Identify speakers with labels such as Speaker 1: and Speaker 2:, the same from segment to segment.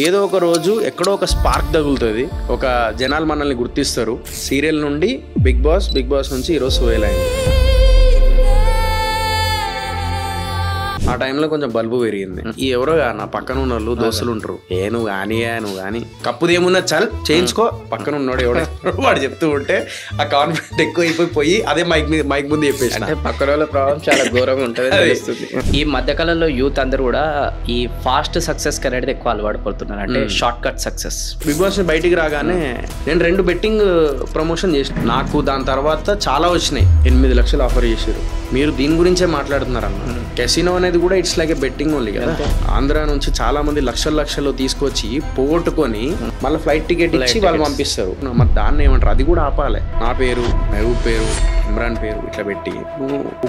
Speaker 1: ఏదో ఒక రోజు ఎక్కడో ఒక స్పార్క్ తగులుతుంది, ఒక జనాలు మనల్ని గుర్తిస్తారు. సీరియల్ నుండి బిగ్ బాస్ నుంచి ఈరోజు సోయల్ అయింది. ఆ టైంలో కొంచెం బల్బు పెరిగింది. ఈ ఎవరో నా పక్కన ఉన్న వాళ్ళు దోస్తులు ఉంటారు, నువ్వు కానీ కప్పుదేమున్నా చల్ చేయించుకో, పక్కన ఉన్నాడు ఎవడో వాడు చెప్తూ ఉంటే ఆ కాన్ఫిడెంట్ ఎక్కువ అయిపోయి అదే మైక్ ముందు చెప్పేసి
Speaker 2: అంటే పక్కన వాళ్ళ ప్రభావం చాలా ఘోరంగా ఉంటుంది. ఈ మధ్యకాలంలో యూత్ అందరూ కూడా ఈ ఫాస్ట్ సక్సెస్ అనేది ఎక్కువ అలవాటు పడుతున్నారు, అంటే shortcut success.
Speaker 1: Bigg Boss బయటికి రాగానే నేను 2 బెట్టింగ్ ప్రమోషన్ చేసిన, నాకు దాని తర్వాత చాలా వచ్చినాయి. 8 లక్షలు ఆఫర్ చేశారు. మీరు దీని గురించే మాట్లాడుతున్నారు అన్న. కెసినో అనేది కూడా it's like A betting only కదా. ఆంధ్ర నుంచి చాలా మంది లక్షలు తీసుకొచ్చి పోగొట్టుకొని మళ్ళీ ఫ్లైట్ టికెట్ ఇచ్చి వాళ్ళు పంపిస్తారు. మరి దాన్ని ఏమంటారు, అది కూడా ఆపాలి. నా పేరు, మెహబూబ్ పేరు, ఇమ్రాన్ పేరు ఇట్లా పెట్టి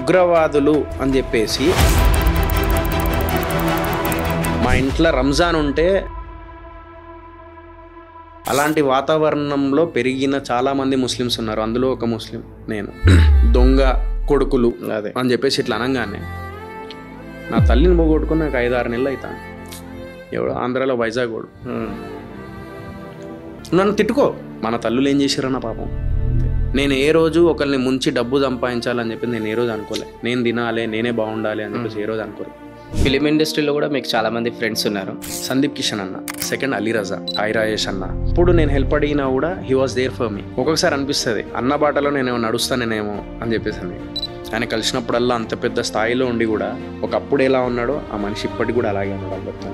Speaker 1: ఉగ్రవాదులు అని చెప్పేసి. మా ఇంట్లో రంజాన్ ఉంటే అలాంటి వాతావరణంలో పెరిగిన చాలా మంది ముస్లిమ్స్ ఉన్నారు. అందులో ఒక ముస్లిం నేను. దొంగ కొడుకులు అని చెప్పేసి ఇట్లా అనగానే నా తల్లిని పోగొట్టుకుని నాకు 5-6 నెలలు అవుతాను. ఎవడో ఆంధ్రాలో వైజాగ్ వాడు నన్ను తిట్టుకో, మన తల్లులు ఏం చేశారన్న పాపం. నేను ఏ రోజు ఒకరిని ముంచి డబ్బు సంపాదించాలని చెప్పి నేను ఏ రోజు అనుకోలే. నేను తినాలి, నేనే బాగుండాలి అని చెప్పేసి ఏ రోజు అనుకోలే.
Speaker 2: ఫిలిం ఇండస్ట్రీలో కూడా మీకు చాలా మంది ఫ్రెండ్స్ ఉన్నారు.
Speaker 1: సందీప్ కిషన్ అన్న, సెకండ్ అలీ రజా, రాజేష్ అన్న. ఇప్పుడు నేను హెల్ప్ అడిగినా కూడా he was there for me. ఒక్కొక్కసారి అనిపిస్తుంది అన్న బాటలో నేనేమో నడుస్తానేమో అని చెప్పేసి. ఆయన కలిసినప్పుడల్లా అంత పెద్ద స్థాయిలో ఉండి కూడా ఒకప్పుడు ఎలా ఉన్నాడో ఆ మనిషి ఇప్పటికి కూడా అలాగే ఉన్నాడు.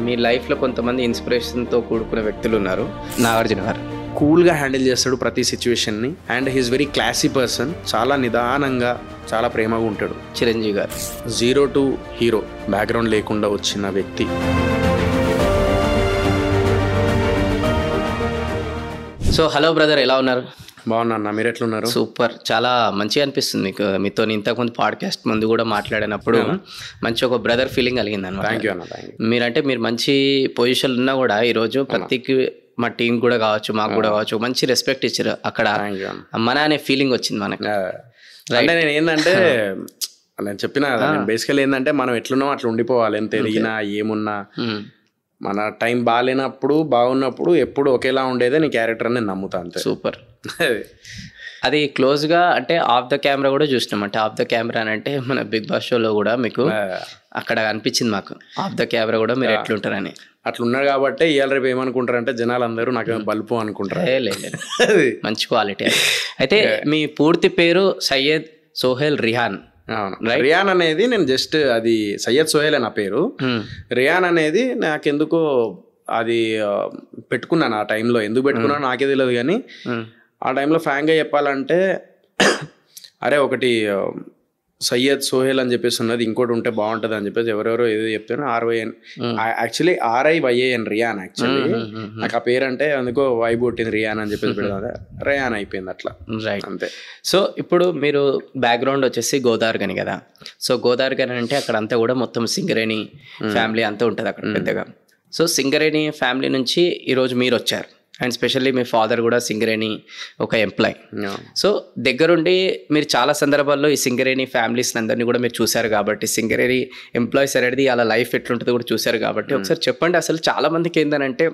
Speaker 2: మీ లైఫ్లో కొంతమంది ఇన్స్పిరేషన్తో కూడుకున్న వ్యక్తులు ఉన్నారు. నాగార్జున గారు
Speaker 1: కూల్గా హ్యాండిల్ చేస్తాడు ప్రతి సిచ్యువేషన్ని. And he's very classy person. చాలా నిదానంగా, చాలా ప్రేమగా ఉంటాడు.
Speaker 2: చిరంజీవి గారు
Speaker 1: 0 to హీరో బ్యాక్గ్రౌండ్ లేకుండా వచ్చిన వ్యక్తి.
Speaker 2: సో హలో బ్రదర్, ఎలా ఉన్నారు?
Speaker 1: బాగున్నా అన్న, మీరు ఎట్లున్నారు?
Speaker 2: సూపర్, చాలా మంచిగా అనిపిస్తుంది మీకు. మీతో ఇంతకుముందు పాడ్కాస్ట్ ముందు కూడా మాట్లాడినప్పుడు మంచి ఒక బ్రదర్ ఫీలింగ్ కలిగింది అన్నమాట.
Speaker 1: థ్యాంక్ యూ అన్న.
Speaker 2: మీరంటే మీరు మంచి పొజిషన్ ఉన్నా కూడా ఈరోజు ప్రతికి మా టీం కూడా కావచ్చు, మాకు కూడా కావచ్చు, మంచి రెస్పెక్ట్ ఇచ్చారు అక్కడ. మన అనే ఫీలింగ్ వచ్చింది మనకి.
Speaker 1: అంటే నేను ఏంటంటే నేను చెప్పిన బేసికల్ ఏంటంటే మనం ఎట్లున్నాం అట్లా ఉండిపోవాలి. ఎంత ఎదిగినా ఏమున్నా మన టైం బాగాలేనప్పుడు బాగున్నప్పుడు ఎప్పుడు ఒకేలా ఉండేదే నీ క్యారెక్టర్ అని నేను నమ్ముతా. అంతే.
Speaker 2: సూపర్. అది క్లోజ్గా అంటే ఆఫ్ ద కెమెరా కూడా చూసినాం. అంటే ఆఫ్ ద కెమెరా అని అంటే మన బిగ్ బాస్ షోలో కూడా మీకు అక్కడ అనిపించింది మాకు ఆఫ్ ద కెమెరా కూడా మీరు ఎట్లుంటారని.
Speaker 1: అట్లున్నారు కాబట్టి ఇవాళ రేపు ఏమనుకుంటారంటే జనాలు అందరూ నాకు బల్పు అనుకుంటారు.
Speaker 2: లేదు, మంచి క్వాలిటీ. అయితే మీ పూర్తి పేరు సయ్యద్ సోహెల్ రిహాన్.
Speaker 1: రియాన్ అనేది నేను జస్ట్ అది సయ్యద్ సోహెల్ నా పేరు. రియాన్ అనేది నాకెందుకో అది పెట్టుకున్నాను. ఆ టైంలో ఎందుకు పెట్టుకున్నాను నాకే తెలియదు, కానీ ఆ టైంలో ఫ్రాంక్గా చెప్పాలంటే అరే ఒకటి సయ్యద్ సోహెల్ అని చెప్పేసి ఉన్నది, ఇంకోటి ఉంటే బాగుంటుంది అని చెప్పేసి ఎవరెవరో ఏదో చెప్తాను. RYN actually RIYAN Riyan. Actually నాకు ఆ పేరు అంటే అందుకో వైబ్ కొట్టింది రియాన్ అని చెప్పేసి పెడదా, రియాన్ అయిపోయింది అట్లా.
Speaker 2: రైట్, అంతే. సో ఇప్పుడు మీరు బ్యాక్గ్రౌండ్ వచ్చేసి గోదావరి కదా. సో గోదావరి అంటే అక్కడ అంతా కూడా మొత్తం సింగరేణి ఫ్యామిలీ అంతా ఉంటుంది అక్కడ పెద్దగా. సో సింగరేణి ఫ్యామిలీ నుంచి ఈరోజు మీరు వచ్చారు. అండ్ స్పెషల్లీ మీ ఫాదర్ కూడా సింగరేణి ఒక ఎంప్లాయ్. సో దగ్గరుండి మీరు చాలా సందర్భాల్లో ఈ సింగరేణి ఫ్యామిలీస్ అందరినీ కూడా మీరు చూశారు కాబట్టి, సింగరేణి ఎంప్లాయీస్ అనేది అలా లైఫ్ ఎట్లుంటుందో కూడా చూశారు కాబట్టి, ఒకసారి చెప్పండి అసలు చాలా మందికి ఏంటంటే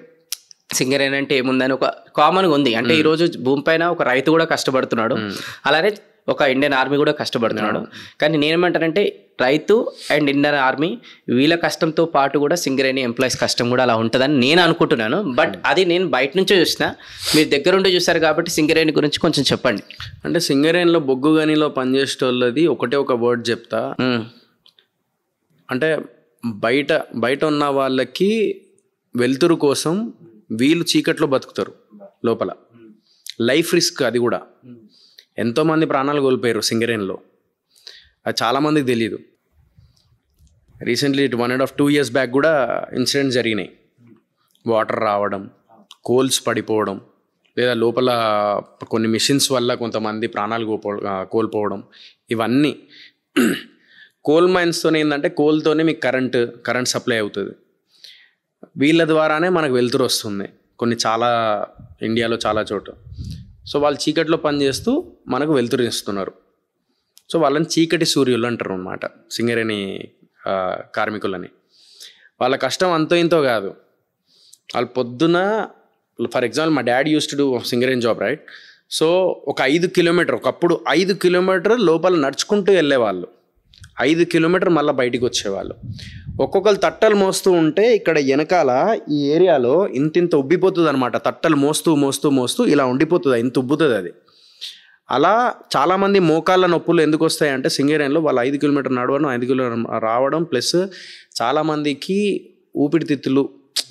Speaker 2: సింగరేణి అంటే ఏముందని ఒక కామన్గా ఉంది. అంటే ఈరోజు భూమి పైన ఒక రైతు కూడా కష్టపడుతున్నాడు, అలానే ఒక ఇండియన్ ఆర్మీ కూడా కష్టపడుతున్నాడు. కానీ నేనేమంటానంటే రైతు అండ్ ఇండియన్ ఆర్మీ వీళ్ళ కష్టంతో పాటు కూడా సింగరేణి ఎంప్లాయీస్ కష్టం కూడా అలా ఉంటుందని నేను అనుకుంటున్నాను. బట్ అది నేను బయట నుంచే చూసిన, మీరు దగ్గరుండి చూసారు కాబట్టి సింగరేణి గురించి కొంచెం చెప్పండి.
Speaker 1: అంటే సింగరేణిలో బొగ్గు గనిలో పనిచేసేటోళ్ళది ఒకటే ఒక వర్డ్ చెప్తా. అంటే బయట ఉన్న వాళ్ళకి వెలుతురు కోసం వీళ్ళు చీకట్లో బతుకుతారు, లోపల లైఫ్ రిస్క్. అది కూడా ఎంతోమంది ప్రాణాలు కోల్పోయారు సింగరేణిలో, అది చాలామందికి తెలియదు. రీసెంట్లీ 1.5-2 years బ్యాక్ కూడా ఇన్సిడెంట్స్ జరిగినాయి. వాటర్ రావడం, కోల్స్ పడిపోవడం, లేదా లోపల కొన్ని మిషన్స్ వల్ల కొంతమంది ప్రాణాలు కోల్పోవడం, ఇవన్నీ కోల్ మైన్స్తోనే ఏంటంటే కోల్తోనే మీకు కరెంట్ సప్లై అవుతుంది. వీళ్ళ ద్వారానే మనకు వెలుతురు వస్తుంది కొన్ని చాలా ఇండియాలో చాలా చోట. సో వాళ్ళు చీకట్లో పనిచేస్తూ మనకు వెలుతురు ఇస్తున్నారు. సో వాళ్ళని చీకటి సూర్యులు అంటారు అన్నమాట సింగరేణి కార్మికులని. వాళ్ళ కష్టం అంతో ఇంతో కాదు. వాళ్ళు పొద్దున ఫర్ ఎగ్జాంపుల్ మా daddy use to do Singareni job right. So ఒక 5 కిలోమీటర్, ఒకప్పుడు 5 కిలోమీటర్ లోపల నడుచుకుంటూ వెళ్ళేవాళ్ళు, 5 కిలోమీటర్ మళ్ళీ బయటికి వచ్చేవాళ్ళు. ఒక్కొక్కరు తట్టలు మోస్తూ ఉంటే ఇక్కడ వెనకాల ఈ ఏరియాలో ఇంత ఉబ్బిపోతుంది అనమాట. తట్టలు మోస్తూ మోస్తూ మోస్తూ ఇలా ఉండిపోతుంది, ఇంత ఉబ్బుతుంది అది. అలా చాలామంది మోకాళ్ళ నొప్పులు ఎందుకు వస్తాయంటే సింగరేన్లో వాళ్ళు 5 కిలోమీటర్ నడవడం, 5 కిలోమీటర్ రావడం, ప్లస్ చాలామందికి ఊపిరితిత్తులు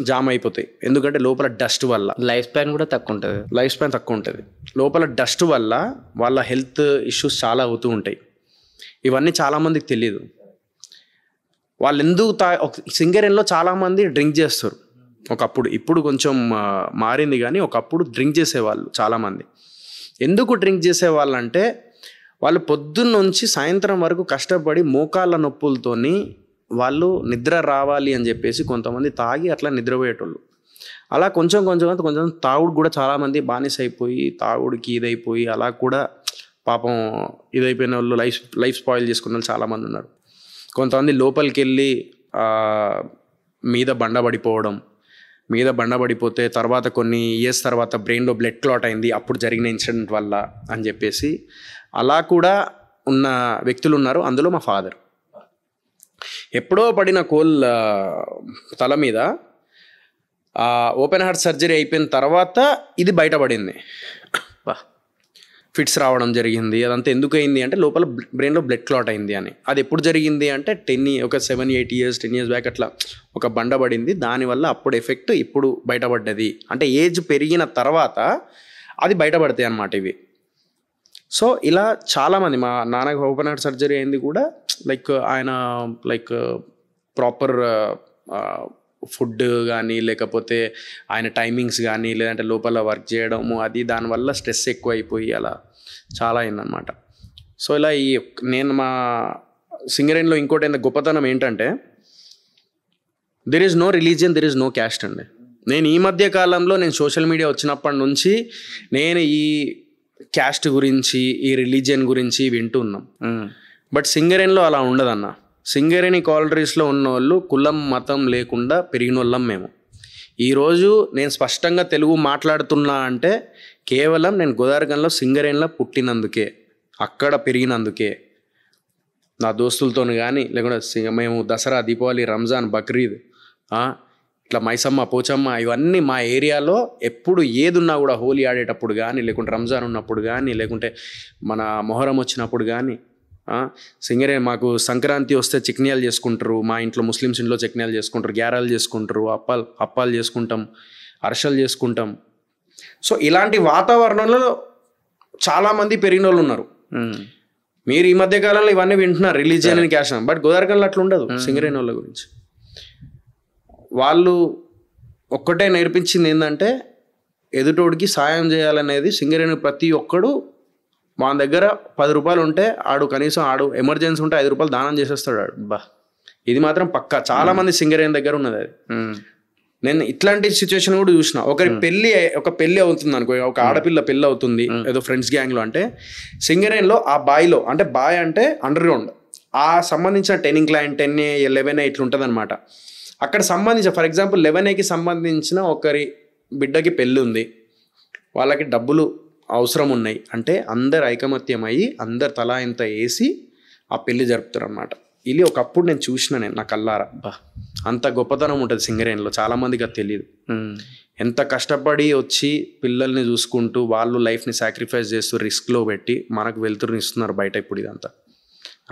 Speaker 1: జామ్ అయిపోతాయి. ఎందుకంటే లోపల డస్ట్ వల్ల
Speaker 2: లైఫ్ స్పాన్ కూడా తక్కువ ఉంటుంది. లోపల డస్ట్ వల్ల వాళ్ళ హెల్త్ ఇష్యూస్ చాలా అవుతూ ఉంటాయి. ఇవన్నీ చాలామందికి తెలియదు. వాళ్ళు ఎందుకు సింగరేన్లో చాలామంది డ్రింక్ చేస్తారు ఒకప్పుడు. ఇప్పుడు కొంచెం మారింది, కానీ ఒకప్పుడు డ్రింక్ చేసేవాళ్ళు చాలామంది. ఎందుకు డ్రింక్ చేసేవాళ్ళు అంటే వాళ్ళు పొద్దున్న నుంచి సాయంత్రం వరకు కష్టపడి మోకాళ్ళ నొప్పులతోని వాళ్ళు నిద్ర రావాలి అని చెప్పేసి కొంతమంది తాగి అట్లా నిద్రపోయేటోళ్ళు. అలా కొంచెం తాగుడు కూడా చాలామంది బానిస అయిపోయి, తాగుడికి ఇదైపోయి అలా కూడా పాపం ఇదైపోయిన వాళ్ళు, లైఫ్ స్పాయిల్ చేసుకున్న వాళ్ళు చాలామంది ఉన్నారు. కొంతమంది లోపలికి వెళ్ళి మీద బండ పడిపోతే తర్వాత కొన్ని ఇయర్స్ తర్వాత బ్రెయిన్లో బ్లడ్ క్లాట్ అయింది, అప్పుడు జరిగిన ఇన్సిడెంట్ వల్ల అని చెప్పేసి అలా కూడా ఉన్న వ్యక్తులు ఉన్నారు. అందులో మా ఫాదర్ ఎప్పుడో పడిన కోల్ తల మీద ఓపెన్ హార్ట్ సర్జరీ అయిపోయిన తర్వాత ఇది బయటపడింది. ఫిట్స్ రావడం జరిగింది. అదంతా ఎందుకు అయింది అంటే లోపల బ్రెయిన్లో బ్లడ్ క్లాట్ అయింది అని. అది ఎప్పుడు జరిగింది అంటే 7-8 ఇయర్స్ 10 ఇయర్స్ బ్యాక్ అట్లా ఒక బండ పడింది, దానివల్ల అప్పుడు ఎఫెక్ట్ ఇప్పుడు బయటపడ్డది. అంటే ఏజ్ పెరిగిన తర్వాత అది బయటపడతాయి అన్నమాట ఇవి. సో ఇలా చాలామంది, మా నాన్నకు ఓపెన్ హార్ట్ సర్జరీ అయింది కూడా ఆయన ప్రాపర్ ఫుడ్ కానీ లేకపోతే ఆయన టైమింగ్స్ కానీ లేదంటే లోపల వర్క్ చేయడము అది దానివల్ల స్ట్రెస్ ఎక్కువ అయిపోయి అలా చాలా అయిందనమాట. సో ఇలా నేను మా సింగరేన్లో ఇంకోటి గొప్పతనం ఏంటంటే there is no religion, there is no caste అండి. నేను ఈ మధ్య కాలంలో సోషల్ మీడియా వచ్చినప్పటి నుంచి నేను ఈ క్యాస్ట్ గురించి ఈ రిలీజియన్ గురించి వింటున్నాం. బట్ సింగరేన్లో అలా ఉండదన్న. సింగరేణి కాలరీస్లో ఉన్న వాళ్ళు కులం మతం లేకుండా పెరిగిన వాళ్ళం మేము. ఈరోజు నేను స్పష్టంగా తెలుగు మాట్లాడుతున్నా అంటే కేవలం నేను గోదావరిఖనిలో సింగరేణిలో పుట్టినందుకే, అక్కడ పెరిగినందుకే. నా దోస్తులతో కానీ లేకుంటే మేము దసరా, దీపావళి, రంజాన్, బక్రీద్, ఇట్లా మైసమ్మ, పోచమ్మ ఇవన్నీ మా ఏరియాలో ఎప్పుడు ఏదున్నా కూడా హోలీ ఆడేటప్పుడు కానీ లేకుంటే రంజాన్ ఉన్నప్పుడు కానీ లేకుంటే మన మొహరం వచ్చినప్పుడు కానీ సింగరేణి మాకు సంక్రాంతి వస్తే చిక్నియాలు చేసుకుంటారు. మా ఇంట్లో ముస్లిమ్స్ ఇంట్లో చిక్నియాలు చేసుకుంటారు, గ్యారాలు చేసుకుంటారు, అప్పాలు చేసుకుంటాం, అర్షలు చేసుకుంటాం. సో ఇలాంటి వాతావరణంలో చాలామంది పెరిగిన వాళ్ళు ఉన్నారు. మీరు ఈ మధ్య కాలంలో ఇవన్నీ వింటున్నారు రిలీజియన్ అని క్యాష్, బట్ గోదావరిఖనిలో అట్లా ఉండదు. సింగరేణి వాళ్ళ గురించి వాళ్ళు ఒక్కటే నేర్పించింది ఏంటంటే ఎదుటోడికి సాయం చేయాలనేది. సింగరేణి ప్రతి ఒక్కడు మా దగ్గర 10 రూపాయలు ఉంటే కనీసం ఎమర్జెన్సీ ఉంటే 5 రూపాయలు దానం చేసేస్తాడు బా. ఇది మాత్రం పక్కా చాలా మంది సింగరేణి దగ్గర ఉన్నది అది. నేను ఇట్లాంటి సిచ్యువేషన్ కూడా చూసిన. ఒక పెళ్లి అవుతుంది అనుకో, ఒక ఆడపిల్ల పెళ్లి అవుతుంది ఏదో ఫ్రెండ్స్ గ్యాంగ్లో అంటే సింగరేణిలో ఆ బాయిలో, అంటే బాయ్ అంటే అండర్ గ్రౌండ్, ఆ సంబంధించిన 10 క్లైంట్ 10A 11A ఇట్లా ఉంటుంది అనమాట. అక్కడ సంబంధించిన ఫర్ ఎగ్జాంపుల్ 11Aకి సంబంధించిన ఒకరి బిడ్డకి పెళ్ళి ఉంది, వాళ్ళకి డబ్బులు అవసరం ఉన్నాయి అంటే అందరు ఐకమత్యం అయ్యి అందరు తలా ఇంత వేసి ఆ పెళ్లి జరుపుతారు అనమాట. ఇది ఒకప్పుడు నేను చూసిన, నా కల్లారా. అంత గొప్పతనం ఉంటుంది సింగరేణిలో. చాలామందికి అది తెలియదు. ఎంత కష్టపడి వచ్చి పిల్లల్ని చూసుకుంటూ వాళ్ళు లైఫ్ని సాక్రిఫైస్ చేస్తూ రిస్క్లో పెట్టి మనకు వెళ్తురుని ఇస్తున్నారు బయట. ఇప్పుడు ఇదంతా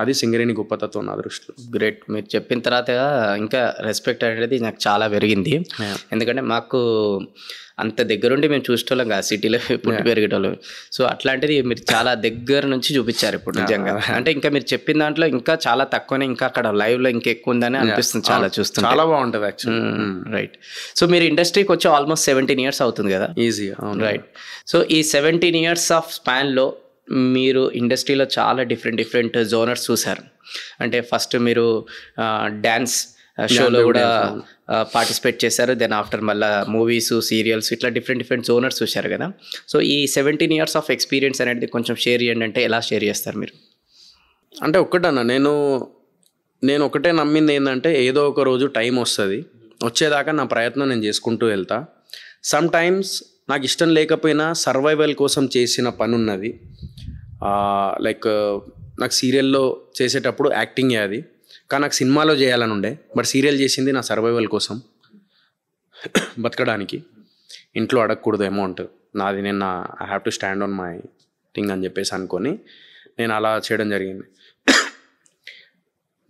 Speaker 2: అది సింగరేణి గొప్పతత్వం నా దృష్టిలో. గ్రేట్. మీరు చెప్పిన తర్వాత ఇంకా రెస్పెక్ట్ అనేది నాకు చాలా పెరిగింది. ఎందుకంటే మాకు అంత దగ్గరుండి మేము చూసేటోళ్ళం కాదు, సిటీలో పుట్టి పెరిగేటోళ్ళం. సో అట్లాంటిది మీరు చాలా దగ్గర నుంచి చూపించారు ఇప్పుడు నిజంగా. అంటే ఇంకా మీరు చెప్పిన దాంట్లో ఇంకా చాలా తక్కువనే, ఇంకా అక్కడ లైవ్లో ఇంకా ఎక్కువ ఉందని అనిపిస్తుంది చాలా చూస్తుంది.
Speaker 1: చాలా బాగుంటుంది యాక్చువల్లీ.
Speaker 2: రైట్. సో మీరు ఇండస్ట్రీకి వచ్చి ఆల్మోస్ట్ 17 years అవుతుంది కదా?
Speaker 1: ఈజీగా.
Speaker 2: రైట్. సో ఈ 17 years ఆఫ్ స్పాన్లో మీరు ఇండస్ట్రీలో చాలా డిఫరెంట్ జోనర్స్ చూసారు. అంటే ఫస్ట్ మీరు డ్యాన్స్ షోలో కూడా పార్టిసిపేట్ చేశారు, దెన్ ఆఫ్టర్ మళ్ళీ మూవీస్, సీరియల్స్ ఇట్లా డిఫరెంట్ జోనర్స్ చూశారు కదా. సో ఈ 17 years ఆఫ్ ఎక్స్పీరియన్స్ అనేది కొంచెం షేర్ చేయండి. అంటే ఎలా షేర్ చేస్తారు మీరు?
Speaker 1: అంటే ఒక్కటన్నా నేను ఒకటే నమ్మింది ఏంటంటే ఏదో ఒక రోజు టైం వస్తుంది, వచ్చేదాకా నా ప్రయత్నం నేను చేసుకుంటూ వెళ్తా. సమ్ టైమ్స్ నాకు ఇష్టం లేకపోయినా సర్వైవల్ కోసం చేసిన పని ఉన్నది. లైక్ నాకు సీరియల్లో చేసేటప్పుడు యాక్టింగ్ అది, కానీ నాకు సినిమాలో చేయాలని ఉండే. బట్ సీరియల్ చేసింది నా సర్వైవల్ కోసం, బతకడానికి. ఇంట్లో అడగకూడదు అమౌంట్ నాది, నేను I have to stand on my thing అని చెప్పేసి అనుకొని నేను అలా చేయడం జరిగింది.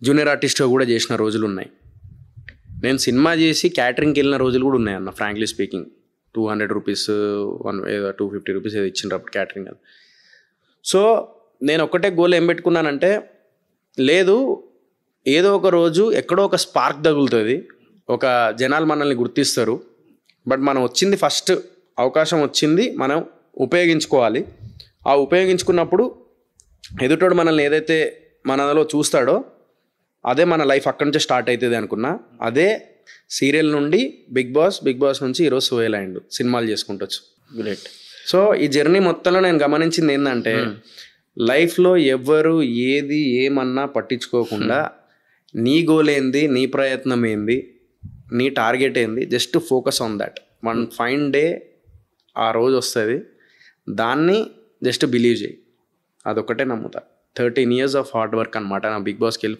Speaker 1: జూనియర్ ఆర్టిస్ట్గా కూడా చేసిన రోజులు ఉన్నాయి. నేను సినిమా చేసి క్యాటరింగ్కి వెళ్ళిన రోజులు కూడా ఉన్నాయి అన్న, ఫ్రాంక్లీ స్పీకింగ్. 200 రూపీస్, 250 రూపీస్ ఏదో ఇచ్చినప్పుడు క్యాటరింగ్ అది. సో నేను ఒక్కటే గోల్ ఏం పెట్టుకున్నానంటే, లేదు ఏదో ఒక రోజు ఎక్కడో ఒక స్పార్క్ తగులుతుంది, ఒక జనాలు మనల్ని గుర్తిస్తారు. బట్ మనం వచ్చింది ఫస్ట్ అవకాశం వచ్చింది, మనం ఉపయోగించుకోవాలి. ఆ ఉపయోగించుకున్నప్పుడు ఎదుటోడు మనల్ని ఏదైతే మనలో చూస్తాడో అదే మన లైఫ్ అక్కడి నుంచే స్టార్ట్ అవుతుంది అనుకున్నా. అదే సీరియల్ నుండి బిగ్ బాస్ నుంచి ఈరోజు సోయల్ అయ్యిండు, సినిమాలు చేసుకుంటొచ్చు.
Speaker 2: గ్రేట్.
Speaker 1: సో ఈ జర్నీ మొత్తంలో నేను గమనించింది ఏంటంటే, లైఫ్లో ఎవ్వరు ఏది ఏమన్నా పట్టించుకోకుండా నీ గోల్ ఏంది, నీ ప్రయత్నం ఏంది, నీ టార్గెట్ ఏంది, just focus on that. One fine day ఆ రోజు వస్తుంది, దాన్ని జస్ట్ బిలీవ్ చేయి. అదొకటే నమ్ముతా. 13 years ఆఫ్ హార్డ్ వర్క్ అనమాట. నా బిగ్ బాస్కి వెళ్ళి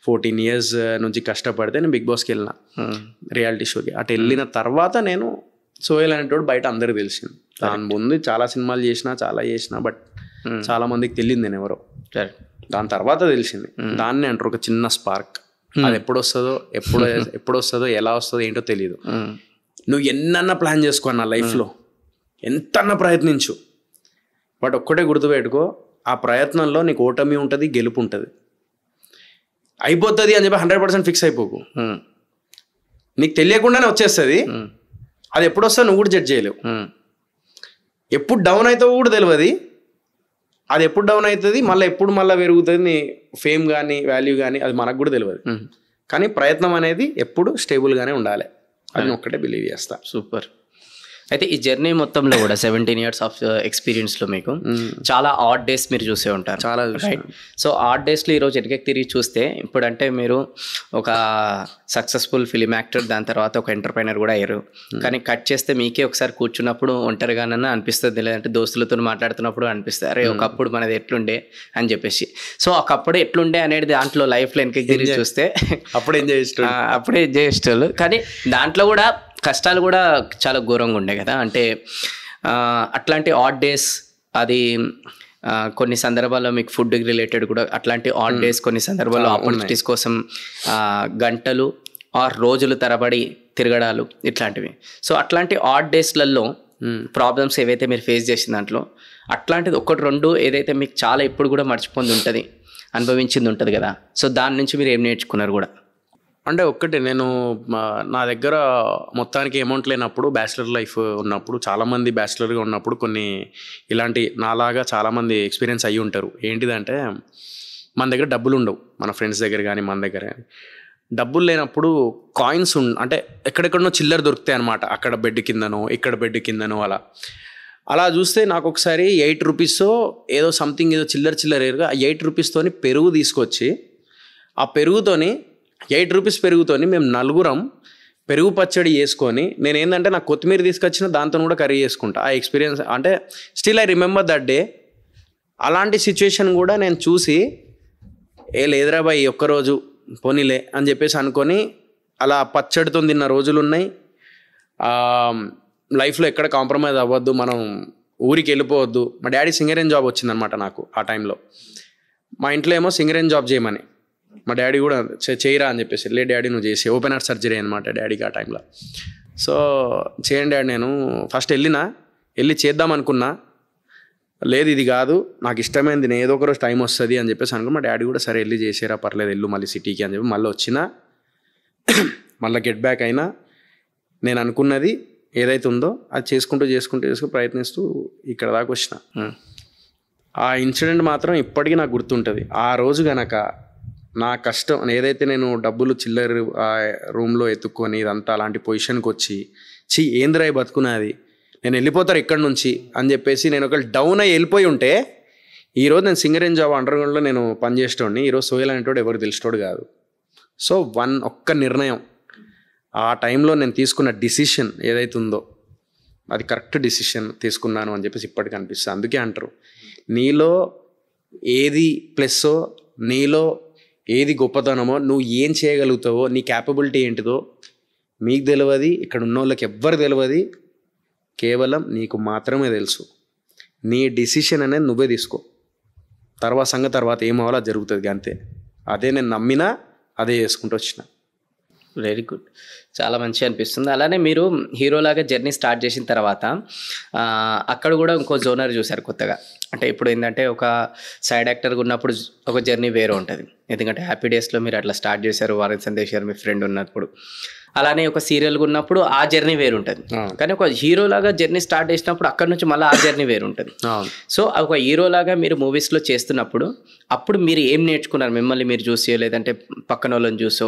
Speaker 1: 14 years నుంచి కష్టపడితే నేను బిగ్ బాస్కి వెళ్ళిన రియాలిటీ షోకి. అటు వెళ్ళిన తర్వాత నేను సోయల్ అనేటోడు బయట అందరికి తెలిసింది. దాని ముందు చాలా సినిమాలు చేసిన బట్ చాలా మందికి తెలియదు నేను ఎవరో. దాని తర్వాత తెలిసింది. దాన్ని అంటారు ఒక చిన్న స్పార్క్. అది ఎప్పుడు వస్తుందో ఎలా వస్తుందో ఏంటో తెలియదు. నువ్వు ఎన్నన్నా ప్లాన్ చేసుకో నా లైఫ్లో, ఎంతన్నా ప్రయత్నించు, బట్ ఒక్కటే గుర్తుపెట్టుకో, ఆ ప్రయత్నంలో నీకు ఓటమి ఉంటుంది, గెలుపు ఉంటుంది. అయిపోతుంది అని చెప్పి 100% ఫిక్స్ అయిపోకు. నీకు తెలియకుండానే వచ్చేస్తుంది. అది ఎప్పుడు వస్తుందో నువ్వు కూడా జడ్జ్ చేయలేవు. ఎప్పుడు డౌన్ అవుతావు కూడా తెలియదు. అది ఎప్పుడు డౌన్ అవుతుంది, ఎప్పుడు పెరుగుతుంది నీ ఫేమ్ కానీ వాల్యూ కానీ, అది మనకు కూడా తెలియదు. కానీ ప్రయత్నం అనేది ఎప్పుడు స్టేబుల్గానే ఉండాలి. అది ఒక్కటే బిలీవ్ చేస్తా.
Speaker 2: సూపర్. అయితే ఈ జర్నీ మొత్తంలో కూడా 17 years ఆఫ్ ఎక్స్పీరియన్స్లో మీకు చాలా ఆడ్ డేస్ మీరు చూసే ఉంటారు.
Speaker 1: చాలా
Speaker 2: రైట్. సో ఆడ్ డేస్లో ఈరోజు వెనక్కి తిరిగి చూస్తే ఇప్పుడంటే మీరు ఒక సక్సెస్ఫుల్ ఫిలిం యాక్టర్, దాని తర్వాత ఒక ఎంటర్ప్రైనర్ కూడా అయ్యారు. కానీ కట్ చేస్తే మీకే ఒకసారి కూర్చున్నప్పుడు ఒంటరిగానన్నా అనిపిస్తుంది, లేదంటే దోస్తులతో మాట్లాడుతున్నప్పుడు అనిపిస్తుంది, అరే ఒకప్పుడు మనది ఎట్లుండే అని చెప్పేసి. సో ఒకప్పుడు ఎట్లుండే అనేది దాంట్లో లైఫ్లో వెనక్కి తిరిగి చూస్తే అప్పుడే ఎంజాయ్ చేసేవాళ్ళు. కానీ దాంట్లో కూడా కష్టాలు కూడా చాలా ఘోరంగా ఉండే కదా. అంటే అట్లాంటి ఆడ్ డేస్, అది కొన్ని సందర్భాల్లో మీకు ఫుడ్ రిలేటెడ్ కూడా అట్లాంటి ఆడ్ డేస్, కొన్ని సందర్భాల్లో ఆపర్చునిటీస్ కోసం గంటలు ఆర్ రోజులు తరబడి తిరగడాలు ఇట్లాంటివి. సో అట్లాంటి ఆడ్ డేస్లలో ప్రాబ్లమ్స్ ఏవైతే మీరు ఫేస్ చేసిన దాంట్లో అట్లాంటిది 1-2 ఏదైతే మీకు చాలా ఎప్పుడు కూడా మర్చిపోయింది ఉంటుంది, అనుభవించింది ఉంటుంది కదా. సో దాని నుంచి మీరు ఏం నేర్చుకున్నారు కూడా?
Speaker 1: అంటే ఒక్కటే, నేను నా దగ్గర మొత్తానికి అమౌంట్ లేనప్పుడు, బ్యాచిలర్ లైఫ్ ఉన్నప్పుడు, చాలామంది బ్యాచిలర్గా ఉన్నప్పుడు కొన్ని ఇలాంటి నాలాగా చాలామంది ఎక్స్పీరియన్స్ అయ్యి ఉంటారు. ఏంటిదంటే, మన దగ్గర డబ్బులు ఉండవు, మన ఫ్రెండ్స్ దగ్గర కానీ మన దగ్గర కానీ. డబ్బులు లేనప్పుడు కాయిన్స్ అంటే ఎక్కడెక్కడనో చిల్లర దొరుకుతాయి అనమాట. అక్కడ బెడ్ కిందనో ఇక్కడ బెడ్ కిందనో అలా చూస్తే నాకు ఒకసారి 8 రూపీస్ ఏదో సంథింగ్ ఏదో చిల్లర 8 రూపీస్తోని పెరుగు తీసుకొచ్చి, ఆ పెరుగుతోని 8 రూపీస్ పెరుగుతోని మేము 4 పెరుగు పచ్చడి చేసుకొని, నేను ఏంటంటే నాకు కొత్తిమీర తీసుకొచ్చిన దాంతో కూడా కర్రీ చేసుకుంటా. ఆ ఎక్స్పీరియన్స్ అంటే still I remember that day. అలాంటి సిచ్యువేషన్ కూడా నేను చూసి, లేదురా బాయ్ ఒక్కరోజు పోనీలే అని చెప్పేసి అనుకొని అలా పచ్చడితో తిన్న రోజులు ఉన్నాయి. లైఫ్లో ఎక్కడ కాంప్రమైజ్ అవ్వద్దు, మనం ఊరికి వెళ్ళిపోవద్దు. మా డాడీ సింగరేన్ జాబ్ వచ్చిందనమాట నాకు ఆ టైంలో. మా ఇంట్లో ఏమో సింగరేన్ జాబ్ చేయమని, మా డాడీ కూడా చేయరా అని చెప్పేసి, లే డాడీ నువ్వు చేసి, ఓపెన్ హార్ట్ సర్జరీ అనమాట డాడీకి ఆ టైంలో. సో చేయండి డాడీ, నేను ఫస్ట్ వెళ్ళి చేద్దాం అనుకున్నా, లేదు ఇది కాదు నాకు ఇష్టమైంది, నేను ఏదో ఒక రోజు టైం వస్తుంది అని చెప్పేసి అనుకున్నా. మా డాడీ కూడా సరే వెళ్ళి చేసారా, పర్లేదు వెళ్ళు మళ్ళీ సిటీకి అని చెప్పి మళ్ళీ వచ్చినా, మళ్ళీ గెట్ బ్యాక్ అయినా. నేను అనుకున్నది ఏదైతే ఉందో అది చేసుకుంటూ ప్రయత్నిస్తూ ఇక్కడ దాకా వచ్చిన. ఆ ఇన్సిడెంట్ మాత్రం ఇప్పటికీ నాకు గుర్తుంటుంది. ఆ రోజు గనక నా కష్టం ఏదైతే, నేను డబ్బులు చిల్లర రూమ్లో ఎత్తుక్కొని ఇదంతా అలాంటి పొజిషన్కి వచ్చి, ఏంద్రాయి బతుకున్నది, నేను వెళ్ళిపోతారు ఇక్కడి నుంచి అని చెప్పేసి నేను ఒకవేళ డౌన్ అయ్యి వెళ్ళిపోయి ఉంటే, ఈరోజు నేను సింగరేన్ జాబ్ అండర్గ్రౌండ్లో నేను పనిచేసేటోడిని, ఈరోజు సోయల్ అనేటోడు ఎవరు తెలిసేటోడు కాదు. సో ఒక్క నిర్ణయం, ఆ టైంలో నేను తీసుకున్న డిసిషన్ ఏదైతే ఉందో అది కరెక్ట్ డిసిషన్ తీసుకున్నాను అని చెప్పేసి ఇప్పటికీ అనిపిస్తుంది. అందుకే అంటారు నీలో ఏది ప్లస్సో, నీలో ఏది గొప్పతనమో, నువ్వు ఏం చేయగలుగుతావో, నీ క్యాపబిలిటీ ఏంటిదో మీకు తెలియదు, ఇక్కడ ఉన్న వాళ్ళకి ఎవ్వరు తెలియదు, కేవలం నీకు మాత్రమే తెలుసు. నీ డిసిషన్ అనేది నువ్వే తీసుకో, తర్వాత సంగతి తర్వాత ఏమవ్వాలో అది జరుగుతుంది అంతే. అదే నేను నమ్మినా అదే చేసుకుంటూ వచ్చిన.
Speaker 2: వెరీ గుడ్, చాలా మంచిగా అనిపిస్తుంది. అలానే మీరు హీరోలాగా జర్నీ స్టార్ట్ చేసిన తర్వాత అక్కడ కూడా ఇంకో జోనర్ చూశారు కొత్తగా. అంటే ఇప్పుడు ఏంటంటే ఒక సైడ్ యాక్టర్గా ఉన్నప్పుడు ఒక జర్నీ వేరే ఉంటుంది. ఎందుకంటే హ్యాపీ డేస్లో మీరు అట్లా స్టార్ట్ చేశారు, వరుణ్ సందేశ్ గారు మీ ఫ్రెండ్ ఉన్నప్పుడు. అలానే ఒక సీరియల్గా ఉన్నప్పుడు ఆ జర్నీ వేరు ఉంటుంది. కానీ ఒక హీరోలాగా జర్నీ స్టార్ట్ చేసినప్పుడు అక్కడ నుంచి మళ్ళీ ఆ జర్నీ వేరు ఉంటుంది. సో ఒక హీరోలాగా మీరు మూవీస్లో చేస్తున్నప్పుడు అప్పుడు మీరు ఏం నేర్చుకున్నారు? మిమ్మల్ని మీరు చూసి లేదంటే పక్కన వాళ్ళని చూసో,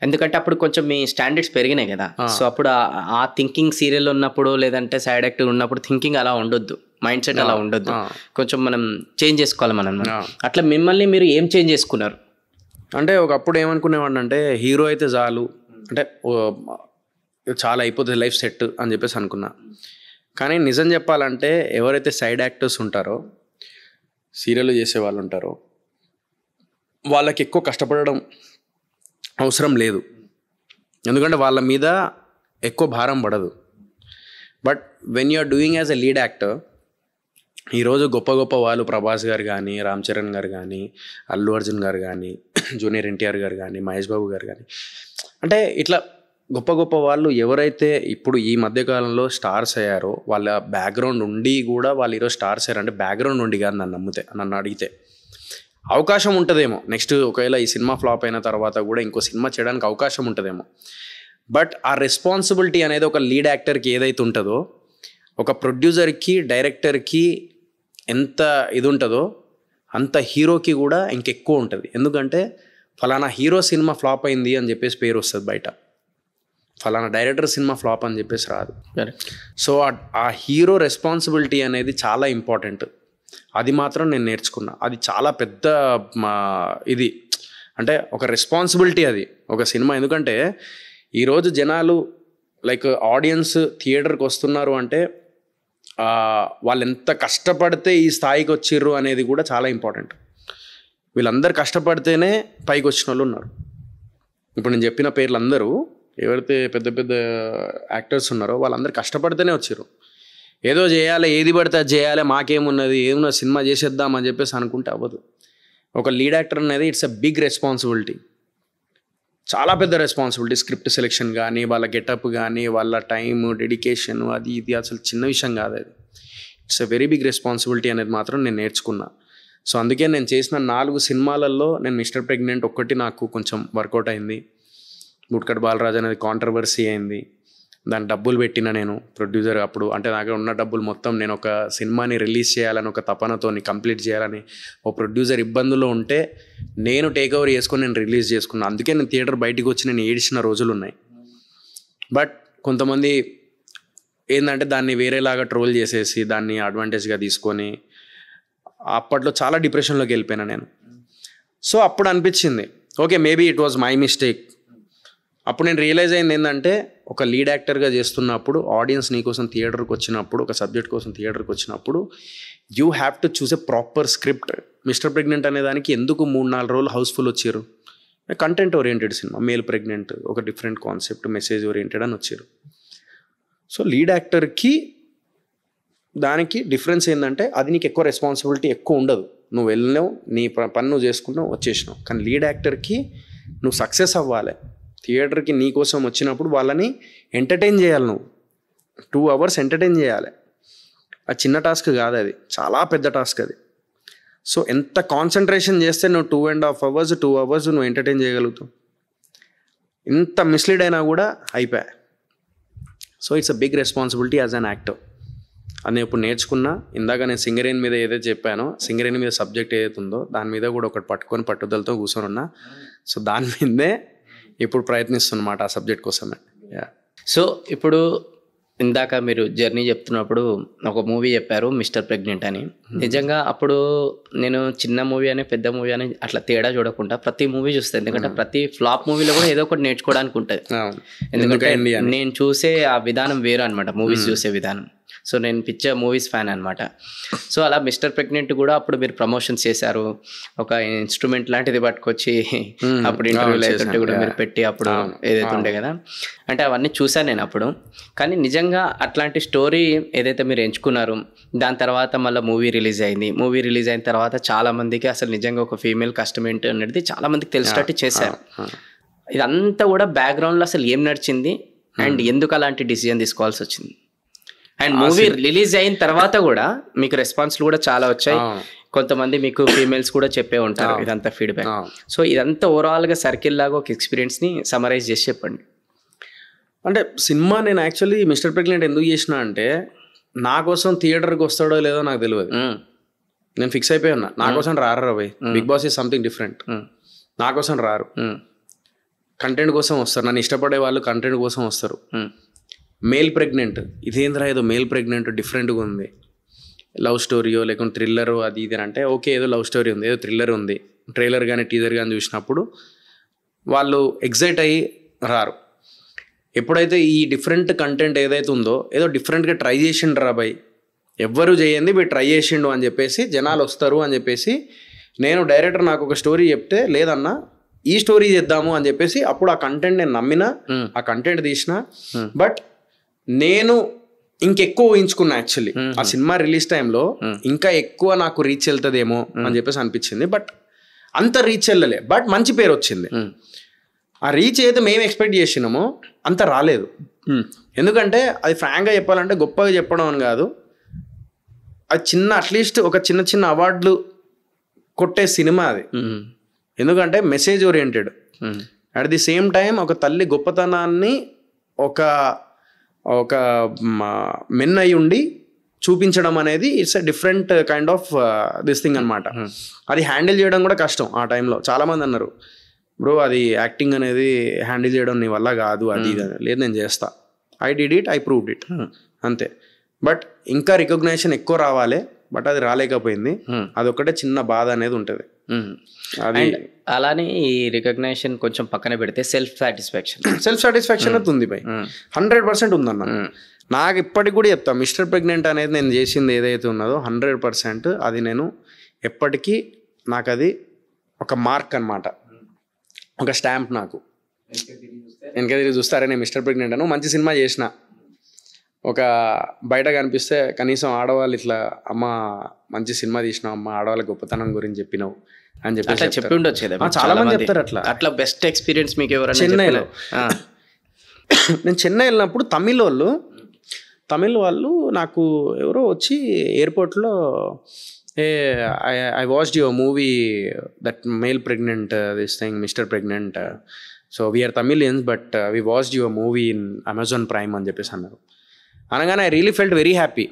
Speaker 2: ఎందుకంటే అప్పుడు కొంచెం మీ స్టాండర్డ్స్ పెరిగినాయి కదా. సో అప్పుడు ఆ థింకింగ్ సీరియల్ ఉన్నప్పుడు లేదంటే సైడ్ యాక్టర్ ఉన్నప్పుడు థింకింగ్ అలా ఉండొద్దు, మైండ్ సెట్ అలా ఉండొద్దు, కొంచెం మనం చేంజ్ చేసుకోవాలి మనం. అట్లా మిమ్మల్ని మీరు ఏం చేంజ్ చేసుకున్నారు?
Speaker 1: అంటే ఒకప్పుడు ఏమనుకునేవాడిని అంటే హీరో అయితే చాలు, అంటే చాలా అయిపోతుంది లైఫ్ సెట్ అని చెప్పేసి అనుకున్నా. కానీ నిజం చెప్పాలంటే ఎవరైతే సైడ్ యాక్టర్స్ ఉంటారో, సీరియల్ చేసే వాళ్ళు ఉంటారో, వాళ్ళకి ఎక్కువ కష్టపడడం అవసరం లేదు. ఎందుకంటే వాళ్ళ మీద ఎక్కువ భారం పడదు. But when you are doing as a lead actor, ఈరోజు గొప్ప గొప్ప వాళ్ళు ప్రభాస్ గారు కానీ, రామ్ చరణ్ గారు కానీ, అల్లు అర్జున్ గారు కానీ, జూనియర్ ఎన్టీఆర్ గారు కానీ, మహేష్ బాబు గారు కానీ, అంటే ఇట్లా గొప్ప గొప్ప వాళ్ళు ఎవరైతే ఇప్పుడు ఈ మధ్యకాలంలో స్టార్స్ అయ్యారో, వాళ్ళ బ్యాక్గ్రౌండ్ ఉండి కూడా వాళ్ళు ఈరోజు స్టార్స్ అయ్యారు అంటే బ్యాక్గ్రౌండ్ ఉండి కాదు. నన్ను అడిగితే అవకాశం ఉంటుందేమో, నెక్స్ట్ ఒకవేళ ఈ సినిమా ఫ్లాప్ అయిన తర్వాత కూడా ఇంకో సినిమా చేయడానికి అవకాశం ఉంటుందేమో. బట్ ఆ రెస్పాన్సిబిలిటీ అనేది ఒక లీడ్ యాక్టర్కి ఏదైతే ఉంటుందో, ఒక ప్రొడ్యూసర్కి, డైరెక్టర్కి ఎంత ఇది ఉంటుందో అంత హీరోకి కూడా ఇంకెక్కువ ఉంటుంది. ఎందుకంటే ఫలానా హీరో సినిమా ఫ్లాప్ అయింది అని చెప్పేసి పేరు వస్తుంది బయట, ఫలానా డైరెక్టర్ సినిమా ఫ్లాప్ అని చెప్పేసి రాదు. సో ఆ హీరో రెస్పాన్సిబిలిటీ అనేది చాలా ఇంపార్టెంట్. అది మాత్రం నేను నేర్చుకున్నా. అది చాలా పెద్ద ఇది, అంటే ఒక రెస్పాన్సిబిలిటీ అది ఒక సినిమా. ఎందుకంటే ఈరోజు జనాలు లైక్ ఆడియన్స్ థియేటర్కి వస్తున్నారు అంటే వాళ్ళు ఎంత కష్టపడితే ఈ స్థాయికి వచ్చిర్రు అనేది కూడా చాలా ఇంపార్టెంట్. వీళ్ళందరూ కష్టపడితేనే పైకి వచ్చిన వాళ్ళు ఉన్నారు. ఇప్పుడు నేను చెప్పిన పేర్లు అందరూ ఎవరైతే పెద్ద పెద్ద యాక్టర్స్ ఉన్నారో వాళ్ళందరూ కష్టపడితేనే వచ్చారు. ఏదో చేయాలి, ఏది పడితే అది చేయాలి, మాకేమున్నది, ఏమున్నా సినిమా చేసేద్దాం అని చెప్పేసి అనుకుంటే అవ్వదు. ఒక లీడ్ యాక్టర్ అనేది ఇట్స్ ఎ బిగ్ రెస్పాన్సిబిలిటీ, చాలా పెద్ద రెస్పాన్సిబిలిటీ. స్క్రిప్ట్ సెలెక్షన్ కానీ, వాళ్ళ గెటప్ కానీ, వాళ్ళ టైం డెడికేషన్, అది ఇది అసలు చిన్న విషయం కాదు. అది it's a very big responsibility అనేది మాత్రం నేను నేర్చుకున్నా. సో అందుకే నేను చేసిన 4 సినిమాలలో నేను మిస్టర్ ప్రెగ్నెంట్ ఒక్కటి నాకు కొంచెం వర్కౌట్ అయింది. బుట్కట్ బాలరాజ్ అనేది కాంట్రవర్సీ అయింది, దానికి డబ్బులు పెట్టిన నేను ప్రొడ్యూసర్ అప్పుడు. అంటే నాకు ఉన్న డబ్బులు మొత్తం నేను ఒక సినిమాని రిలీజ్ చేయాలని, ఒక తపనతో కంప్లీట్ చేయాలని, ఓ ప్రొడ్యూసర్ ఇబ్బందుల్లో ఉంటే నేను టేక్ ఓవర్ చేసుకొని నేను రిలీజ్ చేసుకున్నాను. అందుకే నేను థియేటర్ బయటికి వచ్చి నేను ఏడ్చిన రోజులు ఉన్నాయి. బట్ కొంతమంది ఏంటంటే దాన్ని వేరేలాగా ట్రోల్ చేసేసి దాన్ని అడ్వాంటేజ్గా తీసుకొని అప్పట్లో చాలా డిప్రెషన్లోకి వెళ్ళిపోయినా నేను. సో అప్పుడు అనిపించింది okay maybe it was my mistake. అప్పుడు నేను రియలైజ్ అయింది ఏంటంటే ఒక లీడ్ యాక్టర్గా చేస్తున్నప్పుడు ఆడియన్స్ నీకోసం థియేటర్కి వచ్చినప్పుడు, ఒక సబ్జెక్ట్ కోసం థియేటర్కి వచ్చినప్పుడు you have to choose a proper script. Mister pregnant అనే దానికి ఎందుకు 3-4 రోజులు హౌస్ఫుల్ వచ్చారు? Content oriented cinema, male pregnant, ఒక డిఫరెంట్ కాన్సెప్ట్, మెసేజ్ ఓరియంటెడ్ అని వచ్చారు. సో లీడ్ యాక్టర్కి దానికి డిఫరెన్స్ ఏంటంటే అది నీకు ఎక్కువ రెస్పాన్సిబిలిటీ ఎక్కువ ఉండదు. నువ్వు వెళ్ళినావు, నీ పని నువ్వు చేసుకున్నావు, వచ్చేసినావు. కానీ లీడ్ యాక్టర్కి నువ్వు సక్సెస్ అవ్వాలి. థియేటర్కి నీ కోసం వచ్చినప్పుడు వాళ్ళని ఎంటర్టైన్ చేయాలి. నువ్వు 2 hours ఎంటర్టైన్ చేయాలి. అది చిన్న టాస్క్ కాదు, అది చాలా పెద్ద టాస్క్ అది. సో ఎంత కాన్సన్ట్రేషన్ చేస్తే నువ్వు 2.5 hours 2 hours నువ్వు ఎంటర్టైన్ చేయగలుగుతావు. ఇంత మిస్లీడ్ అయినా కూడా అయిపోయా. So it's a big responsibility as an actor. అది నేను ఇప్పుడు నేర్చుకున్నా. ఇందాక నేను సింగరేణి మీద ఏదైతే చెప్పానో, సింగరేణి మీద సబ్జెక్ట్ ఏదైతే ఉందో దాని మీద కూడా ఒకటి పట్టుకొని పట్టుదలతో కూర్చొని ఉన్నా. సో దాని మీదే ఇప్పుడు ప్రయత్నిస్తున్నమాట ఆ సబ్జెక్ట్ కోసమే.
Speaker 2: సో ఇప్పుడు ఇందాక మీరు జర్నీ చెప్తున్నప్పుడు ఒక మూవీ చెప్పారు మిస్టర్ ప్రెగ్నెంట్ అని. నిజంగా అప్పుడు నేను చిన్న మూవీ అని పెద్ద మూవీ అని అట్లా తేడా చూడకుండా ప్రతి మూవీ చూస్తాను. ఎందుకంటే ప్రతి ఫ్లాప్ మూవీలో కూడా ఏదో ఒకటి నేర్చుకోవడానికి ఉంటుంది. ఎందుకంటే నేను చూసే ఆ విధానం వేరు అనమాట, మూవీస్ చూసే విధానం. సో నేను పిక్చర్ మూవీస్ ఫ్యాన్ అనమాట. సో అలా మిస్టర్ ప్రెగ్నెంట్ కూడా అప్పుడు మీరు ప్రమోషన్స్ చేశారు, ఒక ఇన్స్ట్రుమెంట్ లాంటిది పట్టుకొచ్చి అప్పుడు ఇంటర్వ్యూలు అవుతుంటే కూడా మీరు పెట్టి అప్పుడు ఏదైతే ఉండే కదా, అంటే అవన్నీ చూసాను నేను అప్పుడు. కానీ నిజంగా అట్లాంటి స్టోరీ ఏదైతే మీరు ఎంచుకున్నారు, దాని తర్వాత మళ్ళీ మూవీ రిలీజ్ అయింది. మూవీ రిలీజ్ అయిన తర్వాత చాలా మందికి అసలు నిజంగా ఒక ఫీమేల్ కస్టమర్ అనేది చాలా మందికి తెలిసేటట్టు చేశారు. ఇదంతా కూడా బ్యాక్గ్రౌండ్లో అసలు ఏం నడిచింది అండ్ ఎందుకు అలాంటి డిసిజన్ తీసుకోవాల్సి వచ్చింది? అండ్ మూవీ రిలీజ్ అయిన తర్వాత కూడా మీకు రెస్పాన్స్లు కూడా చాలా వచ్చాయి. కొంతమంది మీకు ఫీమేల్స్ కూడా చెప్పే ఉంటారు ఇదంతా ఫీడ్బ్యాక్. సో ఇదంతా ఓవరాల్గా సర్కిల్ లాగా ఒక ఎక్స్పీరియన్స్ని సమరైజ్ చేసి చెప్పండి.
Speaker 1: అంటే సినిమా నేను యాక్చువల్లీ మిస్టర్ ప్రెగ్నెంట్ ఎందుకు చేసిన అంటే, నా కోసం థియేటర్కి వస్తాడో లేదో నాకు తెలియదు. నేను ఫిక్స్ అయిపోయి ఉన్నా, నా కోసం రారు బాయ్, Bigg Boss is something different. నా కోసం రారు, కంటెంట్ కోసం వస్తారు. నన్ను ఇష్టపడే వాళ్ళు కంటెంట్ కోసం వస్తారు. మేల్ ప్రెగ్నెంట్, ఇదేంద్రా ఏదో మేల్ ప్రెగ్నెంట్ డిఫరెంట్గా ఉంది, లవ్ స్టోరీయో లేకుంటే థ్రిల్లరో అది ఇది అంటే ఓకే, ఏదో లవ్ స్టోరీ ఉంది, ఏదో థ్రిల్లర్ ఉంది, ట్రైలర్ కానీ టీజర్ కానీ చూసినప్పుడు వాళ్ళు ఎగ్జైట్ అయ్యి రారు. ఎప్పుడైతే ఈ డిఫరెంట్ కంటెంట్ ఏదైతే ఉందో, ఏదో డిఫరెంట్గా ట్రై చేసిండు రా బాయ్, ఎవ్వరు చేయండి వీడు ట్రై చేసిండు అని చెప్పేసి జనాలు వస్తారు అని చెప్పేసి, నేను డైరెక్టర్ నాకు ఒక స్టోరీ చెప్తే లేదన్నా ఈ స్టోరీ చేద్దాము అని చెప్పేసి అప్పుడు ఆ కంటెంట్ నేను నమ్మిన, ఆ కంటెంట్ తీసిన. బట్ నేను ఇంకెక్కువ ఊహించుకున్నా యాక్చువల్లీ. ఆ సినిమా రిలీజ్ టైంలో ఇంకా ఎక్కువ నాకు రీచ్ వెళ్తుందేమో అని చెప్పేసి అనిపించింది. బట్ అంత రీచ్ వెళ్ళలే, బట్ మంచి పేరు వచ్చింది. ఆ రీచ్ అయితే మేము ఎక్స్పెక్ట్ చేసినామో అంత రాలేదు. ఎందుకంటే అది ఫ్రాంక్గా చెప్పాలంటే గొప్పగా చెప్పడం అని కాదు, అది చిన్న అట్లీస్ట్ ఒక చిన్న చిన్న అవార్డులు కొట్టే సినిమా అది. ఎందుకంటే message oriented, at the same time ఒక తల్లి గొప్పతనాన్ని ఒక మెన్ అయి ఉండి చూపించడం అనేది it's a different kind of this thing అనమాట. అది హ్యాండిల్ చేయడం కూడా కష్టం ఆ టైంలో. చాలామంది అన్నారు, బ్రో అది యాక్టింగ్ అనేది హ్యాండిల్ చేయడం నీ వల్ల కాదు, అది లేదు నేను చేస్తా. I did it, I proved it, అంతే. బట్ ఇంకా రికగ్నైజేషన్ ఎక్కువ రావాలి, బట్ అది రాలేకపోయింది. అదొక్కటే చిన్న బాధ అనేది ఉంటుంది.
Speaker 2: అది అలానే ఈ రికగ్నైజేషన్ కొంచెం పక్కన పెడితే సెల్ఫ్
Speaker 1: సాటిస్ఫాక్షన్ అయితే ఉంది బై, 100% ఉందన్న. నాకు ఇప్పటికి కూడా చెప్తా, మిస్టర్ ప్రెగ్నెంట్ అనేది నేను చేసింది ఏదైతే ఉన్నదో 100% అది నేను ఎప్పటికీ, నాకు అది ఒక మార్క్ అనమాట, ఒక స్టాంప్. నాకు వెనక తిరిగి చూస్తారే నేను మిస్టర్ ప్రెగ్నెంట్ అను మంచి సినిమా చేసిన, ఒక బయట కనిపిస్తే కనీసం ఆడవాళ్ళు ఇట్లా అమ్మ మంచి సినిమా తీసినావు అమ్మ, ఆడవాళ్ళ గొప్పతనం గురించి చెప్పినావు అని చెప్పి
Speaker 2: చెప్పి ఉండొచ్చు.
Speaker 1: చాలా మంది చెప్తారు అట్లా.
Speaker 2: అట్లా బెస్ట్ ఎక్స్పీరియన్స్ మీకు ఎవరైనా?
Speaker 1: చెన్నైలో నేను చెన్నై వెళ్ళినప్పుడు తమిళ్ వాళ్ళు నాకు ఎవరో వచ్చి ఎయిర్పోర్ట్లో, I watched your movie that male pregnant this thing mister pregnant, so we are Tamilians but we watched your movie in Amazon Prime అని చెప్పేసి అన్నారు. అనగానే I really felt very happy.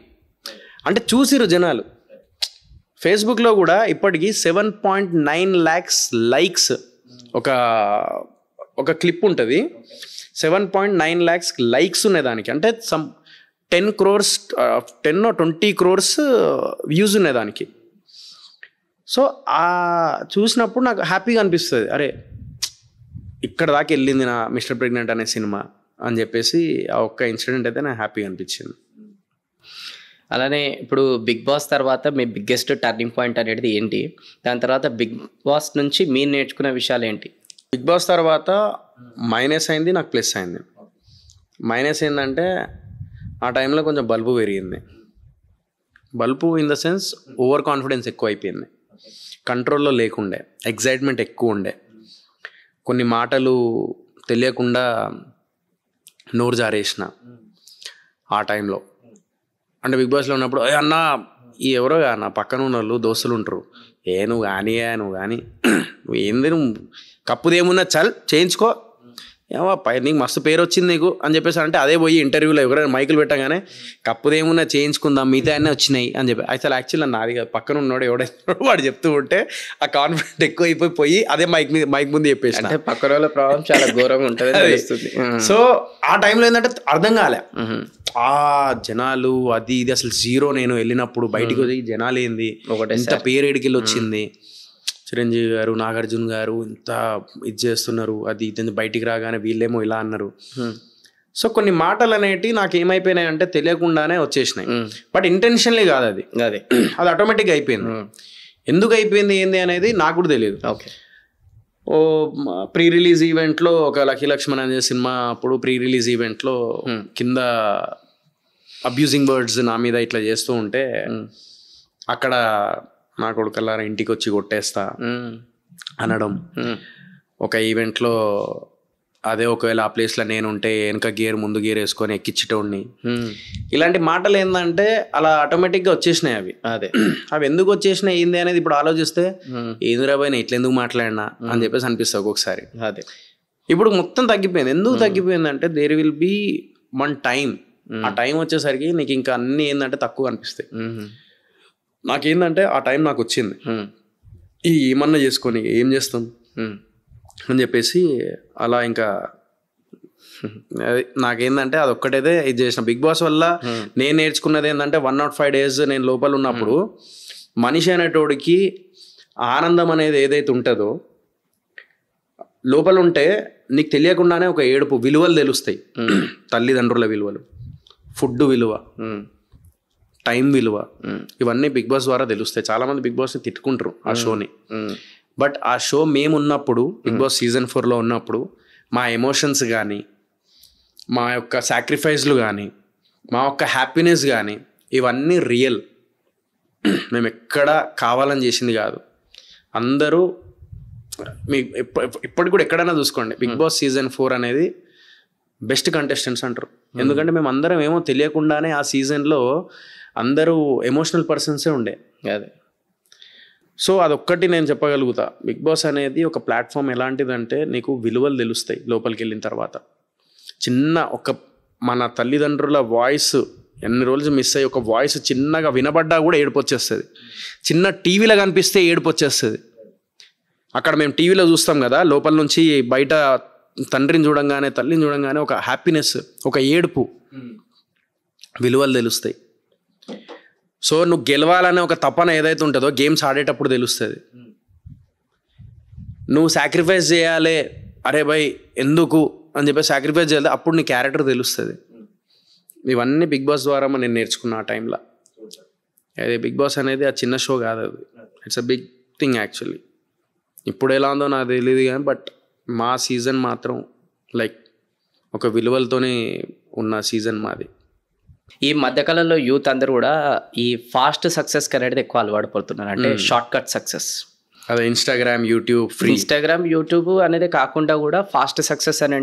Speaker 1: అంటే చూసిరు జనాలు. ఫేస్బుక్లో కూడా ఇప్పటికీ 7.9 lakhs లైక్స్ ఒక క్లిప్ ఉంటుంది. 7.9 lakhs లైక్స్ ఉన్నాయి దానికి. అంటే some 10 crores 10 or 20 crores views ఉన్నాయి దానికి. సో ఆ చూసినప్పుడు నాకు హ్యాపీగా అనిపిస్తుంది, అరే ఇక్కడ దాకా వెళ్ళింది నా మిస్టర్ ప్రెగ్నెంట్ అనే సినిమా అని చెప్పేసి. ఆ ఒక్క ఇన్సిడెంట్ అయితే నాకు హ్యాపీగా అనిపించింది.
Speaker 2: అలానే ఇప్పుడు బిగ్ బాస్ తర్వాత మీ బిగ్గెస్ట్ టర్నింగ్ పాయింట్ అనేది ఏంటి? దాని తర్వాత బిగ్ బాస్ నుంచి మీరు నేర్చుకున్న విషయాలు ఏంటి?
Speaker 1: బిగ్ బాస్ తర్వాత మైనస్ అయింది, నాకు ప్లస్ అయింది. మైనస్ ఏంటంటే ఆ టైంలో కొంచెం బల్బు పెరిగింది. Bulb in the sense over confidence ఎక్కువ అయిపోయింది, కంట్రోల్లో లేకుండే, ఎగ్జైట్మెంట్ ఎక్కువ ఉండే, కొన్ని మాటలు తెలియకుండా నోరు జారేసిన ఆ టైంలో. అంటే బిగ్ బాస్లో ఉన్నప్పుడు అన్న ఈ ఎవరో నా పక్కన ఉన్న వాళ్ళు దోస్తులు ఉంటారు, నువ్వు కానీ నువ్వు ఏంది, నువ్వు కప్పుదేమున్నా చల్ చేయించుకో, ఏమో నీకు మస్తు పేరు వచ్చింది నీకు అని చెప్పేసి అంటే అదే పోయి ఇంటర్వ్యూలో ఎవరైనా మైకులు పెట్టగానే కప్పుదేమున్నా చేయించుకుందాం మిగతా అన్నీ వచ్చినాయి అని చెప్పి. అసలు యాక్చువల్లీ నాది పక్కన ఉన్నాడు ఎవడైతే వాడు చెప్తూ ఉంటే ఆ కాన్ఫిడెంట్ ఎక్కువ అయిపోయి అదే మైక్ ముందు చెప్పేసి,
Speaker 2: అంటే పక్కన వాళ్ళ ప్రభావం చాలా ఘోరంగా ఉంటుంది.
Speaker 1: సో ఆ టైంలో ఏంటంటే అర్థం కాలే, ఆ జనాలు అది ఇది అసలు జీరో. నేను వెళ్ళినప్పుడు బయటికి వచ్చి జనాలు ఏంది, ఇంత పేరేడికి వెళ్ళి వచ్చింది, చిరంజీవి గారు, నాగార్జున గారు ఇంత ఇది చేస్తున్నారు, అది ఇది బయటికి రాగానే వీళ్ళేమో ఇలా అన్నారు. సో కొన్ని మాటలు అనేవి నాకు ఏమైపోయినాయి అంటే తెలియకుండానే వచ్చేసినాయి. బట్ ఇంటెన్షన్లీ కాదు, అది అది ఆటోమేటిక్గా అయిపోయింది. ఎందుకు అయిపోయింది ఏంది అనేది నాకు కూడా తెలియదు.
Speaker 2: ఓకే.
Speaker 1: ఓ ప్రీ రిలీజ్ ఈవెంట్లో ఒక లక్కీ లక్ష్మణ్ అనే సినిమా అప్పుడు ప్రీ రిలీజ్ ఈవెంట్లో కింద అబ్యూజింగ్ వర్డ్స్ నా మీద ఇట్లా చేస్తూ ఉంటే అక్కడ నా కొడుకల్లారా ఇంటికి వచ్చి కొట్టేస్తా అనడం. ఒక ఈవెంట్లో అదే ఒకవేళ ఆ ప్లేస్లో నేను ఉంటే వెనక గేర్ ముందు గేర్ వేసుకొని ఎక్కించేటోడిని. ఇలాంటి మాటలు ఏంటంటే అలా ఆటోమేటిక్గా వచ్చేసినాయి అవి. అవి ఎందుకు వచ్చేసినాయి ఏంది అనేది ఇప్పుడు ఆలోచిస్తే ఏందిరా బాయ్ ఇట్లా ఎందుకు మాట్లాడినా అని చెప్పేసి అనిపిస్తుంది ఒక్కొక్కసారి. ఇప్పుడు మొత్తం తగ్గిపోయింది. ఎందుకు తగ్గిపోయింది అంటే there will be one time. ఆ టైం వచ్చేసరికి నీకు ఇంకా అన్ని ఏంటంటే తక్కువ అనిపిస్తాయి. నాకేందంటే ఆ టైం నాకు వచ్చింది, ఏమన్నా చేసుకొని ఏం చేస్తాం అని చెప్పేసి అలా ఇంకా నాకేందంటే అదొక్కటైతే ఇది చేసిన. బిగ్ బాస్ వల్ల నేను నేర్చుకున్నది ఏంటంటే 105 days నేను లోపల ఉన్నప్పుడు మనిషి అనేటోడికి ఆనందం అనేది ఏదైతే ఉంటుందో లోపల ఉంటే నీకు తెలియకుండానే ఒక ఏడుపు విలువలు తెలుస్తాయి. తల్లిదండ్రుల విలువలు, ఫుడ్ విలువ, టైం విలువ, ఇవన్నీ బిగ్ బాస్ ద్వారా తెలుస్తాయి. చాలామంది బిగ్ బాస్ని తిట్టుకుంటారు ఆ షోని. బట్ ఆ షో మేమున్నప్పుడు బిగ్ బాస్ సీజన్ 4లో ఉన్నప్పుడు మా ఎమోషన్స్ కానీ, మా యొక్క సాక్రిఫైస్లు కానీ, మా యొక్క హ్యాపీనెస్ కానీ ఇవన్నీ రియల్. మేము ఎక్కడ కావాలని చేసింది కాదు. అందరూ మీకు ఇప్పటికి కూడా ఎక్కడైనా చూసుకోండి, బిగ్ బాస్ సీజన్ 4 అనేది బెస్ట్ కంటెస్టెంట్స్ అంటారు. ఎందుకంటే మేము అందరం ఏమో తెలియకుండానే ఆ సీజన్లో అందరూ ఎమోషనల్ పర్సన్సే ఉండే. సో అదొక్కటి నేను చెప్పగలుగుతా. బిగ్ బాస్ అనేది ఒక ప్లాట్ఫామ్ ఎలాంటిదంటే నీకు విలువలు తెలుస్తాయి లోపలికి వెళ్ళిన తర్వాత. చిన్న ఒక మన తల్లిదండ్రుల వాయిస్ ఎన్ని రోజులు మిస్ అయ్యి ఒక వాయిస్ చిన్నగా వినబడ్డా కూడా ఏడుపు వచ్చేస్తుంది. చిన్న టీవీలో కనిపిస్తే ఏడుపు వచ్చేస్తుంది. అక్కడ మేము టీవీలో చూస్తాం కదా, లోపల నుంచి బయట తండ్రిని చూడంగానే తల్లిని చూడంగానే ఒక హ్యాపీనెస్, ఒక ఏడుపు, విలువలు తెలుస్తాయి. సో నువ్వు గెలవాలనే ఒక తపన ఏదైతే ఉంటుందో గేమ్స్ ఆడేటప్పుడు తెలుస్తుంది. నువ్వు సాక్రిఫైస్ చేయాలి, అరే భయ్ ఎందుకు అని చెప్పి సాక్రిఫైస్ చేయాలి, అప్పుడు నీ క్యారెక్టర్ తెలుస్తుంది. ఇవన్నీ బిగ్ బాస్ ద్వారా నేను నేర్చుకున్నా ఆ టైంలో. అదే బిగ్ బాస్ అనేది ఆ చిన్న షో కాదు, అది it's a big thing actually. ఇప్పుడు ఎలా ఉందో నాకు తెలియదు కానీ బట్ మా సీజన్ మాత్రం లైక్ ఒక విలువలతోనే ఉన్న సీజన్ మాది.
Speaker 2: ఈ మధ్యకాలంలో యూత్ అందరూ కూడా ఈ ఫాస్ట్ సక్సెస్ అనేది ఎక్కువ అలవాటు పడుతున్నారు. అంటే షార్ట్ కట్ సక్సెస్,
Speaker 1: అదే ఇన్స్టాగ్రామ్, యూట్యూబ్.
Speaker 2: ఇన్స్టాగ్రామ్, యూట్యూబ్ అనేది కాకుండా కూడా ఫాస్ట్ సక్సెస్ అని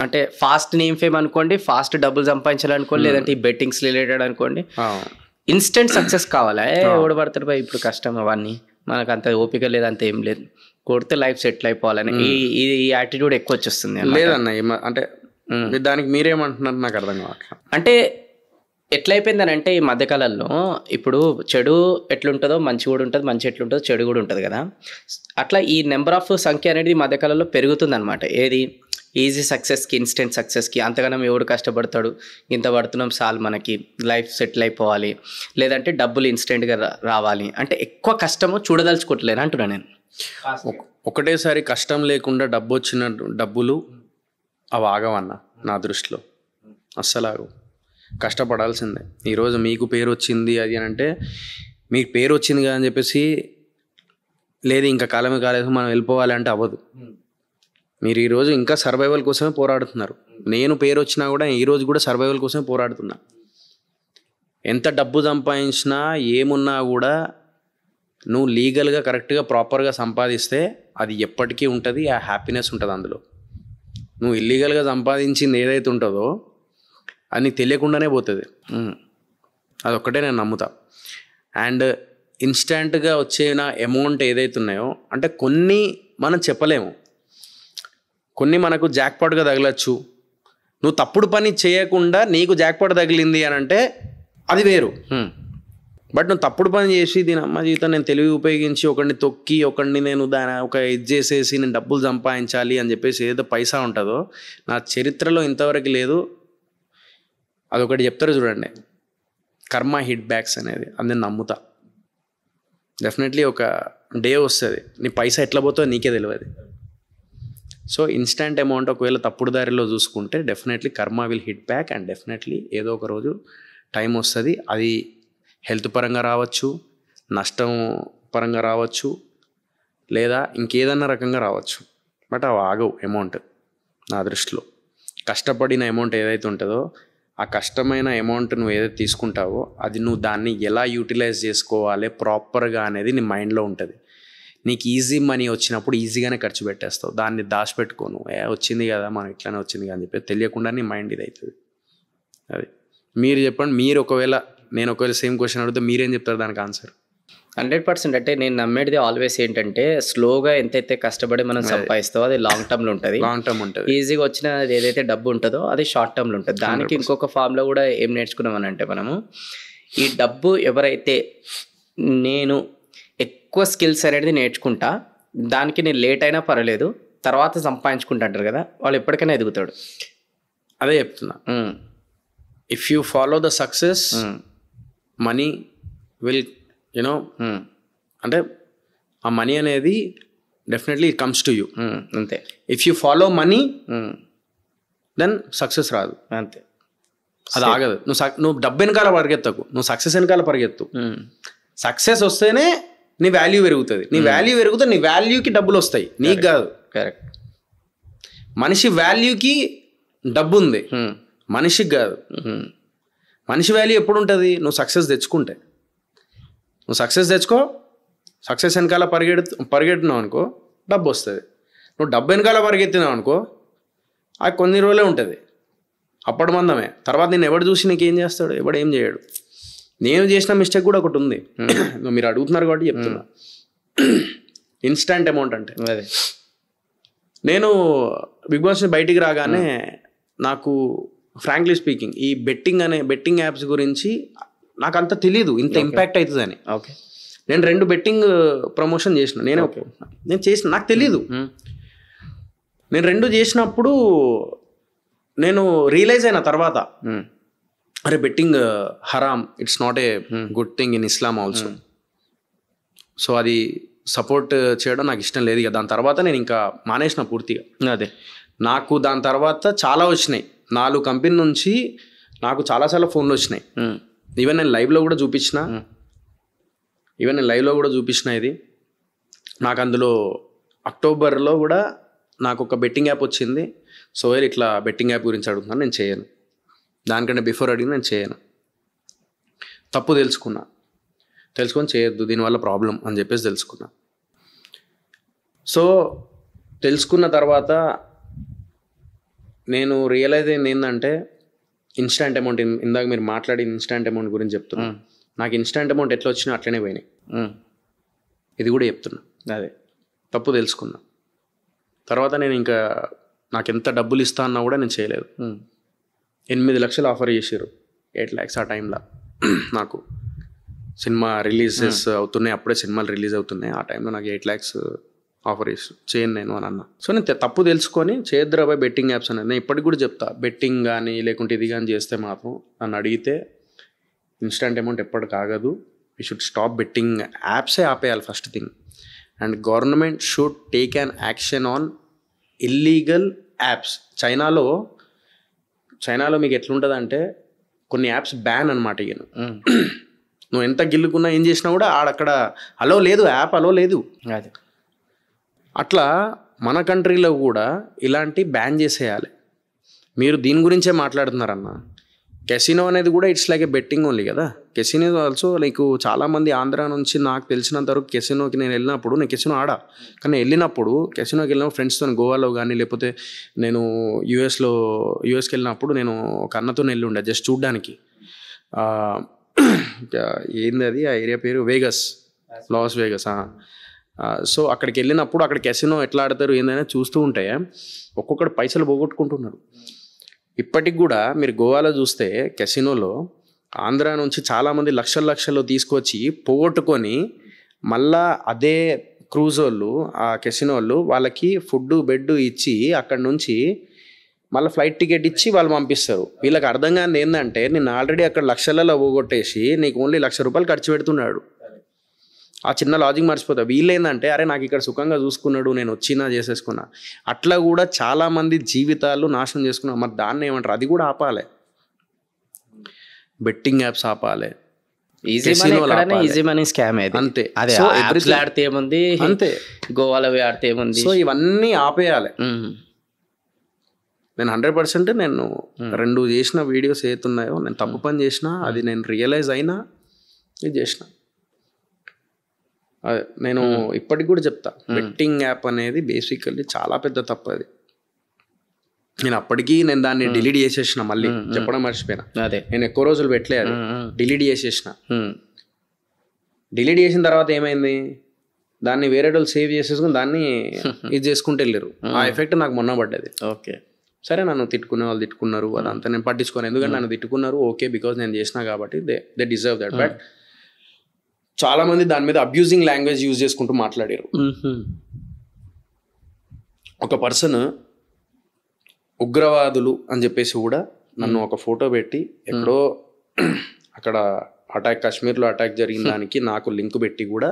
Speaker 2: అంటే ఫాస్ట్ నేమ్ ఫేమ్ అనుకోండి, ఫాస్ట్ డబ్బులు సంపాదించాలనుకోండి, లేదంటే ఈ బెట్టింగ్స్ రిలేటెడ్ అనుకోండి, ఇన్స్టెంట్ సక్సెస్ కావాలా? ఎవడు పడతాడు బాయ్ ఇప్పుడు, కష్టం అవన్నీ, మనకు అంత ఓపిక లేదు, అంత ఏం లేదు, కొడితే లైఫ్ సెటిల్ అయిపోవాలని ఈ యాటిట్యూడ్ ఎక్కువ వచ్చేస్తుంది.
Speaker 1: లేదన్న అంటే దానికి మీరేమంటున్నారు నాకు అర్థం కావట్లేదు.
Speaker 2: అంటే ఎట్లయిపోయిందని అంటే ఈ మధ్యకాలంలో ఇప్పుడు చెడు ఎట్లుంటుందో మంచి కూడా ఉంటుంది, మంచి ఎట్లుంటుందో చెడు కూడా ఉంటుంది కదా. అట్లా ఈ నెంబర్ ఆఫ్ సంఖ్య అనేది ఈ మధ్యకాలంలో పెరుగుతుంది అనమాట. ఏది ఈజీ సక్సెస్కి, ఇన్స్టెంట్ సక్సెస్కి. అంతగానం ఎవడు కష్టపడతాడు, ఇంత పడుతున్నాం చాలు మనకి లైఫ్ సెటిల్ అయిపోవాలి, లేదంటే డబ్బులు ఇన్స్టెంట్గా రావాలి అంటే ఎక్కువ కష్టము చూడదలుచుకోవట్లేదు అంటున్నా నేను.
Speaker 1: ఒకటేసారి కష్టం లేకుండా డబ్బులు అవి ఆగవన్న నా దృష్టిలో, అస్సలు ఆగవు. కష్టపడాల్సిందే. ఈరోజు మీకు పేరు వచ్చింది అది అని అంటే మీకు పేరు వచ్చింది కదా అని చెప్పేసి లేదు ఇంకా కాలమే కాలేదు మనం వెళ్ళిపోవాలి అంటే అవ్వదు. మీరు ఈరోజు ఇంకా సర్వైవల్ కోసమే పోరాడుతున్నారు. నేను పేరు వచ్చినా కూడా ఈరోజు కూడా సర్వైవల్ కోసమే పోరాడుతున్నా. ఎంత డబ్బు సంపాదించినా ఏమున్నా కూడా నువ్వు లీగల్గా కరెక్ట్గా ప్రాపర్గా సంపాదిస్తే అది ఎప్పటికీ ఉంటుంది, ఆ హ్యాపీనెస్ ఉంటుంది అందులో. నువ్వు ఇల్లీగల్గా సంపాదించింది ఏదైతే ఉంటుందో అది నీకు తెలియకుండానే పోతుంది. అదొక్కటే నేను నమ్ముతా. అండ్ ఇన్స్టెంట్గా వచ్చిన అమౌంట్ ఏదైతే ఉన్నాయో అంటే కొన్ని మనం చెప్పలేము, కొన్ని మనకు జాక్పాట్గా తగలచ్చు. నువ్వు తప్పుడు పని చేయకుండా నీకు జాక్పాట్ తగిలింది అని అంటే అది వేరు. బట్ నువ్వు తప్పుడు పని చేసి దీని అమ్మ జీవితం నేను తెలివి ఉపయోగించి ఒకడిని తొక్కి ఒకడిని నేను ఒక ఇది చేసేసి నేను డబ్బులు సంపాదించాలి అని చెప్పేసి ఏదో పైసా ఉంటుందో నా చరిత్రలో ఇంతవరకు లేదు. అదొకటి చెప్తారు చూడండి, కర్మ హిట్ బ్యాక్స్ అనేది, అది నేను నమ్ముతా. డెఫినెట్లీ ఒక డే వస్తుంది నీ పైసా ఎట్లా పోతుందో నీకే తెలియదు. సో ఇన్స్టంట్ అమౌంట్ ఒకవేళ తప్పుడు దారిలో చూసుకుంటే డెఫినెట్లీ కర్మ will hit back, and definitely ఏదో ఒక రోజు టైం వస్తుంది. అది హెల్త్ పరంగా రావచ్చు, నష్టం పరంగా రావచ్చు, లేదా ఇంకేదన్నా రకంగా రావచ్చు. బట్ అవి ఆగవు అమౌంట్ నా దృష్టిలో. కష్టపడిన అమౌంట్ ఏదైతే ఉంటుందో ఆ కష్టమైన అమౌంట్ నువ్వు ఏదైతే తీసుకుంటావో అది నువ్వు దాన్ని ఎలా యూటిలైజ్ చేసుకోవాలి ప్రాపర్గా అనేది నీ మైండ్లో ఉంటుంది. నీకు ఈజీ మనీ వచ్చినప్పుడు ఈజీగానే ఖర్చు పెట్టేస్తావు, దాన్ని దాచిపెట్టుకోను, వచ్చింది కదా మనం ఇట్లానే వచ్చింది అని చెప్పి తెలియకుండా నీ మైండ్ ఇది అవుతుంది. అది మీరు చెప్పండి, మీరు ఒకవేళ నేను ఒకవేళ సేమ్ క్వశ్చన్ అడిగితే మీరేం చెప్తారు దానికి ఆన్సర్?
Speaker 2: 100%. అంటే నేను నమ్మేది ఆల్వేస్ ఏంటంటే స్లోగా ఎంతైతే కష్టపడి మనం సంపాదిస్తావో అది లాంగ్ టర్మ్లో ఉంటుంది. ఈజీగా వచ్చిన ఏదైతే డబ్బు ఉంటుందో అది షార్ట్ టర్మ్లో ఉంటుంది. దానికి ఇంకొక ఫామ్లో కూడా ఏం నేర్చుకున్నామని అంటే మనము ఈ డబ్బు ఎవరైతే నేను ఎక్కువ స్కిల్స్ అనేది నేర్చుకుంటా, దానికి నేను లేట్ అయినా పర్వాలేదు తర్వాత సంపాదించుకుంటా అంటారు కదా, వాళ్ళు ఎప్పటికైనా ఎదుగుతాడు.
Speaker 1: అదే చెప్తున్నా, if you follow the success money will you know అంటే ఆ మనీ అనేది definitely it comes to you
Speaker 2: అంతే.
Speaker 1: If you follow money then success రాదు,
Speaker 2: అంతే.
Speaker 1: అది ఆగదు. నువ్వు డబ్బు వెనకాల పరిగెత్తకు, నువ్వు సక్సెస్ వెనకాల పరిగెత్తు. సక్సెస్ వస్తేనే నీ వాల్యూ పెరుగుతుంది, నీ వాల్యూ పెరుగుతుంది, నీ వాల్యూకి డబ్బులు వస్తాయి, నీకు కాదు.
Speaker 2: కరెక్ట్.
Speaker 1: మనిషి వాల్యూకి డబ్బు ఉంది, మనిషికి కాదు. మనిషి వాల్యూ ఎప్పుడు ఉంటుంది? నువ్వు సక్సెస్ తెచ్చుకుంటే. నువ్వు సక్సెస్ తెచ్చుకో, సక్సెస్ వెనకాల పరిగెట్టినావు అనుకో డబ్బు వస్తుంది. నువ్వు డబ్బు వెనకాల పరిగెత్తినావు అనుకో అది కొన్ని రోజులే ఉంటుంది, అప్పటి మందమే. తర్వాత నేను ఎవడు చూసి నీకేం చేస్తాడు? ఎవడు ఏం చేయడు. నేను చేసిన మిస్టేక్ కూడా ఒకటి ఉంది, మీరు అడుగుతున్నారు కాబట్టి చెప్తున్నా. ఇన్స్టంట్ అమౌంట్ అంటే నేను బిగ్ బాస్ బయటికి రాగానే నాకు ఫ్రాంక్లీ స్పీకింగ్ ఈ బెట్టింగ్ యాప్స్ గురించి నాకు అంత తెలీదు, ఇంత ఇంపాక్ట్ అవుతుందని.
Speaker 2: ఓకే.
Speaker 1: నేను 2 బెట్టింగ్ ప్రమోషన్ చేసిన, నేను చేసిన, నాకు తెలీదు. నేను 2 చేసినప్పుడు నేను రియలైజ్ అయిన తర్వాత, అరే బెట్టింగ్ హరామ్, it's not a good thing in Islam also. So అది సపోర్ట్ చేయడం నాకు ఇష్టం లేదు. ఇక దాని తర్వాత నేను ఇంకా మానేసిన పూర్తిగా.
Speaker 2: అదే
Speaker 1: నాకు దాని తర్వాత చాలా వచ్చినాయి, 4 కంపెనీ నుంచి నాకు చాలాసార్లు ఫోన్లు వచ్చినాయి. ఈవెన్ నేను లైవ్లో కూడా చూపించిన ఇది. నాకు అందులో అక్టోబర్లో కూడా నాకు ఒక బెట్టింగ్ యాప్ వచ్చింది. సో ఇట్లా బెట్టింగ్ యాప్ గురించి అడుగుతున్నాను, నేను చేయను. దానికంటే బిఫోర్ అడిగిన నేను చేయను. తప్పు తెలుసుకొని చేయొద్దు, దీనివల్ల ప్రాబ్లం అని చెప్పేసి తెలుసుకున్నా. సో తెలుసుకున్న తర్వాత నేను రియలైజ్ అయింది ఏంటంటే ఇన్స్టాంట్ అమౌంట్, ఇందాక మీరు మాట్లాడిన ఇన్స్టాంట్ అమౌంట్ గురించి చెప్తున్నా. నాకు ఇన్స్టాంట్ అమౌంట్ ఎట్లా వచ్చినా అట్లనే పోయినాయి. ఇది కూడా చెప్తున్నా. అదే తప్పు తెలుసుకున్నా. తర్వాత నేను ఇంకా నాకు ఎంత డబ్బులు ఇస్తా అన్నా కూడా నేను చేయలేదు. 8 లక్షలు ఆఫర్ చేసారు, 8 lakhs ఆ టైంలో. నాకు సినిమా రిలీజెస్ అవుతున్నాయి, అప్పుడే సినిమాలు రిలీజ్ అవుతున్నాయి. ఆ టైంలో నాకు 8 lakhs ఆఫర్ చేసి చేయను నేను అని అన్నా. సో నేను తప్పు తెలుసుకొని చేయొద్దురా బాయ్ బెట్టింగ్ యాప్స్ అనేది. నేను ఇప్పటికి కూడా చెప్తా, బెట్టింగ్ కానీ లేకుంటే ఇది కానీ చేస్తే మాత్రం నన్ను అడిగితే ఇన్స్టంట్ అమౌంట్ ఎప్పటికి ఆగదు. వీ షుడ్ స్టాప్ బెట్టింగ్ యాప్సే ఆపేయాలి first thing. And government should take an action on illegal apps. చైనాలో మీకు ఎట్లుంటుంది అంటే కొన్ని యాప్స్ బ్యాన్ అనమాట. ఇక నువ్వు ఎంత గిల్లుకున్నా ఏం చేసినా కూడా అక్కడ అలో లేదు, యాప్ అలో లేదు.
Speaker 2: అదే
Speaker 1: అట్లా మన కంట్రీలో కూడా ఇలాంటి బ్యాన్ చేసేయాలి. మీరు దీని గురించే మాట్లాడుతున్నారన్న. కెసినో అనేది కూడా it's like A betting only కదా. కెసినో ఆల్సో నీకు చాలామంది ఆంధ్ర నుంచి నాకు తెలిసినంత వరకు కెసినోకి నేను వెళ్ళినప్పుడు, నేను కెసినో ఆడా, కానీ వెళ్ళినప్పుడు కెసినోకి వెళ్ళినప్పుడు ఫ్రెండ్స్తో గోవాలో కానీ లేకపోతే నేను యూఎస్కి వెళ్ళినప్పుడు నేను ఒక అన్నతో వెళ్ళి ఉండే జస్ట్ చూడ్డానికి. ఏంది అది ఆ ఏరియా పేరు? Loss Vegas. సో అక్కడికి వెళ్ళినప్పుడు అక్కడ కెసినో ఎట్లా ఆడతారు ఏందైనా చూస్తూ ఉంటే ఒక్కొక్కడు పైసలు పోగొట్టుకుంటున్నారు. ఇప్పటికి కూడా మీరు గోవాలో చూస్తే కెసినోలో ఆంధ్ర నుంచి చాలామంది లక్షలు తీసుకొచ్చి పోగొట్టుకొని మళ్ళా అదే క్రూజ్ వాళ్ళు, ఆ కెసినో వాళ్ళు వాళ్ళకి ఫుడ్ బెడ్ ఇచ్చి అక్కడ నుంచి మళ్ళీ ఫ్లైట్ టికెట్ ఇచ్చి వాళ్ళు పంపిస్తారు. వీళ్ళకి అర్థం కాని ఏంటంటే నేను ఆల్రెడీ అక్కడ లక్షలలో పోగొట్టేసి నీకు ఓన్లీ ₹1,00,000 ఖర్చు పెడుతున్నాడు. ఆ చిన్న లాజిక్ మర్చిపోతా. వీళ్ళు ఏంటంటే అరే నాకు ఇక్కడ సుఖంగా చూసుకున్నాడు, నేను వచ్చినా చేసేసుకున్నా. అట్లా కూడా చాలామంది జీవితాలు నాశనం చేసుకున్నారు. మరి దాన్ని ఏమంటారు? అది కూడా ఆపాలి. బెట్టింగ్ యాప్స్ ఆపాలి,
Speaker 2: ఈజీ మనీ స్కామ్
Speaker 1: అంతే.
Speaker 2: అదే ఆడితే ఏముంది,
Speaker 1: అంతే
Speaker 2: గోవాలో ఆడితే ఏముంది.
Speaker 1: సో ఇవన్నీ ఆపేయాలి. నేను 100% నేను 2 చేసిన వీడియోస్ ఏతున్నాయో నేను తప్పు పని చేసిన, అది నేను రియలైజ్ అయినా ఇది చేసిన. అదే నేను ఇప్పటికి కూడా చెప్తా, బెట్టింగ్ యాప్ అనేది బేసికల్లీ చాలా పెద్ద తప్పు. అది నేను అప్పటికీ నేను దాన్ని డిలీట్ చేసేసిన. మళ్ళీ చెప్పడం మర్చిపోయినా,
Speaker 2: అదే
Speaker 1: నేను ఎక్కువ రోజులు పెట్టలే, అది డిలీట్ చేసేసిన. డిలీట్ చేసిన తర్వాత ఏమైంది, దాన్ని వేరే వాళ్ళు సేవ్ చేసేసుకుని దాన్ని ఇది చేసుకుంటూ వెళ్ళారు. ఆ ఎఫెక్ట్ నాకు మొన్న పడ్డది.
Speaker 2: ఓకే
Speaker 1: సరే నన్ను తిట్టుకునే వాళ్ళు తిట్టుకున్నారు, అదంతా నేను పట్టించుకోను. ఎందుకంటే నన్ను తిట్టుకున్నారు, ఓకే, బికాజ్ నేను చేసిన కాబట్టి దే డిజర్వ్ దట్. బట్ చాలా మంది దాని మీద అబ్యూజింగ్ లాంగ్వేజ్ యూజ్ చేసుకుంటూ మాట్లాడారు. ఒక పర్సన్ ఉగ్రవాదులు అని చెప్పేసి కూడా నన్ను ఒక ఫోటో పెట్టి ఎక్కడో అక్కడ అటాక్, కాశ్మీర్లో అటాక్ జరిగిన దానికి నాకు లింక్ పెట్టి కూడా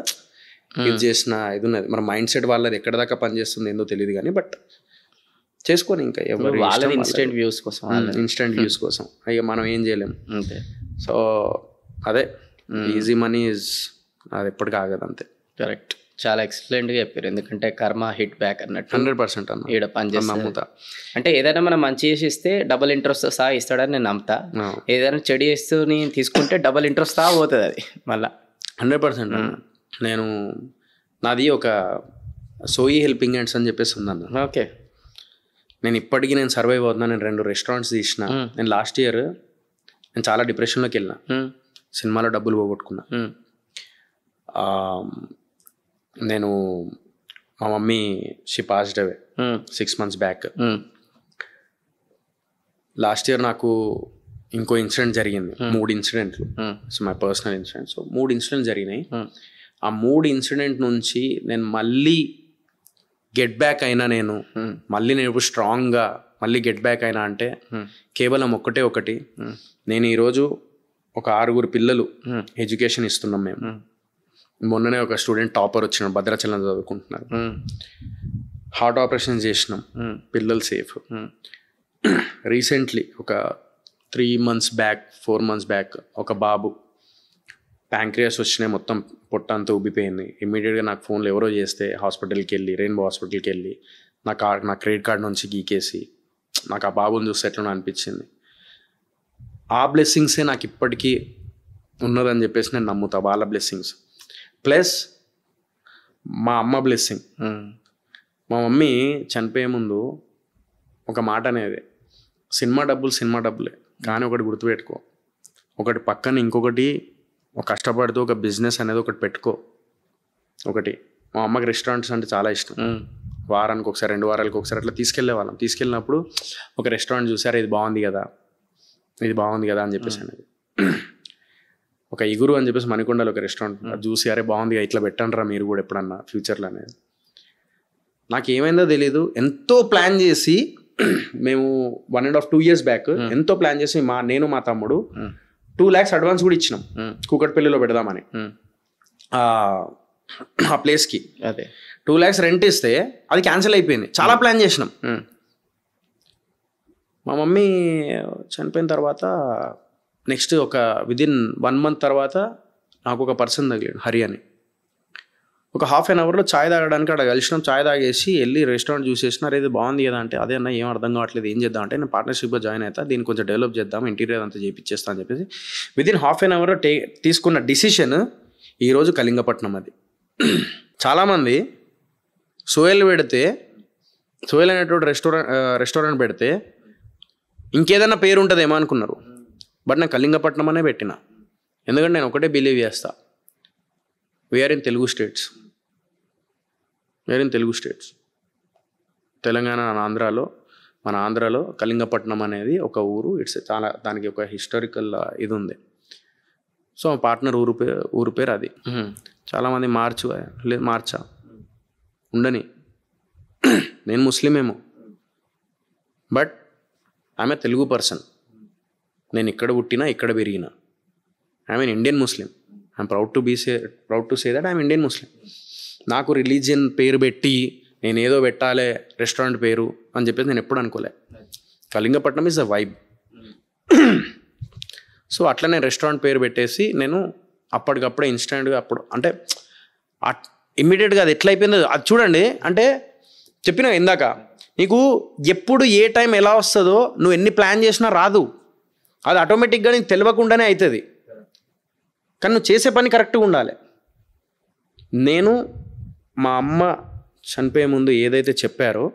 Speaker 1: ఇది చేసిన ఇది ఉన్నది. మన మైండ్ సెట్ వాళ్ళది ఎక్కడ దాకా పనిచేస్తుంది ఏందో తెలియదు కానీ, బట్ చేసుకొని ఇంకా ఎవరు
Speaker 2: ఇన్స్టెంట్ వ్యూస్
Speaker 1: కోసం అయ్యో మనం ఏం చేయలేము. సో అదే ఈజీ మనీ ఇస్ అది ఎప్పటికీ ఆగదు. అంతే.
Speaker 2: కరెక్ట్. చాలా ఎక్సలెంట్గా చెప్పారు. ఎందుకంటే కర్మ హిట్ బ్యాక్ అన్నట్టు
Speaker 1: 100% అన్న
Speaker 2: ఈడ పనిచేస్తా
Speaker 1: నమ్ముతా.
Speaker 2: అంటే ఏదైనా మనం మంచి చేసి ఇస్తే డబుల్ ఇంట్రెస్ట్ సహా ఇస్తాడని నేను నమ్ముతా. ఏదైనా చెడు చేస్తూ తీసుకుంటే డబుల్ ఇంట్రెస్ట్ సహా పోతుంది అది మళ్ళీ.
Speaker 1: 100% నేను నాది ఒక సోయి హెల్పింగ్ హ్యాండ్స్ అని చెప్పేసి ఉందన్న.
Speaker 2: ఓకే.
Speaker 1: నేను ఇప్పటికీ నేను సర్వైవ్ అవుతున్నా. నేను 2 రెస్టారెంట్స్ తీసిన. నేను లాస్ట్ ఇయర్ నేను చాలా డిప్రెషన్లోకి వెళ్ళిన, సినిమాలో డబ్బులు పోగొట్టుకున్నా. నేను మా mummy she passed away 6 months back. Last year నాకు ఇంకో ఇన్సిడెంట్ జరిగింది. 3 ఇన్సిడెంట్లు, my personal incident. So 3 incidents జరిగినాయి. ఆ 3 ఇన్సిడెంట్ నుంచి నేను మళ్ళీ గెట్ బ్యాక్ అయినా, నేను మళ్ళీ నేను ఇప్పుడు స్ట్రాంగ్గా మళ్ళీ గెట్ బ్యాక్ అయినా అంటే కేవలం ఒకటి, నేను ఈరోజు ఒక 6 పిల్లలు ఎడ్యుకేషన్ ఇస్తున్నాం మేము. మొన్ననే ఒక స్టూడెంట్ టాపర్ వచ్చినాడు, భద్రాచలం చదువుకుంటున్నారు. హార్ట్ ఆపరేషన్ చేసినాం, పిల్లలు సేఫ్. రీసెంట్లీ ఒక 3 months బ్యాక్ 4 months బ్యాక్ ఒక బాబు ప్యాంక్రియాస్ వచ్చినాయి, మొత్తం పొట్ట అంతా ఉబ్బిపోయింది. ఇమ్మీడియట్గా నాకు ఫోన్లో ఎవరో చేస్తే హాస్పిటల్కి వెళ్ళి, రెయిన్బో హాస్పిటల్కి వెళ్ళి నా క్రెడిట్ కార్డ్ నుంచి గీకేసి నాకు ఆ బాబుని చూస్తే ఎట్లా అనిపించింది. ఆ బ్లెస్సింగ్సే నాకు ఇప్పటికీ ఉన్నదని చెప్పేసి నేను నమ్ముతా. వాళ్ళ బ్లెస్సింగ్స్ ప్లస్ మా అమ్మ బ్లెస్సింగ్. మా మమ్మీ చనిపోయే ముందు ఒక మాట అనేది, సినిమా డబ్బులే కానీ ఒకటి గుర్తుపెట్టుకో, ఒకటి పక్కన ఇంకొకటి కష్టపడుతూ ఒక బిజినెస్ అనేది ఒకటి పెట్టుకో. ఒకటి మా అమ్మకి రెస్టారెంట్స్ అంటే చాలా ఇష్టం. వారానికి ఒకసారి 2 వారాలకు ఒకసారి అట్లా తీసుకెళ్ళేవాళ్ళం. తీసుకెళ్ళినప్పుడు ఒక రెస్టారెంట్ చూసారా, ఇది బాగుంది కదా అని చెప్పేసి అనేది. ఒక ఇగురు అని చెప్పేసి మణికొండలో ఒక రెస్టారెంట్ చూసి అరే బాగుంది, ఇట్లా పెట్టండిరా మీరు కూడా ఎప్పుడన్నా ఫ్యూచర్లో అనేది. నాకు ఏమైందో తెలీదు, ఎంతో ప్లాన్ చేసి మేము 1.5-2 years బ్యాక్ ఎంతో ప్లాన్ చేసి నేను మా తమ్ముడు 2 lakhs అడ్వాన్స్ కూడా ఇచ్చినాం కూకట్పల్లిలో పెడదామని ఆ ప్లేస్కి.
Speaker 2: అదే
Speaker 1: 2 lakhs రెంట్ ఇస్తే అది క్యాన్సిల్ అయిపోయింది. చాలా ప్లాన్ చేసినాం. మా మమ్మీ చనిపోయిన తర్వాత నెక్స్ట్ ఒక విదిన్ 1 month తర్వాత నాకు ఒక పర్సన్ తగిలాడు, హరి అని. ఒక 1/2 hourలో చాయ్ తాగడానికి అక్కడ కలిసినాం. చాయ్ తాగేసి వెళ్ళి రెస్టారెంట్ చూసేసినారు, ఇది బాగుంది కదా అంటే, అదే అన్న ఏం అర్థం కావట్లేదు, ఏం చేద్దాం అంటే, నేను పార్ట్నర్షిప్లో జాయిన్ అవుతా, దీన్ని కొంచెం డెవలప్ చేద్దాం, ఇంటీరియర్ అంతా చేయించేస్తా అని చెప్పేసి విదిన్ 1/2 hourలో తీసుకున్న డిసిషన్ ఈరోజు కళింగపట్నం. అది చాలామంది సోయల్ అనేటువంటి రెస్టారెంట్ పెడితే ఇంకేదైనా పేరు ఉంటుందేమో అనుకున్నారు. బట్ నేను కళింగపట్నం అనే పెట్టిన. ఎందుకంటే నేను ఒకటే బిలీవ్ చేస్తా, we are in Telugu states. Telangana మన ఆంధ్రాలో కళింగపట్నం అనేది ఒక ఊరు. ఇట్స్ చాలా, దానికి ఒక హిస్టారికల్ ఇది ఉంది. సో మా పార్ట్నర్ ఊరు పేరు అది. చాలామంది మార్చా ఉండని, నేను ముస్లిమేమో, బట్ ఆమె తెలుగు పర్సన్, నేను ఇక్కడ పుట్టినా ఇక్కడ పెరిగిన, I'm Indian Muslim. I'm proud to say that I'm Indian ముస్లిం. నాకు రిలీజియన్ పేరు పెట్టి నేను ఏదో పెట్టాలి రెస్టారెంట్ పేరు అని చెప్పేసి నేను ఎప్పుడు అనుకోలే. Kalingapatnam is the vibe. So అట్లా నేను రెస్టారెంట్ పేరు పెట్టేసి నేను అప్పటికప్పుడే ఇన్స్టెంట్గా అప్పుడు అంటే ఇమ్మీడియట్గా అది ఎట్లా అయిపోయిందో అది చూడండి. అంటే చెప్పినా ఇందాక, నీకు ఎప్పుడు ఏ టైం ఎలా వస్తుందో నువ్వు ఎన్ని ప్లాన్ చేసినా రాదు, అది ఆటోమేటిక్గా నీకు తెలియకుండానే అవుతుంది. కానీ నువ్వు చేసే పని కరెక్ట్గా ఉండాలి. నేను మా అమ్మ చనిపోయే ముందు ఏదైతే చెప్పారో,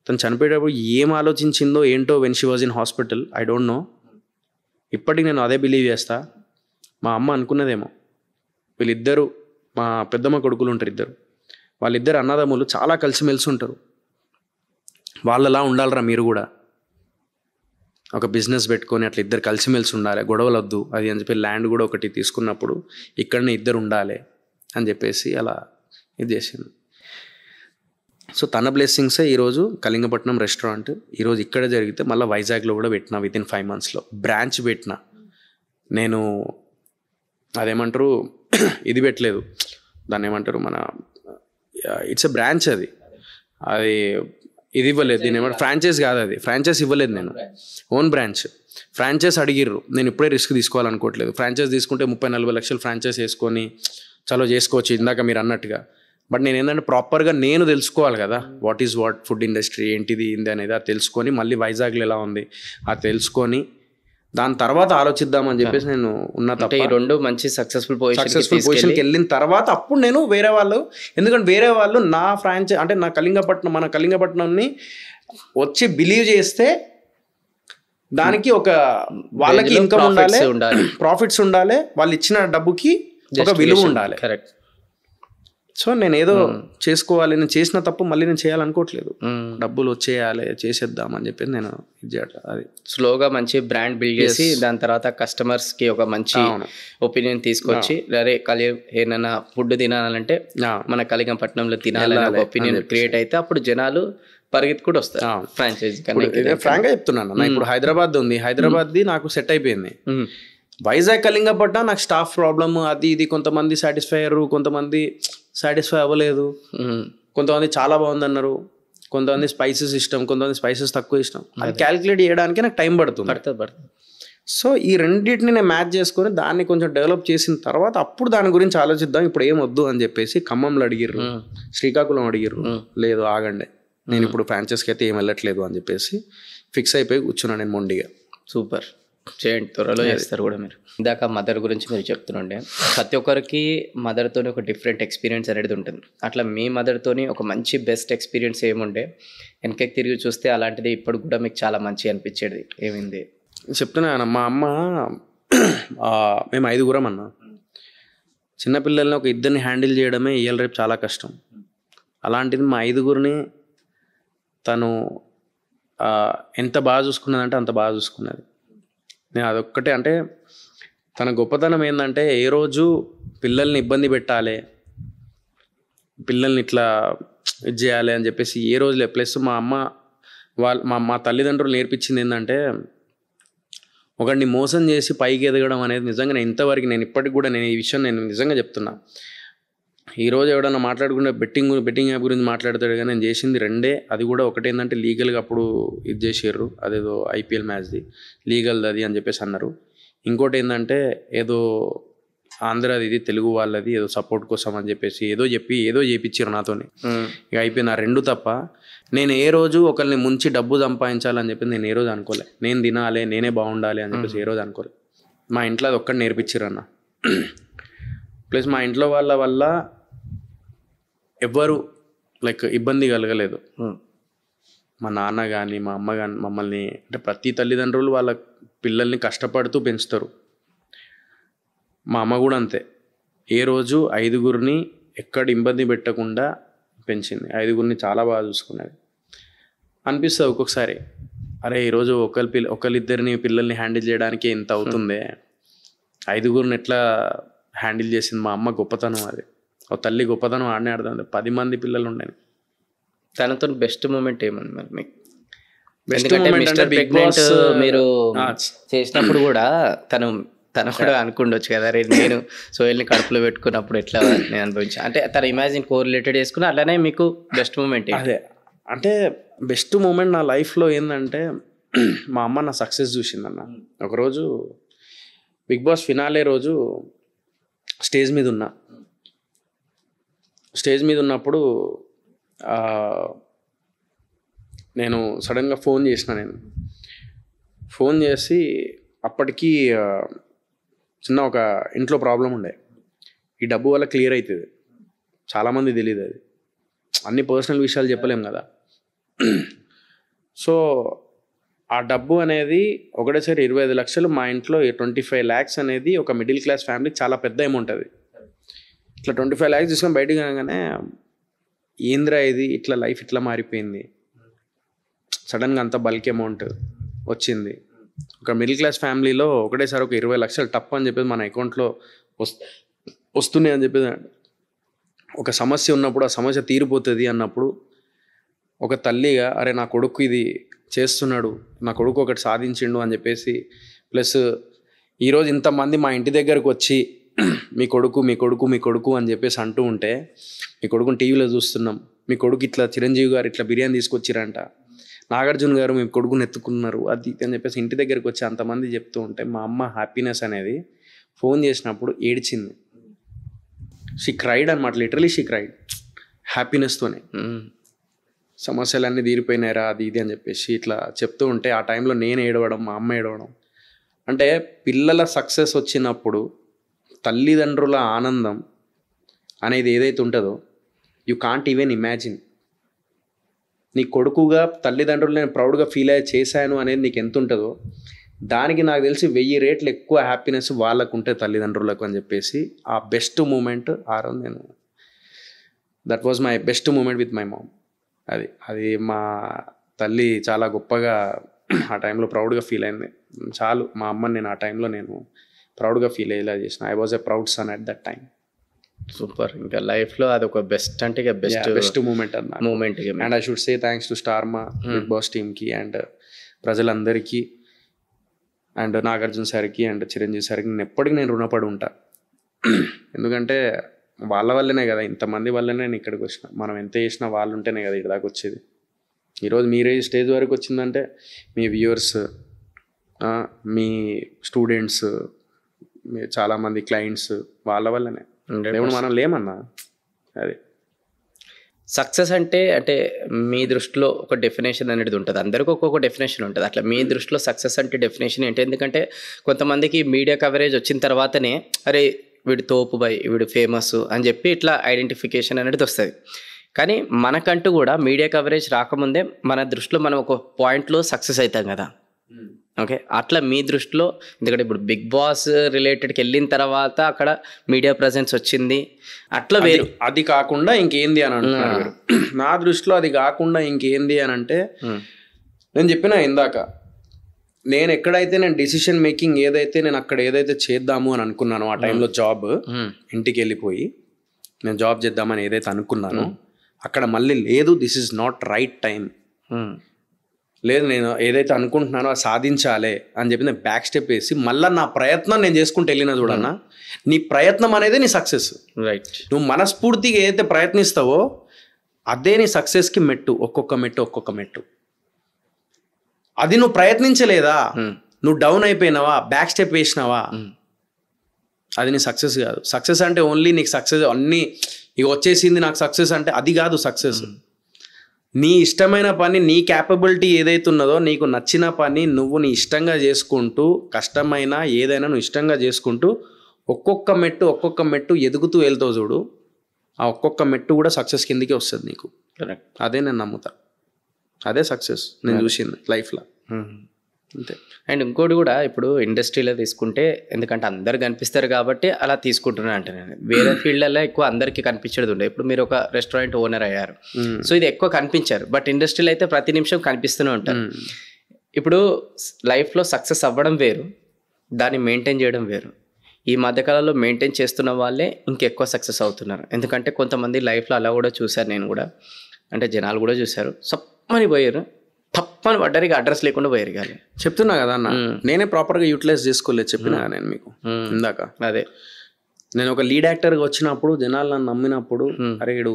Speaker 1: తను చనిపోయేటప్పుడు ఏం ఆలోచించిందో ఏంటో when she was in hospital, I don't know. ఇప్పటికి నేను అదే బిలీవ్ చేస్తా. మా అమ్మ అనుకున్నదేమో, వీళ్ళిద్దరూ మా పెద్దమ్మ కొడుకులు ఉంటారు ఇద్దరు, వాళ్ళిద్దరు అన్నదమ్ములు చాలా కలిసిమెలిసి ఉంటారు, వాళ్ళలా ఉండాలిరా మీరు కూడా, ఒక బిజినెస్ పెట్టుకొని అట్లా ఇద్దరు కలిసిమెలిసి ఉండాలి, గొడవలు వద్దు అది అని చెప్పి ల్యాండ్ కూడా ఒకటి తీసుకున్నప్పుడు ఇక్కడనే ఇద్దరు ఉండాలి అని చెప్పేసి అలా ఇది చేసింది. సో తన బ్లెస్సింగ్సే ఈరోజు కళింగపట్నం రెస్టారెంట్ ఈరోజు ఇక్కడ జరిగితే మళ్ళీ వైజాగ్లో కూడా పెట్టిన, వితిన్ 5 monthsలో బ్రాంచ్ పెట్టిన. నేను అదేమంటారు ఇది పెట్టలేదు, దాన్ని ఏమంటారు మన ఇట్స్ ఎ బ్రాంచ్, అది ఇది ఇవ్వలేదు, దీని ఏమంటారు ఫ్రాంచైజ్ కాదు, అది ఫ్రాంచైజ్ ఇవ్వలేదు నేను, ఓన్ బ్రాంచ్. ఫ్రాంచైజ్ అడిగిర్రు, నేను ఇప్పుడే రిస్క్ తీసుకోవాలనుకోవట్లేదు. ఫ్రాంచైజ్ తీసుకుంటే 30-40 లక్షలు ఫ్రాంచైజ్ వేసుకొని చలో చేసుకోవచ్చు ఇందాక మీరు అన్నట్టుగా. బట్ నేను ఏంటంటే ప్రాపర్గా నేను తెలుసుకోవాలి కదా, వాట్ ఫుడ్ ఇండస్ట్రీ ఏంటిది ఏంది అనేది అది తెలుసుకొని, మళ్ళీ వైజాగ్లో ఎలా ఉంది అది తెలుసుకొని దాని తర్వాత ఆలోచిద్దామని చెప్పేసి నేను ఉన్న తప్ప.
Speaker 2: ఈ రెండు మంచి సక్సెస్ఫుల్
Speaker 1: పొజిషన్కి వెళ్ళిన తర్వాత అప్పుడు నేను వేరే వాళ్ళు, ఎందుకంటే వేరే వాళ్ళు నా ఫ్రాంచైజ్ అంటే నా మన కళింగపట్నంని వచ్చి బిలీవ్ చేస్తే దానికి ఒక వాళ్ళకి ఇన్కమ్ ఉండాలి, ప్రాఫిట్స్ ఉండాలి, వాళ్ళు ఇచ్చిన డబ్బుకి ఒక విలువ ఉండాలి.
Speaker 2: కరెక్ట్.
Speaker 1: సో నేను ఏదో చేసుకోవాలి, నేను చేసిన తప్పు మళ్ళీ నేను చేయాలనుకోవట్లేదు, డబ్బులు వచ్చేయాలి చేసేద్దాం అని చెప్పి నేను ఇది చేయట్లేదు. అది
Speaker 2: స్లోగా మంచి బ్రాండ్ బిల్డ్ చేసి దాని తర్వాత కస్టమర్స్కి ఒక మంచి ఒపీనియన్ తీసుకొచ్చి, అరే ఏమైనా ఫుడ్ తినాలంటే మన కళింగపట్నంలో తినాలని ఒక ఒపీనియన్ క్రియేట్ అయితే అప్పుడు జనాలు పరిగెత్తి కూడా వస్తారు ఫ్రాంచైజ్.
Speaker 1: ఫ్రాంక్ గా చెప్తున్నాను, నా ఇప్పుడు హైదరాబాద్ ఉంది, హైదరాబాద్ది నాకు సెట్ అయిపోయింది. వైజాగ్ కళింగపట్నం నాకు స్టాఫ్ ప్రాబ్లమ్ అది ఇది, కొంతమంది సాటిస్ఫై అయ్యారు, కొంతమంది సాటిస్ఫై అవ్వలేదు, కొంతమంది చాలా బాగుంది అన్నారు, కొంతమంది స్పైసెస్ ఇష్టం, కొంతమంది స్పైసెస్ తక్కువ ఇష్టం. అది క్యాలిక్యులేట్ చేయడానికి నాకు టైం పడుతుంది. సో ఈ రెండింటిని నేను మ్యాచ్ చేసుకొని దాన్ని కొంచెం డెవలప్ చేసిన తర్వాత అప్పుడు దాని గురించి ఆలోచిద్దాం, ఇప్పుడు ఏం వద్దు అని చెప్పేసి ఖమ్మంలో అడిగిర్రు, శ్రీకాకుళం అడిగిర్రు, లేదు ఆగండి నేను ఇప్పుడు ఫ్రాంచైజ్కి అయితే ఏం వెళ్ళట్లేదు అని చెప్పేసి ఫిక్స్ అయిపోయి కూర్చున్నాను నేను మొండిగా.
Speaker 2: సూపర్, చేయండి, త్వరలో చేస్తారు కూడా మీరు. ఇందాక మదర్ గురించి మీరు చెప్తుండే, ప్రతి ఒక్కరికి మదర్తోని ఒక డిఫరెంట్ ఎక్స్పీరియన్స్ అనేది ఉంటుంది. అట్లా మీ మదర్తోని ఒక మంచి బెస్ట్ ఎక్స్పీరియన్స్ ఏముండే, వెనకకి తిరిగి చూస్తే అలాంటిది ఇప్పుడు కూడా మీకు చాలా మంచి అనిపించేది ఏమైంది?
Speaker 1: చెప్తున్నాను, మా అమ్మ మేము 5 అన్న, చిన్నపిల్లల్ని ఒక 2 హ్యాండిల్ చేయడమే ఇవాళ రేపు చాలా కష్టం. అలాంటిది మా 5 తను ఎంత బాగా చూసుకున్నదంటే అంత బాగా చూసుకున్నది. నేను అదొక్కటే అంటే తన గొప్పతనం ఏంటంటే, ఏ రోజు పిల్లల్ని ఇబ్బంది పెట్టాలి, పిల్లల్ని ఇట్లా ఇది చేయాలి అని చెప్పేసి ఏ రోజులే. ప్లస్ మా అమ్మ మా తల్లిదండ్రులు నేర్పించింది ఏంటంటే, ఒకడిని మోసం చేసి పైకి ఎదగడం అనేది నిజంగా నేను ఇంతవరకు, నేను ఇప్పటికి కూడా నేను ఈ విషయం నేను నిజంగా చెప్తున్నా. ఈరోజు ఎవడన్నా మాట్లాడుకుంటే బెట్టింగ్ యాప్ గురించి మాట్లాడతాడు, కానీ నేను చేసింది 2. అది కూడా ఒకటేంటంటే లీగల్గా అప్పుడు ఇది చేసారు, అదేదో IPL మ్యాచ్ది లీగల్ది అది అని చెప్పేసి అన్నారు. ఇంకోటి ఏంటంటే ఏదో ఆంధ్రాది ఇది తెలుగు వాళ్ళది ఏదో సపోర్ట్ కోసం అని చెప్పేసి ఏదో చేయించారు నాతోని. ఇక అయిపోయింది. ఆ 2 తప్ప నేను ఏ రోజు ఒకరిని ముంచి డబ్బు సంపాదించాలని చెప్పి నేను ఏ రోజు అనుకోలే. నేను తినాలి, నేనే బాగుండాలి అని చెప్పేసి ఏ రోజు అనుకోలే. మా ఇంట్లో అది ఒక్కటి నేర్పించారు అన్న. ప్లస్ మా ఇంట్లో వాళ్ళ వల్ల ఎవ్వరు లైక్ ఇబ్బంది కలగలేదు. మా నాన్న కానీ మా అమ్మ కానీ మమ్మల్ని, అంటే ప్రతి తల్లిదండ్రులు వాళ్ళ పిల్లల్ని కష్టపడుతూ పెంచుతారు. మా అమ్మ కూడా అంతే. ఏ రోజు 5 ఎక్కడ ఇబ్బంది పెట్టకుండా పెంచింది. 5 చాలా బాగా చూసుకున్నది. అనిపిస్తుంది ఒక్కొక్కసారి, అరే ఈరోజు ఒకరిద్దరిని పిల్లల్ని హ్యాండిల్ చేయడానికి ఎంత అవుతుంది, 5 ఎట్లా హ్యాండిల్ చేసింది మా అమ్మ. గొప్పతనం అది. ఒక తల్లి గొప్పతనం ఆడనే ఆడుతుంది. 10 మంది పిల్లలు ఉండని.
Speaker 2: తనతో బెస్ట్ మూమెంట్ ఏమన్నా మరి మీకు? ఎందుకంటే మిస్టర్ ప్రెగ్నెంట్ మీరు చేసినప్పుడు కూడా తను కూడా అనుకుండొచ్చు కదా, రే నేను సోయల్ని కడుపులో పెట్టుకున్నప్పుడు ఎట్లా నేను అనుభవించాను అంటే తన ఇమాజిన్ కోరిలేటెడ్ చేసుకుని అట్లానే మీకు బెస్ట్ మూమెంట్.
Speaker 1: అదే అంటే బెస్ట్ మూమెంట్ నా లైఫ్లో ఏంటంటే మా అమ్మ నా సక్సెస్ చూసిందన్న. ఒకరోజు బిగ్ బాస్ ఫినాలే రోజు స్టేజ్ మీద ఉన్నప్పుడు నేను సడన్గా ఫోన్ చేసి అప్పటికి చిన్న ఒక ఇంట్లో ప్రాబ్లం ఉండే, ఈ డబ్బు వల్ల క్లియర్ అవుతుంది, చాలామంది తెలియదు, అది అన్ని పర్సనల్ విషయాలు చెప్పలేం కదా. సో ఆ డబ్బు అనేది ఒకటేసారి 25 లక్షలు, మా ఇంట్లో 25 lakhs అనేది ఒక మిడిల్ క్లాస్ ఫ్యామిలీకి చాలా పెద్ద అమౌంట్. అది ఇట్లా 25 lakhs తీసుకొని బయటకు రాగానే ఏంద్రా ఇది, ఇట్లా లైఫ్ ఇట్లా మారిపోయింది, సడన్గా అంత బల్క్ అమౌంట్ వచ్చింది. ఒక మిడిల్ క్లాస్ ఫ్యామిలీలో ఒకటేసారి ఒక 20 లక్షలు టప్ అని చెప్పేసి మన అకౌంట్లో వస్తున్నాయి అని చెప్పేసి, ఒక సమస్య ఉన్నప్పుడు ఆ సమస్య తీరిపోతుంది అన్నప్పుడు ఒక తల్లిగా అరే నా కొడుకు ఇది చేస్తున్నాడు, నా కొడుకు ఒకటి సాధించిండు అని చెప్పేసి, ప్లస్ ఈరోజు ఇంతమంది మా ఇంటి దగ్గరకు వచ్చి మీ కొడుకు అని చెప్పేసి అంటూ ఉంటే, మీ కొడుకుని టీవీలో చూస్తున్నాం, మీ కొడుకు ఇట్లా చిరంజీవి గారు ఇట్లా బిర్యానీ తీసుకొచ్చిరంట, నాగార్జున గారు మీ కొడుకుని ఎత్తుకున్నారు అది అని చెప్పేసి ఇంటి దగ్గరికి వచ్చి అంతమంది చెప్తూ ఉంటే, మా అమ్మ హ్యాపీనెస్ అనేది ఫోన్ చేసినప్పుడు ఏడ్చింది. షీ క్రైడ్ అనమాట, లిటరలీ షీ క్రైడ్ హ్యాపీనెస్తోనే. సమస్యలన్నీ తీరిపోయినారా అది ఇది అని చెప్పేసి ఇట్లా చెప్తూ ఉంటే ఆ టైంలో నేను ఏడవడం, మా అమ్మ ఏడవడం. అంటే పిల్లల సక్సెస్ వచ్చినప్పుడు తల్లిదండ్రుల ఆనందం అనేది ఏదైతే ఉంటుందో యూ కాంట్ ఈవెన్ ఇమాజిన్. నీ కొడుకుగా తల్లిదండ్రులు నేను ప్రౌడ్గా ఫీల్ అయ్యి చేశాను అనేది నీకు ఎంత ఉంటుందో దానికి నాకు తెలిసి 1000 రెట్లు ఎక్కువ హ్యాపీనెస్ వాళ్ళకు ఉంటే తల్లిదండ్రులకు అని చెప్పేసి ఆ బెస్ట్ మూమెంట్ ఆ రోజు నేను, that was my best moment with my mom. అది మా తల్లి చాలా గొప్పగా ఆ టైంలో ప్రౌడ్గా ఫీల్ అయింది. చాలు మా అమ్మని నేను ఆ టైంలో నేను ప్రౌడ్గా ఫీల్ అయ్యేలా చేసిన. I was a proud sun at that time.
Speaker 2: Super. ఇంకా లైఫ్లో అదొక బెస్ట్ అంటే ఇక best
Speaker 1: moment and I should say thanks to Star Maa big boss టీమ్కి అండ్ ప్రజలందరికీ అండ్ నాగార్జున సార్కి అండ్ చిరంజీవి సార్కి నేను ఎప్పటికీ నేను రుణపడి ఉంటా. ఎందుకంటే వాళ్ళ వల్లనే కదా, ఇంతమంది వల్లనే నేను ఇక్కడికి వచ్చిన. మనం ఎంత చేసినా వాళ్ళు ఉంటేనే కదా ఇక్కడ దాకా వచ్చేది. ఈరోజు మీరే స్టేజ్ వరకు వచ్చిందంటే మీ వ్యూవర్స్, మీ స్టూడెంట్స్, మీ చాలామంది క్లయింట్స్ వాళ్ళ వల్లనే. దేవుడు మనం లేమన్నా. అది
Speaker 2: సక్సెస్ అంటే మీ దృష్టిలో ఒక డెఫినేషన్ అనేది ఉంటుంది, అందరికీ ఒక్కొక్క డెఫినేషన్ ఉంటుంది. అట్లా మీ దృష్టిలో సక్సెస్ అంటే డెఫినేషన్ ఏంటి? ఎందుకంటే కొంతమందికి మీడియా కవరేజ్ వచ్చిన తర్వాతనే అరే వీడు తోపు బై, వీడు ఫేమస్ అని చెప్పి ఇట్లా ఐడెంటిఫికేషన్ అనేది వస్తుంది. కానీ మనకంటూ కూడా మీడియా కవరేజ్ రాకముందే మన దృష్టిలో మనం ఒక పాయింట్లో సక్సెస్ అవుతాం కదా. ఓకే, అట్లా మీ దృష్టిలో, ఎందుకంటే ఇప్పుడు బిగ్ బాస్ రిలేటెడ్కి వెళ్ళిన తర్వాత అక్కడ మీడియా ప్రజెన్స్ వచ్చింది, అట్లా వేరు.
Speaker 1: అది కాకుండా ఇంకేంది అని అంటున్నారు. నా దృష్టిలో అది కాకుండా ఇంకేంది అని అంటే, నేను చెప్పిన ఇందాక, నేను ఎక్కడైతే నేను డిసిషన్ మేకింగ్ ఏదైతే నేను అక్కడ ఏదైతే చేద్దాము అని అనుకున్నాను ఆ టైంలో, జాబ్ ఇంటికి వెళ్ళిపోయి నేను జాబ్ చేద్దామని ఏదైతే అనుకున్నానో అక్కడ మళ్ళీ లేదు, this is not right time, లేదు నేను ఏదైతే అనుకుంటున్నానో అది సాధించాలి అని చెప్పి నేను బ్యాక్ స్టెప్ వేసి మళ్ళీ నా ప్రయత్నం నేను చేసుకుంటూ వెళ్ళినా చూడన్నా, నీ ప్రయత్నం అనేది నీ సక్సెస్.
Speaker 2: రైట్.
Speaker 1: నువ్వు మనస్ఫూర్తిగా ఏదైతే ప్రయత్నిస్తావో అదే నీ సక్సెస్కి మెట్టు, ఒక్కొక్క మెట్టు. అది నువ్వు ప్రయత్నించలేదా, నువ్వు డౌన్ అయిపోయినావా, బ్యాక్ స్టెప్ వేసినావా, అది నీ సక్సెస్ కాదు. సక్సెస్ అంటే ఓన్లీ నీకు సక్సెస్ అన్నీ ఇక వచ్చేసింది నాకు సక్సెస్ అంటే అది కాదు సక్సెస్. నీ ఇష్టమైన పని, నీ క్యాపబిలిటీ ఏదైతే ఉన్నదో, నీకు నచ్చిన పని నువ్వు నీ ఇష్టంగా చేసుకుంటూ, కష్టమైన ఏదైనా నువ్వు ఇష్టంగా చేసుకుంటూ ఒక్కొక్క మెట్టు ఎదుగుతూ వెళ్తావు చూడు, ఆ ఒక్కొక్క మెట్టు కూడా సక్సెస్ కిందకి వస్తుంది నీకు.
Speaker 2: కరెక్ట్.
Speaker 1: అదే నేను నమ్ముతా, అదే సక్సెస్ నేను చూసింది లైఫ్లో. అంతే.
Speaker 2: అండ్ ఇంకోటి కూడా, ఇప్పుడు ఇండస్ట్రీలో తీసుకుంటే, ఎందుకంటే అందరు కనిపిస్తారు కాబట్టి అలా తీసుకుంటున్నా అంటే, నేను వేరే ఫీల్డ్లలో ఎక్కువ అందరికీ కనిపించేది ఉండే. ఇప్పుడు మీరు ఒక రెస్టారెంట్ ఓనర్ అయ్యారు, సో ఇది ఎక్కువ కనిపించారు, బట్ ఇండస్ట్రీలో అయితే ప్రతి నిమిషం కనిపిస్తూనే ఉంటారు. ఇప్పుడు లైఫ్లో సక్సెస్ అవ్వడం వేరు, దాన్ని మెయింటైన్ చేయడం వేరు. ఈ మధ్యకాలంలో మెయింటైన్ చేస్తున్న వాళ్ళే ఇంకెక్కువ సక్సెస్ అవుతున్నారు. ఎందుకంటే కొంతమంది లైఫ్లో అలా కూడా చూశారు, నేను కూడా, అంటే జనాలు కూడా చూశారు, సప్పని పోయారు, తప్పని పడ్డారు, ఇక అడ్రస్ లేకుండా పోయారు కానీ.
Speaker 1: చెప్తున్నా కదా అన్న, నేనే ప్రాపర్గా యూటిలైజ్ చేసుకోలేదు. చెప్పినా నేను మీకు ఇందాక.
Speaker 2: అదే
Speaker 1: నేను ఒక లీడ్ యాక్టర్గా వచ్చినప్పుడు జనాలు నన్ను నమ్మినప్పుడు, అరే వీడు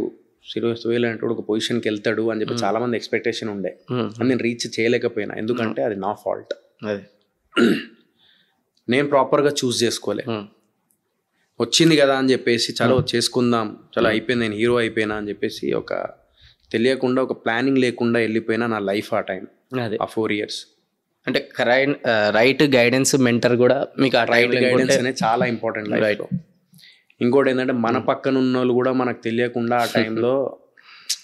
Speaker 1: సీరియస్ వేలంటే ఒక పొజిషన్కి వెళ్తాడు అని చెప్పి చాలా మంది ఎక్స్పెక్టేషన్ ఉండే. అని నేను రీచ్ చేయలేకపోయినా, ఎందుకంటే అది నా ఫాల్ట్.
Speaker 2: అదే
Speaker 1: నేను ప్రాపర్గా చూస్ చేసుకోలే. వచ్చింది కదా అని చెప్పేసి చలో చేసుకుందాం, చలో అయిపోయింది, నేను హీరో అయిపోయినా అని చెప్పేసి ఒక తెలియకుండా ఒక ప్లానింగ్ లేకుండా వెళ్ళిపోయినా నా లైఫ్ ఆ టైం,
Speaker 2: అదే
Speaker 1: ఆ 4 years.
Speaker 2: అంటే రైట్ గైడెన్స్ మెంటర్ కూడా మీకు ఆ
Speaker 1: రైట్ గైడెన్స్ అనేది చాలా ఇంపార్టెంట్ లైఫ్లో. ఇంకోటి ఏంటంటే మన పక్కన ఉన్న వాళ్ళు కూడా మనకు తెలియకుండా ఆ టైంలో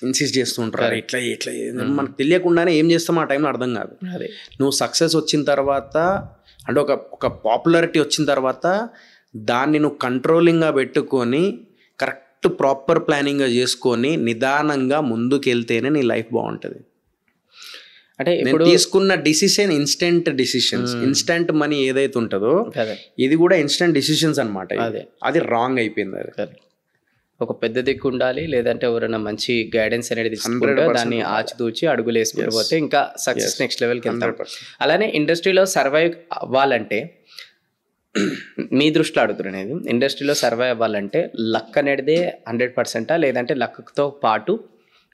Speaker 1: ఇన్సిస్ట్ చేస్తుంటారు, ఇట్లా ఇట్లా మనకు తెలియకుండానే ఏం చేస్తాం ఆ టైంలో అర్థం కాదు.
Speaker 2: అదే
Speaker 1: నువ్వు సక్సెస్ వచ్చిన తర్వాత అంటే ఒక పాపులారిటీ వచ్చిన తర్వాత దాన్ని నువ్వు కంట్రోలింగ్గా పెట్టుకొని కరెక్ట్ ప్రాపర్ ప్లానింగ్గా చేసుకొని నిదానంగా ముందుకు వెళ్తేనే నీ లైఫ్ బాగుంటుంది.
Speaker 2: అంటే
Speaker 1: ఇప్పుడు తీసుకున్న decision instant decisions, instant money ఏదైతే ఉంటుందో ఇది కూడా ఇన్స్టెంట్ డిసిషన్స్ అనమాట. అది రాంగ్ అయిపోయింది. అది
Speaker 2: ఒక పెద్ద దిక్కు ఉండాలి, లేదంటే ఎవరైనా మంచి గైడెన్స్ అనేది తీసుకుంటే దాన్ని ఆచితూచి అడుగులు వేసుకుంటూ పోతే ఇంకా సక్సెస్ నెక్స్ట్ లెవెల్కి వెళ్తాం. అలానే ఇండస్ట్రీలో సర్వైవ్ అవ్వాలంటే, మీ దృష్టిలో అడుగుతున్నది, ఇండస్ట్రీలో సర్వైవ్ అవ్వాలంటే లక్ అనేదే 100%, లేదంటే లక్తో పాటు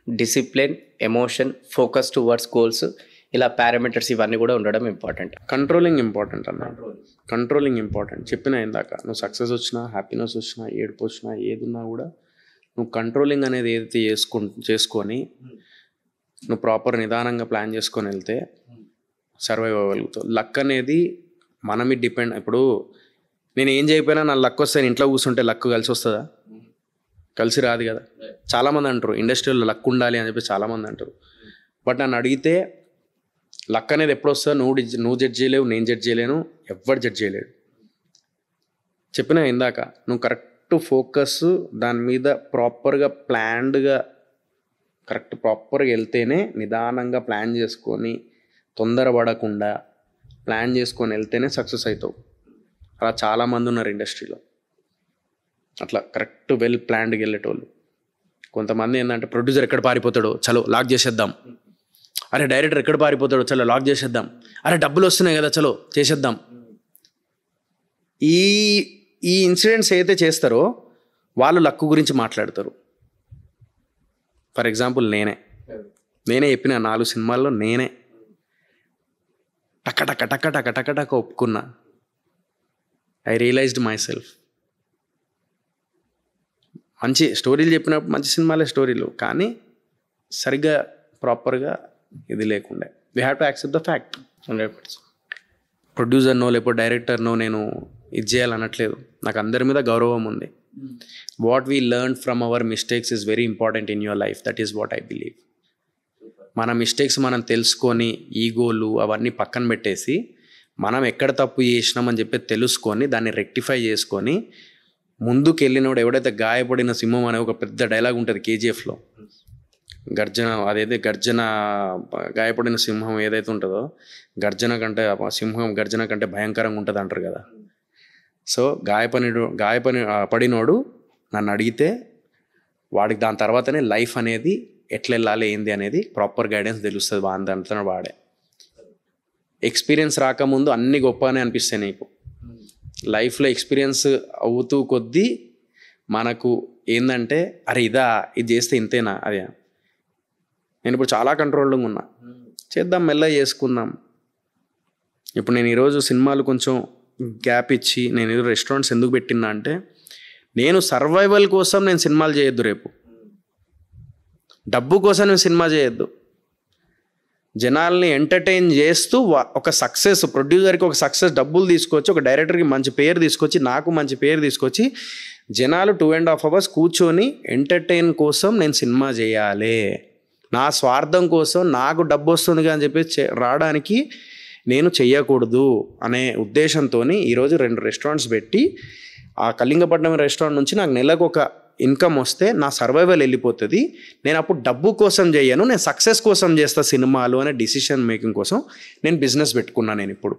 Speaker 2: discipline, emotion, focus towards goals, ఇలా పారామీటర్స్ ఇవన్నీ కూడా ఉండడం ఇంపార్టెంట్.
Speaker 1: కంట్రోలింగ్ ఇంపార్టెంట్ అన్న, కంట్రోలింగ్ ఇంపార్టెంట్. చెప్పిన ఇందాక, నువ్వు సక్సెస్ వచ్చినా, హ్యాపీనెస్ వచ్చినా, ఏడుపు వచ్చినా, ఏది ఉన్నా కూడా నువ్వు కంట్రోలింగ్ అనేది ఏదైతే చేసుకొని నువ్వు ప్రాపర్ నిదానంగా ప్లాన్ చేసుకొని వెళ్తే సర్వైవ్ అవ్వగలుగుతావు. లక్ అనేది మన మీద డిపెండ్. ఇప్పుడు నేను ఏం చేయకపోయినా నా లక్ వస్తే ఇంట్లో కూర్చుంటే లక్ కలిసి వస్తుందా? కలిసి రాదు కదా. చాలామంది అంటారు ఇండస్ట్రీలో లక్ ఉండాలి అని చెప్పి చాలామంది అంటారు. బట్ నన్ను అడిగితే లక్ అనేది ఎప్పుడు వస్తుందో నువ్వు జడ్జ్ చేయలేవు, నేను జడ్జ్ చేయలేను, ఎవ్వరు జడ్జ్ చేయలేడు. చెప్పినా ఇందాక, నువ్వు కరెక్ట్ ఫోకస్ దాని మీద ప్రాపర్గా ప్లాన్డ్గా కరెక్ట్ ప్రాపర్గా వెళ్తేనే, నిదానంగా ప్లాన్ చేసుకొని తొందరపడకుండా ప్లాన్ చేసుకొని వెళ్తేనే సక్సెస్ అవుతావు. అలా చాలామంది ఉన్నారు ఇండస్ట్రీలో, అట్లా కరెక్ట్ వెల్ ప్లాన్డ్గా వెళ్ళేటోళ్ళు. కొంతమంది ఏంటంటే ప్రొడ్యూసర్ ఎక్కడ పారిపోతాడో చలో లాక్ చేసేద్దాం, అరే డైరెక్టర్ ఎక్కడ పారిపోతాడో చలో లాక్ చేసేద్దాం, అరే డబ్బులు వస్తున్నాయి కదా చలో చేసేద్దాం. ఈ ఇన్సిడెంట్స్ ఏదైతే చేస్తారో వాళ్ళు లక్ గురించి మాట్లాడతారు. ఫర్ ఎగ్జాంపుల్ నేనే చెప్పిన 4 సినిమాల్లో నేనే టక టక టక టక టక టక ఒప్పుకున్నా. I realised myself. మంచి స్టోరీలు చెప్పినప్పుడు మంచి సినిమాలే స్టోరీలు, కానీ సరిగ్గా ప్రాపర్గా ఇది లేకుండే. We have to accept the fact.
Speaker 2: 100%.
Speaker 1: ప్రొడ్యూసర్నో లేకపోతే డైరెక్టర్నో నేను ఇది చేయాలనట్లేదు. నాకు అందరి మీద గౌరవం ఉంది. What we learn from our mistakes is very important in your life. That is what I believe. మన మిస్టేక్స్ మనం తెలుసుకొని ఈగోలు అవన్నీ పక్కన పెట్టేసి మనం ఎక్కడ తప్పు చేసినామని చెప్పి తెలుసుకొని దాన్ని రెక్టిఫై చేసుకొని ముందుకు వెళ్ళినప్పుడు, ఎవడైతే గాయపడిన సింహం అనే ఒక పెద్ద డైలాగ్ ఉంటుంది KGFలో, గర్జన గాయపడిన సింహం ఏదైతే ఉంటుందో గర్జన కంటే సింహం గర్జన కంటే భయంకరంగా ఉంటుంది అంటారు కదా. సో పడినోడు నన్ను అడిగితే వాడికి దాని తర్వాతనే లైఫ్ అనేది ఎట్లా వెళ్ళాలి ఏంది అనేది ప్రాపర్ గైడెన్స్ తెలుస్తుంది. దాంతో వాడే ఎక్స్పీరియన్స్ రాకముందు అన్ని గొప్పనే అనిపిస్తాయి నీకు. లైఫ్లో ఎక్స్పీరియన్స్ అవుతూ కొద్దీ మనకు ఏంటంటే అరే ఇది చేస్తే ఇంతేనా అదే. నేను ఇప్పుడు చాలా కంట్రోల్గా ఉన్నా, చేద్దాం మెల్లగా చేసుకుందాం. ఇప్పుడు నేను ఈరోజు సినిమాలు కొంచెం గ్యాప్ ఇచ్చి నేను ఈరోజు రెస్టారెంట్స్ ఎందుకు పెట్టినా అంటే, నేను సర్వైవల్ కోసం నేను సినిమాలు చేయొద్దు, రేపు డబ్బు కోసం నేను సినిమా చేయొద్దు. జనాల్ని ఎంటర్టైన్ చేస్తూ ఒక సక్సెస్, ప్రొడ్యూసర్కి ఒక సక్సెస్ డబ్బులు తీసుకొచ్చి, ఒక డైరెక్టర్కి మంచి పేరు తీసుకొచ్చి, నాకు మంచి పేరు తీసుకొచ్చి, జనాలు 2.5 hours కూర్చొని ఎంటర్టైన్ కోసం నేను సినిమా చేయాలి. నా స్వార్థం కోసం నాకు డబ్బు వస్తుంది అని చెప్పి రావడానికి నేను చెయ్యకూడదు అనే ఉద్దేశంతో ఈరోజు 2 రెస్టారెంట్స్ పెట్టి, ఆ కళింగపట్నం రెస్టారెంట్ నుంచి నాకు నెలకు ఒక ఇన్కమ్ వస్తే నా సర్వైవల్ వెళ్ళిపోతుంది. నేను అప్పుడు డబ్బు కోసం చేయను, నేను సక్సెస్ కోసం చేస్తా సినిమాలు అనే డిసిషన్ మేకింగ్ కోసం నేను బిజినెస్ పెట్టుకున్నాను నేను ఇప్పుడు.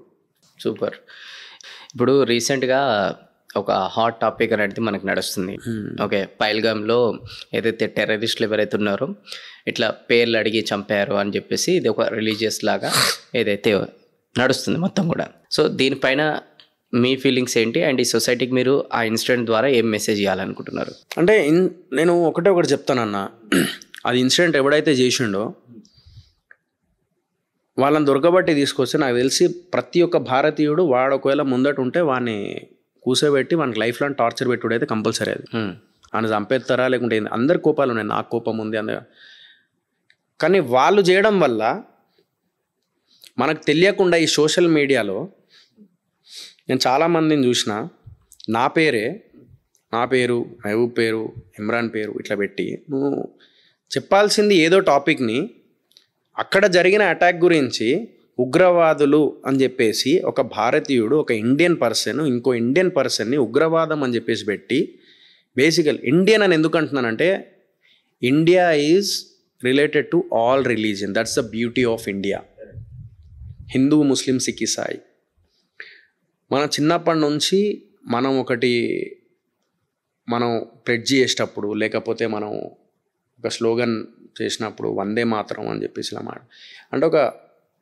Speaker 2: సూపర్. ఇప్పుడు రీసెంట్గా ఒక హాట్ టాపిక్ అనేది మనకు నడుస్తుంది. ఓకే, పైల్గామ్లో ఏదైతే టెర్రరిస్టులు ఎవరైతే ఉన్నారో ఇట్లా పేర్లు అడిగి చంపారు అని చెప్పేసి ఇది ఒక రిలీజియస్ లాగా ఏదైతే నడుస్తుంది మొత్తం కూడా. సో దీనిపైన మీ ఫీలింగ్స్ ఏంటి, అండ్ ఈ సొసైటీకి మీరు ఆ ఇన్సిడెంట్ ద్వారా ఏం మెసేజ్ ఇవ్వాలనుకుంటున్నారు?
Speaker 1: అంటే నేను ఒకటి చెప్తానన్నా, అది ఇన్సిడెంట్ ఎవడైతే చేసిండో వాళ్ళని దొరకబట్టి తీసుకొస్తే నాకు తెలిసి ప్రతి ఒక్క భారతీయుడు వాడు ఒకవేళ ముందట ఉంటే వాడిని కూసోబెట్టి వానికి లైఫ్ లాంగ్ టార్చర్ పెట్టుడు అయితే కంపల్సరీ. అది ఆయన చంపేస్తారా లేకుంటే అందరి కోపాలు ఉన్నాయి, నాకు కోపం ఉంది అందరు. కానీ వాళ్ళు చేయడం వల్ల మనకు తెలియకుండా ఈ సోషల్ మీడియాలో నేను చాలామందిని చూసిన, నా పేరు మహబూబ్ పేరు ఇమ్రాన్ పేరు ఇట్లా పెట్టి నువ్వు చెప్పాల్సింది ఏదో టాపిక్ని అక్కడ జరిగిన అటాక్ గురించి ఉగ్రవాదులు అని చెప్పేసి ఒక భారతీయుడు ఒక ఇండియన్ పర్సన్ ఇంకో ఇండియన్ పర్సన్ని ఉగ్రవాదం అని చెప్పేసి పెట్టి, బేసికల్ ఇండియన్ అని ఎందుకు అంటున్నానంటే India is related to all religion, that's the beauty of India. Hindu Muslim Sikh ఇసాయి మన చిన్నప్పటి నుంచి మనం ప్లెడ్జ్ చేసేటప్పుడు లేకపోతే మనం ఒక స్లోగన్ చేసినప్పుడు వందే మాతరం అని చెప్పేసి ఇలా అంటే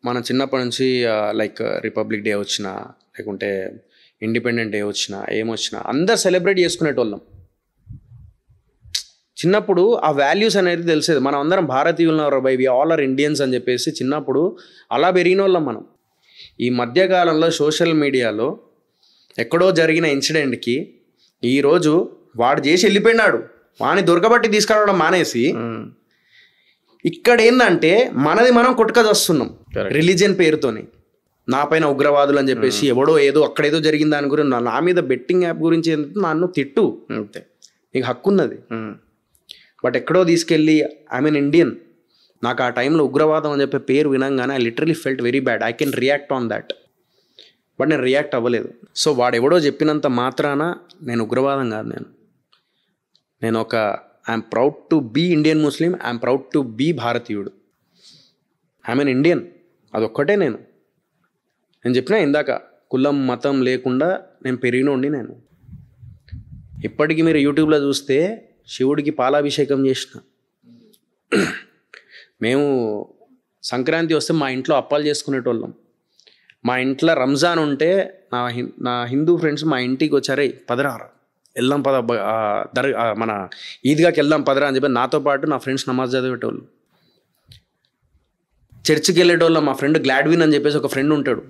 Speaker 1: మన చిన్నప్పటి నుంచి లైక్ రిపబ్లిక్ డే వచ్చినా లేకుంటే ఇండిపెండెంట్ డే వచ్చినా ఏమొచ్చినా అందరు సెలబ్రేట్ చేసుకునేటోళ్ళం. చిన్నప్పుడు ఆ వాల్యూస్ అనేది తెలిసేది, మనం అందరం భారతీయులు బై వి ఆల్ ఆర్ ఇండియన్స్ అని చెప్పేసి చిన్నప్పుడు అలా పెరిగిన వాళ్ళం మనం. ఈ మధ్యకాలంలో సోషల్ మీడియాలో ఎక్కడో జరిగిన ఇన్సిడెంట్కి ఈరోజు వాడు చేసి వెళ్ళిపోయినాడు, వాడిని దొరకబట్టి తీసుకురావడం మానేసి ఇక్కడ ఏంటంటే మనది మనం కొట్టుకదొస్తున్నాం రిలీజియన్ పేరుతోని. నా పైన ఉగ్రవాదులు అని చెప్పేసి ఎవడో ఏదో అక్కడేదో జరిగిన దాని గురించి నా మీద బెట్టింగ్ యాప్ గురించి నన్ను తిట్టు, నీకు హక్కు ఉన్నది. బట్ ఎక్కడో తీసుకెళ్ళి ఐ మీన్ ఇండియన్, నాకు ఆ టైంలో ఉగ్రవాదం అని చెప్పే పేరు వినంగానే I literally felt very bad. I can react on that, but నేను రియాక్ట్ అవ్వలేదు. సో వాడు ఎవడో చెప్పినంత మాత్రాన నేను ఉగ్రవాదం కాదు. నేను ఒక I'm proud to be Indian Muslim, I'm proud to be భారతీయుడు, ఐఎమ్ ఎన్ ఇండియన్. అదొక్కటే నేను చెప్పినా ఇందాక, కులం మతం లేకుండా నేను పెరిగినోండి. నేను ఇప్పటికీ మీరు యూట్యూబ్లో చూస్తే శివుడికి పాలాభిషేకం చేసిన. మేము సంక్రాంతి వస్తే మా ఇంట్లో అప్పాలు చేసుకునేటోళ్ళం. మా ఇంట్లో రంజాన్ ఉంటే నా హిందూ ఫ్రెండ్స్ మా ఇంటికి వచ్చారే, పదరారా వెళ్దాం పద మన ఈద్గాకి వెళ్దాం పదరా అని చెప్పి నాతో పాటు నా ఫ్రెండ్స్ నమాజ్ చదివేటోళ్ళు. చర్చికి వెళ్ళేటోళ్ళం. మా ఫ్రెండ్ గ్లాడ్విన్ అని చెప్పేసి ఒక ఫ్రెండ్ ఉంటాడు,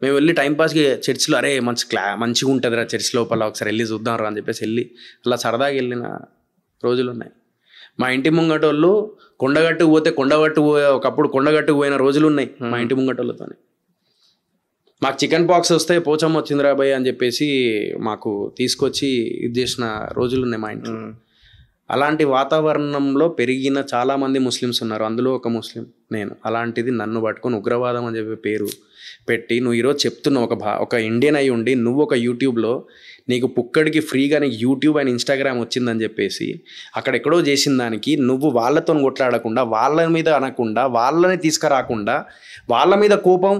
Speaker 1: మేము వెళ్ళి టైంపాస్కి చర్చిలో అరే మంచిగా ఉంటుందిరా చర్చ్ లోపల, ఒకసారి వెళ్ళి చూద్దాం రా అని చెప్పేసి వెళ్ళి అలా సరదాగా వెళ్ళిన రోజులు ఉన్నాయి. మా ఇంటి ముంగటోళ్ళు ఒకప్పుడు కొండగట్టుకు పోయిన రోజులు ఉన్నాయి మా ఇంటి ముంగటోళ్ళతో. మాకు చికెన్ పాక్స్ వస్తే పోచమ్మ వచ్చిందిరా భయ్ అని చెప్పేసి మాకు తీసుకొచ్చి ఇది చేసిన రోజులు ఉన్నాయి మా ఇంట్లో. అలాంటి వాతావరణంలో పెరిగిన చాలామంది ముస్లిమ్స్ ఉన్నారు, అందులో ఒక ముస్లిం నేను. అలాంటిది నన్ను పట్టుకొని ఉగ్రవాదం అని చెప్పి పేరు పెట్టి నువ్వు ఈరోజు చెప్తున్నావు ఒక ఇండియన్ అయి ఉండి నువ్వు ఒక యూట్యూబ్లో నీకు పుక్కడికి ఫ్రీగా నీకు యూట్యూబ్ అండ్ ఇన్స్టాగ్రామ్ వచ్చిందని చెప్పేసి అక్కడెక్కడో చేసిన దానికి నువ్వు వాళ్ళతో కొట్లాడకుండా, వాళ్ళ మీద అనకుండా, వాళ్ళని తీసుకురాకుండా, వాళ్ళ మీద కోపం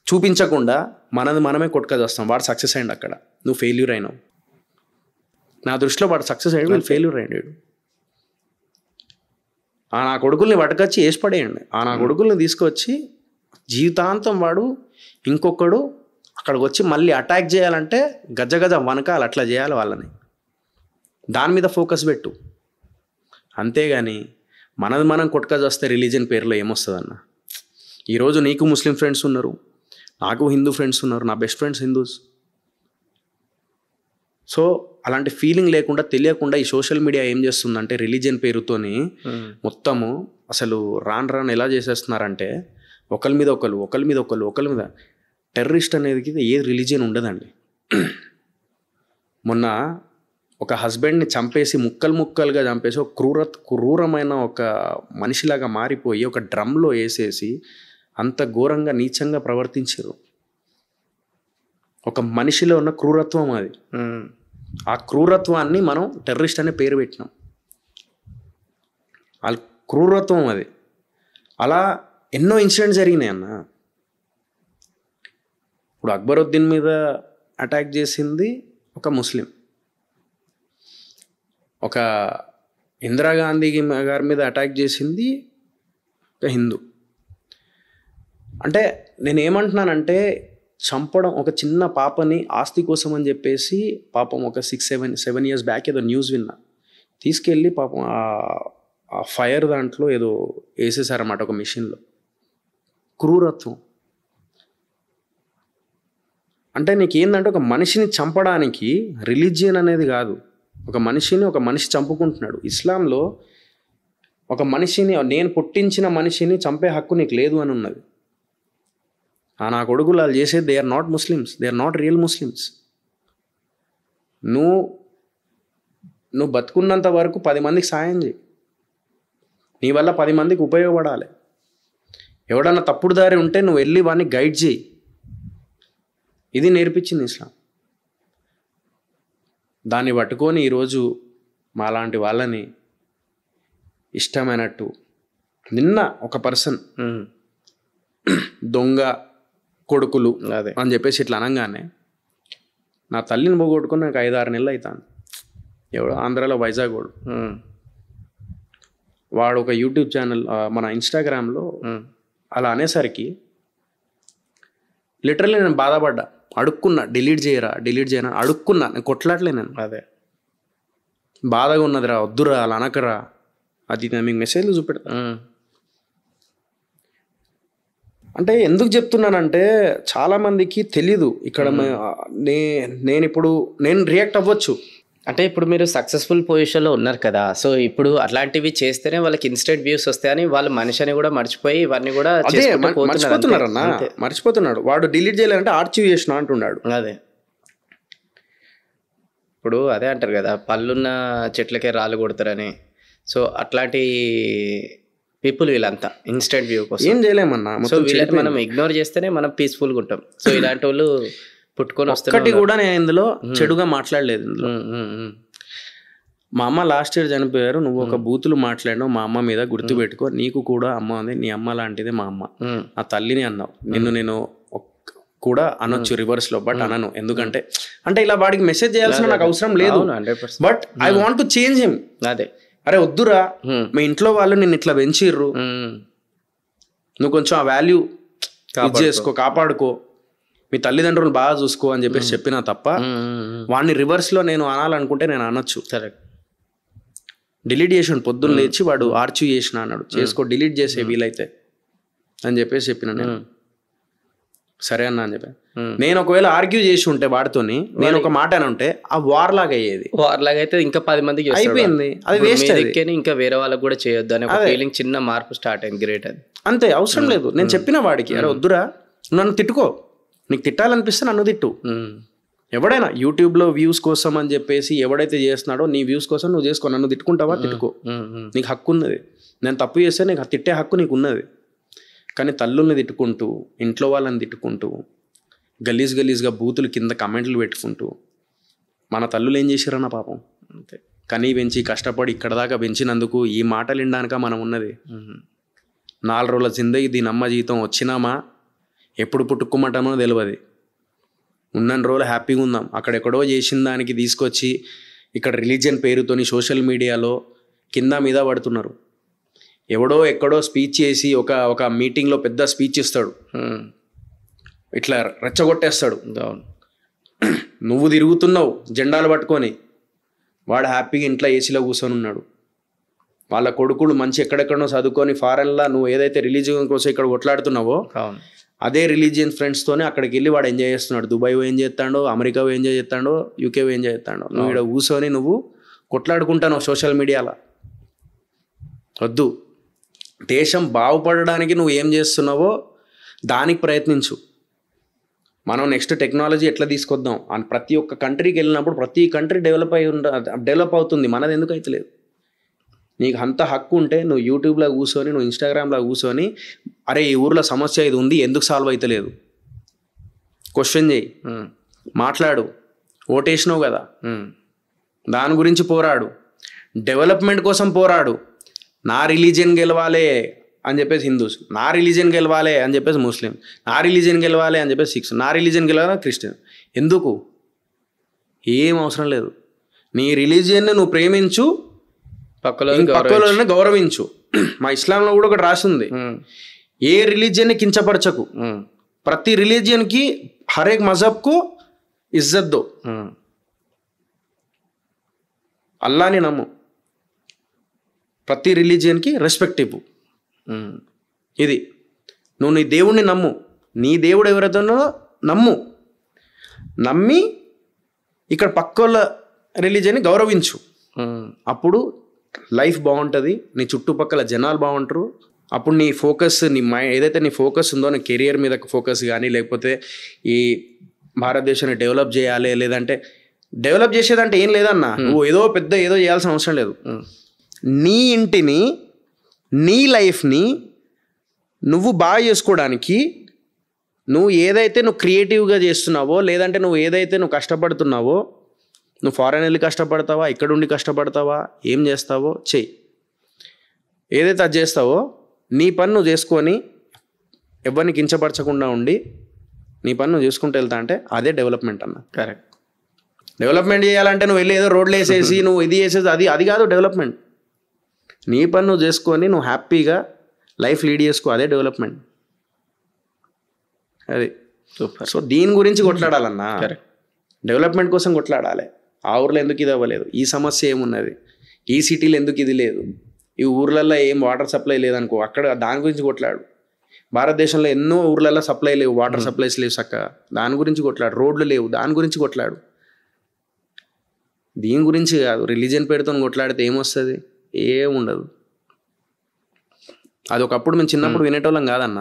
Speaker 1: చూపించకుండా మనది మనమే కొట్టుకొస్తాం. వాడు సక్సెస్ అయ్యాడు, అక్కడ నువ్వు ఫెయిల్యూర్ అయినావు. నా దృష్టిలో వాడు సక్సెస్ అయ్యాడు, వీళ్ళు ఫెయిల్యూర్ అయ్యాడు. నా కొడుకుల్ని పట్టుకొచ్చి వేసి పడేయండి. నా కొడుకుల్ని తీసుకొచ్చి జీవితాంతం వాడు ఇంకొకడు అక్కడికి వచ్చి మళ్ళీ అటాక్ చేయాలంటే గజ వనకాలు అట్లా చేయాలి వాళ్ళని. దాని మీద ఫోకస్ పెట్టు, అంతేగాని మనది మనం కొట్టుకొస్తే రిలీజియన్ పేరులో ఏమొస్తుందన్న. ఈరోజు నీకు ముస్లిం ఫ్రెండ్స్ ఉన్నారు, నాకు హిందూ ఫ్రెండ్స్ ఉన్నారు, నా బెస్ట్ ఫ్రెండ్స్ హిందూస్. సో అలాంటి ఫీలింగ్ లేకుండా తెలియకుండా ఈ సోషల్ మీడియా ఏం చేస్తుందంటే రిలీజియన్ పేరుతోని మొత్తము అసలు రాను ఎలా చేసేస్తున్నారంటే ఒకరి మీద టెర్రరిస్ట్ అనేది ఏ రిలీజియన్ ఉండదండి. మొన్న ఒక హస్బెండ్ని చంపేసి ముక్కలుగా చంపేసి ఒక క్రూరమైన ఒక మనిషిలాగా మారిపోయి ఒక డ్రమ్లో వేసేసి అంత ఘోరంగా నీచంగా ప్రవర్తించారు. ఒక మనిషిలో ఉన్న క్రూరత్వం అది. ఆ క్రూరత్వాన్ని మనం టెర్రరిస్ట్ అనే పేరు పెట్టినాం. వాళ్ళ క్రూరత్వం అది. అలా ఎన్నో ఇన్సిడెంట్స్ జరిగినాయి అన్న. ఇప్పుడు అక్బరుద్దీన్ మీద అటాక్ చేసింది ఒక ఒక ముస్లిం, ఒక ఇందిరాగాంధీ గారి మీద అటాక్ చేసింది ఒక హిందూ. అంటే నేనేమంటున్నానంటే చంపడం, ఒక చిన్న పాపని ఆస్తి కోసం అని చెప్పేసి పాపం ఒక 6-7 years బ్యాక్ ఏదో న్యూస్ విన్నా, తీసుకెళ్ళి పాపం ఆ ఫైర్ దాంట్లో ఏదో వేసేసారన్నమాట ఒక మిషన్లో. క్రూరత్వం అంటే నీకేందంటే ఒక మనిషిని చంపడానికి రిలీజియన్ అనేది కాదు, ఒక మనిషి చంపుకుంటున్నాడు. ఇస్లాంలో ఒక మనిషిని, నేను పుట్టించిన మనిషిని చంపే హక్కు నీకు లేదు అని ఉన్నది. నా కొడుకులు వాళ్ళు చేసేది, they are not Muslims, they are not real Muslims. నువ్వు బతుకున్నంత వరకు 10 మందికి సాయం చేయి, నీ వల్ల 10 మందికి ఉపయోగపడాలి. ఎవడన్నా తప్పుడు దారి ఉంటే నువ్వు వెళ్ళి వాడిని గైడ్ చేయి. ఇది నేర్పించింది ఇస్లాం. దాన్ని పట్టుకొని ఈరోజు మాలాంటి వాళ్ళని ఇష్టమైనట్టు, నిన్న ఒక పర్సన్ దొంగ కొడుకులు అని చెప్పేసి ఇట్లా అనగానే నా తల్లిని పోగొట్టుకుని నాకు 5-6 నెలలు అవుతాను. ఎవడు ఆంధ్రాలో వైజాగ్ వాడు ఒక యూట్యూబ్ ఛానల్, మన ఇన్స్టాగ్రామ్లో అలా అనేసరికి లిటరల్లీ నేను బాధపడ్డా. అడుక్కున్నా, డిలీట్ చేయరా అడుక్కున్నా, నేను కొట్లాడలే. నేను అదే బాధగా ఉన్నదిరా, వద్దురా అలా అనకరా, అది నేను మీకు మెసేజ్లు చూపెడతా. అంటే ఎందుకు చెప్తున్నానంటే చాలామందికి తెలీదు. ఇక్కడ నేను రియాక్ట్ అవ్వచ్చు.
Speaker 2: అంటే ఇప్పుడు మీరు సక్సెస్ఫుల్ పొజిషన్లో ఉన్నారు కదా, సో ఇప్పుడు అట్లాంటివి చేస్తేనే వాళ్ళకి ఇన్స్టెంట్ వ్యూస్ వస్తాయని వాళ్ళు మనిషిని కూడా మర్చిపోయి ఇవన్నీ కూడా
Speaker 1: మర్చిపోతున్నాడు. వాడు డిలీట్ చేయాలంటే ఆర్చివ్ చేసిన అంటున్నాడు.
Speaker 2: అదే ఇప్పుడు అదే అంటారు కదా, పళ్ళున్న చెట్లకే రాళ్ళు కొడతారని. సో అట్లాంటి పీపుల్ వీళ్ళంతా ఇన్స్టెంట్ వ్యూ కోసం
Speaker 1: ఏం చేయలేమన్నా.
Speaker 2: సో వీళ్ళని మనం ఇగ్నోర్ చేస్తేనే మనం పీస్ఫుల్గా ఉంటాం. సో ఇలాంటి వాళ్ళు పుట్టుకొని
Speaker 1: ఒక్కటి కూడా నేను ఇందులో చెడుగా మాట్లాడలేదు. ఇందులో మా అమ్మ లాస్ట్ ఇయర్ చనిపోయారు, నువ్వు ఒక బూతులు మాట్లాడినావు మా అమ్మ మీద, గుర్తుపెట్టుకో, నీకు కూడా అమ్మ ఉంది, నీ అమ్మ లాంటిదే మా అమ్మ, ఆ తల్లిని అన్నావు. నేను కూడా అనొచ్చు రివర్స్ లో, బట్ అనను. ఎందుకంటే అంటే ఇలా వాడికి మెసేజ్ చేయాల్సిన నాకు అవసరం లేదు, but I want to change him.
Speaker 2: అదే
Speaker 1: అరే వద్దురా, మీ ఇంట్లో వాళ్ళు నిన్ను ఇట్లా పెంచిర్రు, నువ్వు కొంచెం ఆ వాల్యూ చేసుకో, కాపాడుకో, మీ తల్లిదండ్రులు బాగా చూసుకో అని చెప్పేసి చెప్పినా తప్ప వాడిని రివర్స్లో నేను అనాలనుకుంటే నేను అనొచ్చు.
Speaker 2: కరెక్ట్.
Speaker 1: డిలీట్ చేసాను, పొద్దున్న లేచి వాడు ఆర్చివ్ చేసిన అన్నాడు, చేసుకో, డిలీట్ చేసే వీలైతే అని చెప్పేసి చెప్పిన. నేను సరే అన్నా అని చెప్పాను. నేను ఒకవేళ ఆర్గ్యూ చేసి ఉంటే వాడితోని, నేను ఒక మాట అని ఉంటే ఆ వార్ లాగా అయ్యేది.
Speaker 2: వార్ లాగా అయితే ఇంకా 10 మందికి
Speaker 1: అయిపోయింది, అది వేస్ట్.
Speaker 2: ఇంకా వేరే వాళ్ళకి కూడా చేయొద్దు అనే ఫీలింగ్, చిన్న మార్పు స్టార్ట్ అయింది. గ్రేట్. అది
Speaker 1: అంతే, అవసరం లేదు. నేను చెప్పిన వాడికి, అరే వద్దురా, నన్ను తిట్టుకో, నీకు తిట్టాలనిపిస్తే నన్ను తిట్టు. ఎవడైనా యూట్యూబ్లో వ్యూస్ కోసం అని చెప్పేసి ఎవడైతే చేస్తున్నాడో, నీ వ్యూస్ కోసం నువ్వు చేసుకో, నన్ను తిట్టుకుంటావా తిట్టుకో, నీకు హక్కు ఉన్నది. నేను తప్పు చేస్తే నీకు తిట్టే హక్కు నీకు ఉన్నది. కానీ తల్లుల్ని తిట్టుకుంటూ, ఇంట్లో వాళ్ళని తిట్టుకుంటూ, గలీజ్గా బూతులు కింద కమెంట్లు పెట్టుకుంటూ, మన తల్లులు ఏం చేశారన్న పాపం. అంతే, కనీ పెంచి కష్టపడి ఇక్కడ దాకా పెంచినందుకు ఈ మాటలు వినడానిక మనం ఉన్నది. 4 రోజుల జిందగీ దీని అమ్మ జీవితం వచ్చినామా, ఎప్పుడు పుట్టుకోమంటామో తెలియదు. ఉన్నన్ని రోజులు హ్యాపీగా ఉందాం. అక్కడెక్కడో చేసిన దానికి తీసుకొచ్చి ఇక్కడ రిలీజియన్ పేరుతోని సోషల్ మీడియాలో కింద మీద పడుతున్నారు. ఎవడో ఎక్కడో స్పీచ్ చేసి ఒక మీటింగ్లో పెద్ద స్పీచ్ ఇస్తాడు, ఇట్లా రెచ్చగొట్టేస్తాడు. నువ్వు తిరుగుతున్నావు జెండాలు పట్టుకొని, వాడు హ్యాపీగా ఇంట్లో ఏసీలో కూర్చొని ఉన్నాడు. వాళ్ళ కొడుకులు మంచి ఎక్కడెక్కడో చదువుకొని ఫారెన్లా నువ్వు ఏదైతే రిలీజియన్ కోసం ఇక్కడ కొట్లాడుతున్నావో అదే రిలీజియన్ ఫ్రెండ్స్తోనే అక్కడికి వెళ్ళి వాడు ఎంజాయ్ చేస్తున్నాడు. దుబాయ్ ఏం చేస్తాడో, అమెరికా ఎంజాయ్ చేస్తాడో, యూకే ఎంజాయ్ చేస్తాడో, నువ్వు ఇక్కడ కూర్చొని నువ్వు కొట్లాడుకుంటావు సోషల్ మీడియాలో. వద్దు, దేశం బాగుపడడానికి నువ్వు ఏం చేస్తున్నావో దానికి ప్రయత్నించు. మనం నెక్స్ట్ టెక్నాలజీ ఎట్లా తీసుకొద్దాం అని ప్రతి ఒక్క కంట్రీకి వెళ్ళినప్పుడు ప్రతి కంట్రీ డెవలప్ అవుతుంది, మనది ఎందుకు అవుతలేదు? నీకు అంత హక్కు ఉంటే నువ్వు యూట్యూబ్లో కూర్చొని, నువ్వు ఇన్స్టాగ్రామ్లో కూర్చొని, అరే ఈ ఊర్లో సమస్య ఇది ఉంది, ఎందుకు సాల్వ్ అవుతలేదు క్వశ్చన్ చేయి, మాట్లాడు. ఓటేసినావు కదా, దాని గురించి పోరాడు, డెవలప్మెంట్ కోసం పోరాడు. నా రిలీజియన్ గెలవాలి అని చెప్పేసి హిందూస్, నా రిలీజియన్ గెలవాలి అని చెప్పేసి ముస్లిం, నా రిలీజియన్ గెలవాలి అని చెప్పేసి సిక్స్, నా రిలీజియన్ గెలవాలి క్రిస్టియన్. ఎందుకు ఏం అవసరం లేదు. నీ రిలీజియన్ని నువ్వు ప్రేమించు,
Speaker 2: పక్కలో
Speaker 1: పక్కలోనే గౌరవించు. మా ఇస్లాంలో కూడా ఒకటి రాసింది, ఏ రిలీజియన్ని కించపరచకు, ప్రతి రిలీజియన్కి హరేక్ మజహబ్కు ఇజ్జత్ దో, అల్లాని నమ్ము, ప్రతి రిలీజియన్కి రెస్పెక్ట్ ఇవ్వు. ఇది నువ్వు నీ దేవుడిని నమ్ము, నీ దేవుడు ఎవరైతేనో నమ్మి ఇక్కడ పక్కోళ్ళ రిలీజియన్ని గౌరవించు. అప్పుడు లైఫ్ బాగుంటుంది, నీ చుట్టుపక్కల జనాలు బాగుంటారు. అప్పుడు నీ ఫోకస్, నీ మైండ్ ఏదైతే నీ ఫోకస్ ఉందో, నీ కెరియర్ మీద ఫోకస్ కానీ, లేకపోతే ఈ భారతదేశాన్ని డెవలప్ చేయాలి, లేదంటే డెవలప్ చేసేదంటే ఏం లేదన్నా, నువ్వు ఏదో చేయాల్సిన అవసరం లేదు. నీ ఇంటిని, నీ లైఫ్ని నువ్వు బాగా చేసుకోవడానికి నువ్వు ఏదైతే నువ్వు క్రియేటివ్గా చేస్తున్నావో, లేదంటే నువ్వు ఏదైతే నువ్వు కష్టపడుతున్నావో, నువ్వు ఫారెన్ వెళ్ళి కష్టపడతావా, ఇక్కడ ఉండి కష్టపడతావా, ఏం చేస్తావో చెయ్యి. ఏదైతే అది చేస్తావో నీ పని నువ్వు చేసుకొని ఎవరిని కించపరచకుండా ఉండి నీ పని నువ్వు చేసుకుంటూ వెళ్తా అంటే అదే డెవలప్మెంట్ అన్న.
Speaker 2: కరెక్ట్.
Speaker 1: డెవలప్మెంట్ చేయాలంటే నువ్వు వెళ్ళి ఏదో రోడ్లు వేసేసి నువ్వు ఇది వేసేసి అది కాదు డెవలప్మెంట్. నీ పని నువ్వు చేసుకొని నువ్వు హ్యాపీగా లైఫ్ లీడ్ చేసుకో, అదే డెవలప్మెంట్. అది
Speaker 2: సూపర్.
Speaker 1: సో దీని గురించి కొట్లాడాలన్నా,
Speaker 2: కరెక్ట్,
Speaker 1: డెవలప్మెంట్ కోసం కొట్లాడాలి. ఆ ఊర్లో ఎందుకు ఇది అవ్వలేదు, ఈ సమస్య ఏమున్నది, ఈ సిటీలో ఎందుకు ఇది లేదు, ఈ ఊర్లలో ఏం వాటర్ సప్లై లేదనుకో, అక్కడ దాని గురించి కొట్లాడు. భారతదేశంలో ఎన్నో ఊర్లలో సప్లై లేవు, వాటర్ సప్లైస్ లేవు చక్కగా, దాని గురించి కొట్లాడు. రోడ్లు లేవు, దాని గురించి కొట్లాడు. దీని గురించి కాదు. రిలీజియన్ పేరుతో కొట్లాడితే ఏమొస్తుంది, ఏముండదు. అది ఒకప్పుడు మేము చిన్నప్పుడు వినేటోళ్ళం కాదన్న,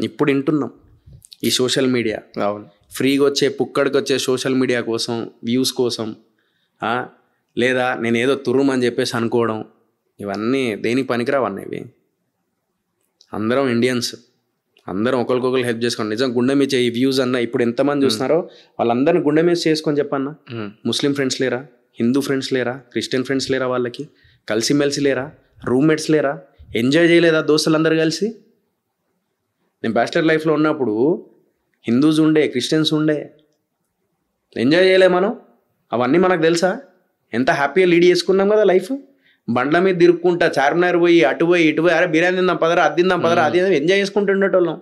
Speaker 1: ఇప్పుడు వింటున్నాం. ఈ సోషల్ మీడియా,
Speaker 2: అవును,
Speaker 1: ఫ్రీగా వచ్చే పుక్కడికి వచ్చే సోషల్ మీడియా కోసం, వ్యూస్ కోసం, లేదా నేను ఏదో తురుమని చెప్పేసి అనుకోవడం, ఇవన్నీ దేనికి పనికిరావన్నీ. ఇవి అందరం ఇండియన్స్, అందరం ఒకరికొకరు హెల్ప్ చేసుకోండి. నిజం గుండె మీద ఈ వ్యూస్ అన్న ఇప్పుడు ఎంతమంది చూస్తున్నారో వాళ్ళందరినీ గుండె మీద చేసుకొని చెప్పన్న. ముస్లిం ఫ్రెండ్స్ లేరా, హిందూ ఫ్రెండ్స్ లేరా, క్రిస్టియన్ ఫ్రెండ్స్ లేరా, వాళ్ళకి కలిసిమెలిసి లేరా, రూమ్మేట్స్ లేరా, ఎంజాయ్ చేయలేదా దోస్తులందరూ కలిసి? నేను బ్యాచిలర్ లైఫ్లో ఉన్నప్పుడు హిందూస్ ఉండే, క్రిస్టియన్స్ ఉండే, ఎంజాయ్ చేయలే మనం? అవన్నీ మనకు తెలుసా? ఎంత హ్యాపీగా లీడ్ చేసుకున్నాం కదా లైఫ్. బండ్ల మీద తిరుక్కుంటా, చార్మినార్ పోయి అటు పోయి ఇటు పోయి, అరే బిర్యానీ తిందాం పదరా, అది తిందాం పదరా, అది ఎంజాయ్ చేసుకుంటుండేటోళ్ళం.